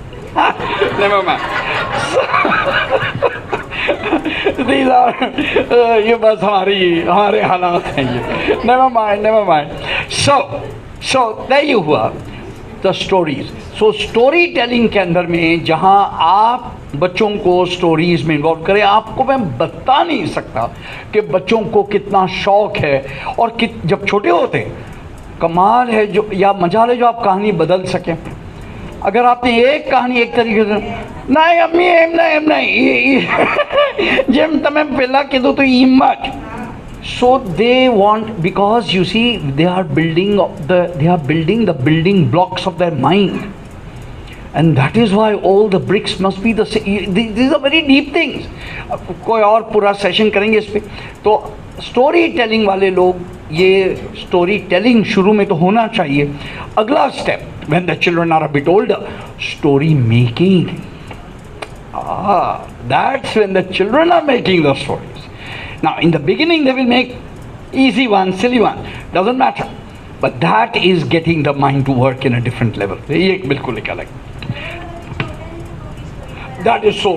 Never mind. These are ये बस हमारे हालात हैं ये. Never mind. So there you हुआ the stories. So story telling के अंदर में जहाँ आप बच्चों को स्टोरीज़ में इन्वॉल्व करें, आपको मैं बता नहीं सकता कि बच्चों को कितना शौक़ है और जब छोटे होते हैं कमाल है जो या मजाल है जो आप कहानी बदल सकें. अगर आपने एक कहानी एक तरीके से नहीं अम्मी एम नहीं जब तमें पहला कीधु तो हिम्मत. So they want, because you see they are building the building blocks of their mind, and that is why all the bricks must be the same. These are very deep things. कोई और पूरा session करेंगे इस पे. तो story telling वाले लोग, ये स्टोरी टेलिंग शुरू में तो होना चाहिए. अगला step when the children are a bit older, story making. That's when the children are making the stories. Now in the beginning they will make easy ones, silly ones, doesn't matter, but that is getting the mind to work in a different level. ये बिल्कुल एक अलग. That is so.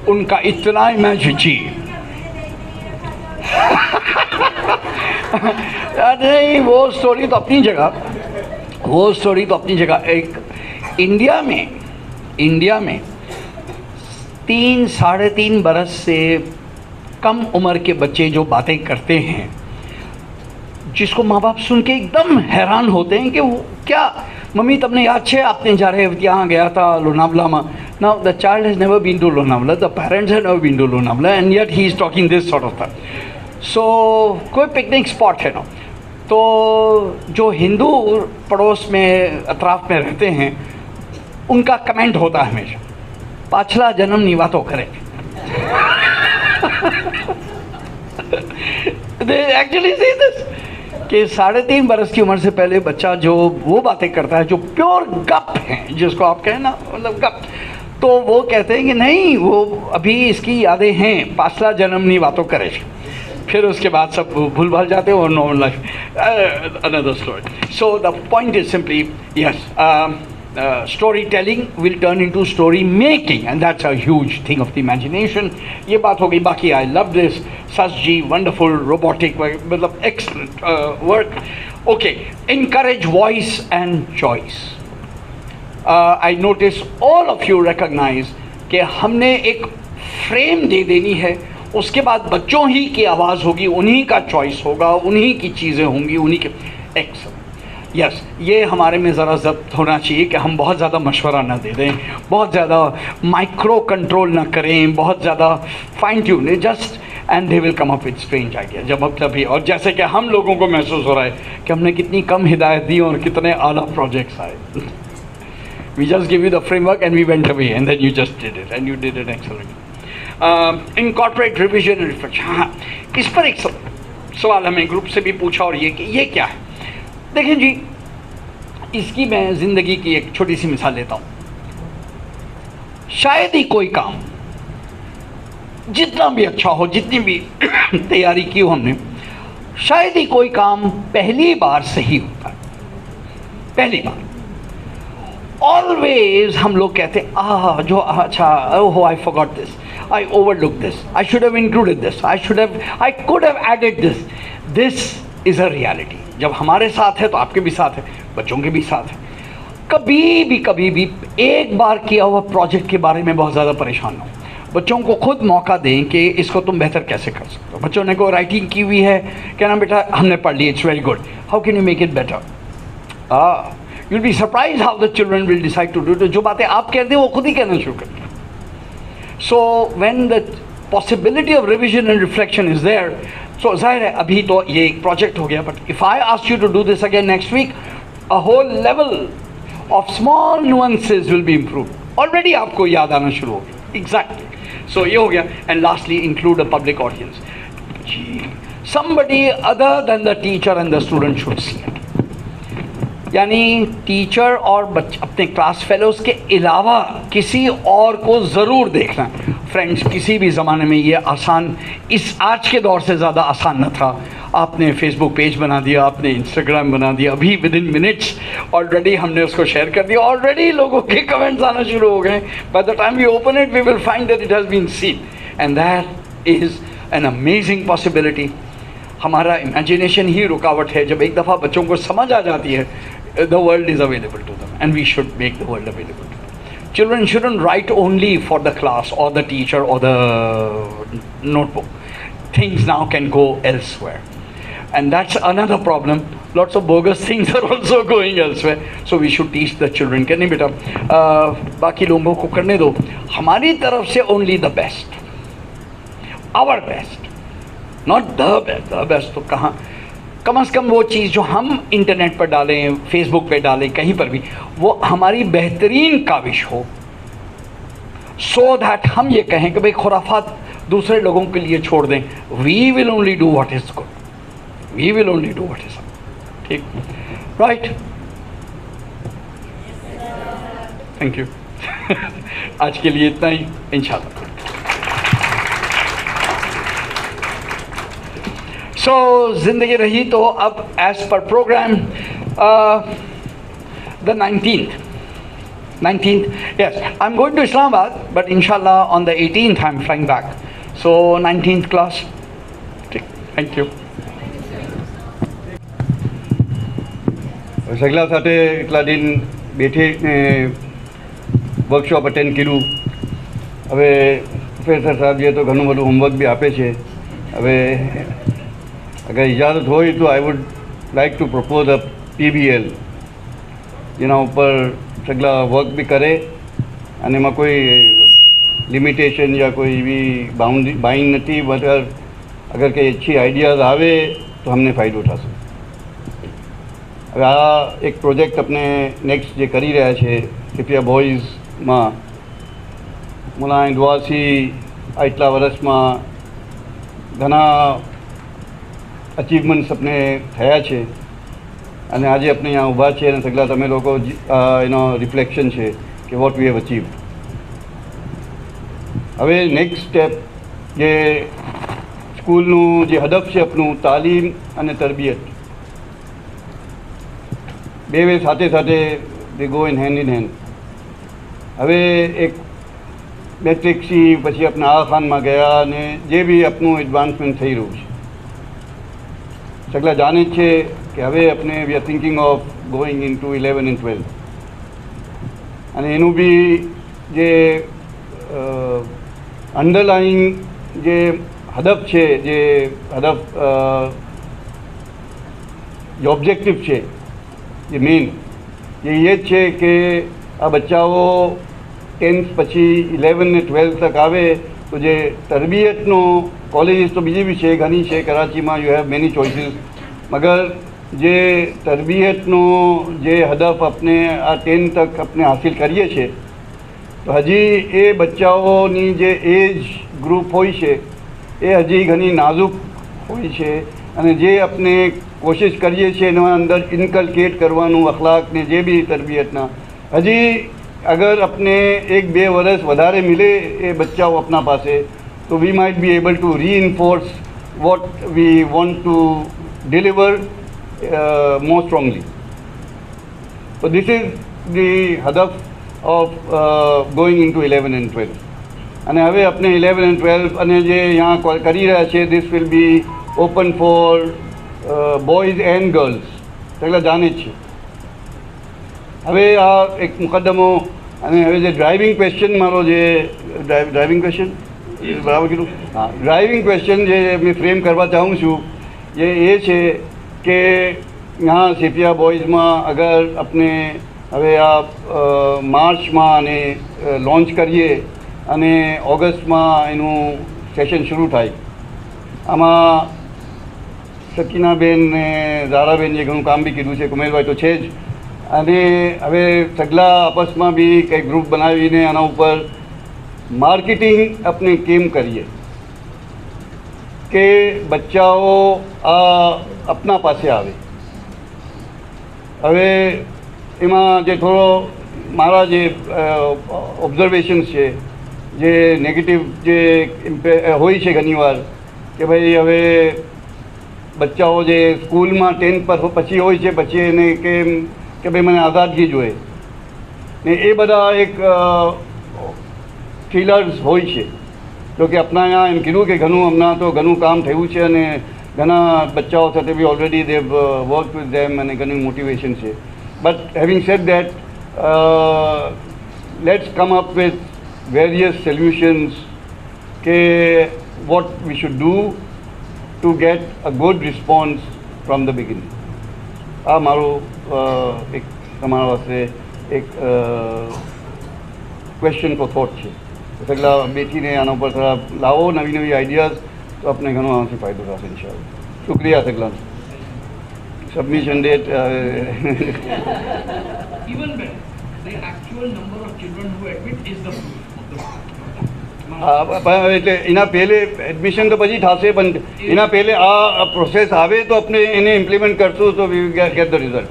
उनका इतना image जी नहीं, वो story तो अपनी जगह, वो स्टोरी तो अपनी जगह। एक इंडिया में 3-3.5 बरस से कम उम्र के बच्चे जो बातें करते हैं, जिसको माँ बाप सुन के एकदम हैरान होते हैं कि वो क्या, मम्मी तबने याद है आपने जा रहे यहाँ गया था लोनावला में। Now the child has never been to Lonavala, the parents have never been to Lonavala, and yet he is talking this sort of thing. So कोई पिकनिक स्पॉट है ना, तो जो हिंदू पड़ोस में अतराफ में रहते हैं उनका कमेंट होता है हमेशा, पाछला जन्म निवा तो करे। They actually say this कि 3.5 बरस की उम्र से पहले बच्चा जो वो बातें करता है जो प्योर गप है, जिसको आप कहें ना मतलब गप, तो वो कहते हैं कि नहीं, वो अभी इसकी यादें हैं, पाछला जन्म नहीं बातों करे। फिर उसके बाद सब भूल भाल जाते हो और normal life another story. So the point is simply yes, storytelling will turn into story making, and that's a huge thing of the imagination. ये बात हो गई। बाकी I love this, such ji wonderful robotic, मतलब excellent work. Okay, encourage voice and choice. I notice all of you recognize कि हमने एक frame दे देनी है, उसके बाद बच्चों ही की आवाज़ होगी, उन्हीं का चॉइस होगा, उन्हीं की चीज़ें होंगी, उन्हीं के। excellent. यस ये हमारे में ज़रा जब्त होना चाहिए कि हम बहुत ज़्यादा मशवरा ना दे दें, बहुत ज़्यादा माइक्रो कंट्रोल ना करें, बहुत ज़्यादा fine tune, just and they will come up with strange idea. जब अब तभी, और जैसे कि हम लोगों को महसूस हो रहा है कि हमने कितनी कम हिदायत दी और कितने आला प्रोजेक्ट्स आए। We just give you the framework and we went away and then you just did it and you did it excellently. Incorporate revision and reflection. हाँ, इस पर एक सवाल हमें ग्रुप से भी पूछा, और ये कि ये क्या है। देखिए जी, इसकी मैं ज़िंदगी की एक छोटी सी मिसाल लेता हूँ। शायद ही कोई काम जितना भी अच्छा हो, जितनी भी तैयारी की हो हमने, शायद ही कोई काम पहली बार सही होता है। पहली बार ऑलवेज हम लोग कहते हैं जो अच्छा, oh I forgot this, I overlook this, I should have included this, I could have added this. This is a reality. जब हमारे साथ है तो आपके भी साथ है, बच्चों के भी साथ है। कभी भी एक बार किया हुआ प्रोजेक्ट के बारे में बहुत ज़्यादा परेशान हो। बच्चों को खुद मौका दें कि इसको तुम बेहतर कैसे कर सकते हो। बच्चों ने कोई राइटिंग की हुई है, कहना बेटा हमने पढ़ ली, it's very good, how can you make it better. You will be surprise how the children will decide to do it. जो बातें आप कहते हैं वो खुद ही कहना शुरू करते हैं। So when the possibility of revision and reflection is there, so जाहिर है अभी तो ये एक प्रोजेक्ट हो गया, but if I ask you to do this again next week, a whole level of small nuances will be improved. Already आपको याद आना शुरू होगी। एग्जैक्टली। सो ये हो गया। And lastly, include a public audience. जी, somebody other than the teacher and the student should see it. यानी टीचर और अपने क्लास फेलोज के अलावा किसी और को ज़रूर देखना। फ्रेंड्स, किसी भी ज़माने में ये आसान, इस आज के दौर से ज़्यादा आसान न था। आपने फेसबुक पेज बना दिया, आपने इंस्टाग्राम बना दिया, अभी विद इन मिनट्स ऑलरेडी हमने उसको शेयर कर दिया, ऑलरेडी लोगों के कमेंट्स आना शुरू हो गए। By the time we open it we will find that it has been seen, and that is an amazing possibility. हमारा इमेजिनेशन ही रुकावट है। जब एक दफ़ा बच्चों को समझ आ जाती है, the world is available to them, and we should make the world available to them. Children shouldn't write only for the class or the teacher or the notebook. Things now can go elsewhere, and that's another problem. Lots of bogus things are also going elsewhere, so we should teach the children कि नहीं बेटा बाकी लोगों को करने दो, हमारी तरफ से only the best, our best, not the best. The best तो कहाँ, कम से कम वो चीज़ जो हम इंटरनेट पर डालें, फेसबुक पे डालें, कहीं पर भी, वो हमारी बेहतरीन काविश हो, सो दैट हम ये कहें कि भाई खुराफात दूसरे लोगों के लिए छोड़ दें। We will only do what is good, we will only do what is good. ठीक, राइट, थैंक यू। आज के लिए इतना ही, इंशाल्लाह। सो ज़िंदगी रही तो अब as per program the 19th, yes, I'm going to Islamabad, but inshallah on the 18th I'm flying back. So 19th class. Thank you. સગલા સાથે એટલા દિન બેઠીને વર્કશોપ અટેન્ડ કર્યું. હવે પ્રોફેસર સાહેબે તો ઘણું બધું હોમવર્ક બી આપે છે. હવે અગર ઇજાજત હોય તો આઈ would like two propose a PBL, જેના ઉપર સગલા વર્ક બી કરે અને એમાં કોઈ લિમિટેશન યા કોઈ એવી બાઇન્ડ નથી. મગર અગર કંઈ अच्छी આઈડિયાઝ આવે તો અમને ફાયદો થશે. હવે આ એક પ્રોજેક્ટ આપણે નેક્સ્ટ જે કરી રહ્યા છે સીપિયા બોયઝમાં, મુલા દુઆસી આટલા વર્ષમાં ઘણા અચીવમેન્ટ્સ આપણે થયા છે અને આજે આપણે અહીંયા ઊભા છે અને સગલા તમે લોકો એનો રિફ્લેક્શન છે કે વોટ વી હેવ અચીવ. હવે નેક્સ્ટ સ્ટેપ જે સ્કૂલનું જે હદફ છે આપણું તાલીમ અને તરબિયત, બે સાથે સાથે દે go in hand in hand. હવે એક મેટ્રિક્સી પછી આપણે આ ખાનમાં ગયા અને જે બી આપણું એડવાન્સમેન્ટ થઈ રહ્યું છે, સગલા જાણે જ છે કે હવે આપણે we are thinking of going into 11 and 12. અને એનું બી જે અંડરલાઇંગ જે હદફ છે, જે હદફ જે ઓબ્જેક્ટિવ છે, જે મેઇન એ જ છે કે આ બચ્ચાઓ 10th પછી 11 ને 12 તક આવે તો જે તરબિયતનો કોલેજીસ તો બીજી બી છે, ઘણી છે કરાચીમાં, યુ હેવ મેની ચોઇસીસ. મગર જે તરબિયતનો જે હદફ આપણે આ 10 તક આપણે હાસિલ કરીએ છીએ તો હજી એ બચ્ચાઓની જે એજ ગ્રુપ હોય છે એ હજી ઘણી નાજુક હોય છે અને જે આપણે કોશિશ કરીએ છીએ એના અંદર ઇન્કલ્કેટ કરવાનું અખલાક ને જે બી તરબિયતના, હજી અગર આપણે 1-2 વર્ષ વધારે મિલે એ બચ્ચાઓ આપણા પાસે તો we might be able to reinforce what we want to deliver more strongly. So this is the hadaf of going into 11 and 12. અને હવે આપણે 11 and 12 અને જે यहाँ કરી રહ્યા છે, this will be open for boys and girls. સગલા જાણે જ છે. હવે આ એક મુકદ્દમો અને હવે જે ડ્રાઇવિંગ ક્વેશ્ચન મારો જે ડ્રાઇવિંગ ક્વેશ્ચન બરાબર કીધું, હા, ડ્રાઇવિંગ ક્વેશ્ચન જે મેં ફ્રેમ કરવા ચાહું છું એ છે કે यहाँ सीपिया बॉयज़ में अगर अपने हवे आ मार्च में आने लॉन्च करिए अने ऑगस्ट में एनु सेशन शुरू थाय. आमा सकीनाबेन ने ज़ाराबेन ये घणुं काम भी कीधुं छे, कुमेलभाई तो छे ज. अने हवे सगला आपस में भी कई ग्रुप बनावीने आना उपर मार्केटिंग अपने केम करिए के बच्चाओ आ अपना पासे आवे. હવે એમાં જે થોડો મારા જે ઓબ્ઝર્વેશન્સ છે, જે નેગેટિવ જે હોય છે ઘણીવાર કે ભાઈ હવે બચ્ચાઓ જે સ્કૂલમાં 10 પછી હોય છે પછી એને કેમ કે ભાઈ મને આઝાદગી જોઈએ ને એ બધા એક ફિલર્સ હોય છે. જો કે આપણા અહીંયા એમ કીધું કે ઘણું હમણાં તો ઘણું કામ થયું છે અને ઘણા બચ્ચાઓ સાથે be already they work with them અને ઘણી મોટિવેશન છે. But having said that let's come up with various solutions કે what we should do to get a good response from the beginning. આ મારું એક તમારા પાસે એક ક્વેશ્ચન ફોર થોટ છે. સગલા બેઠીને આના ઉપર થોડા લાવો નવી નવી આઈડિયાઝ તો આપણે ઘણો આનાથી ફાયદો થશે ઇન્શાઅલ્લાહ. શુક્રિયા સગલાનો. Submission date even better, the actual number of children who admit is the proof of the એટલે એના પહેલે એડમિશન તો પછી થશે પણ એના પહેલે આ પ્રોસેસ આવે તો આપણે એને ઇમ્પ્લિમેન્ટ કરશું તો we get the result.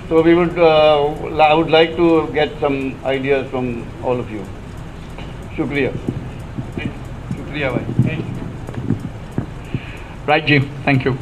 So we would I would like to get some ideas from all of you. शुक्रिया. शुक्रिया भाई. राइट जी, थैंक यू.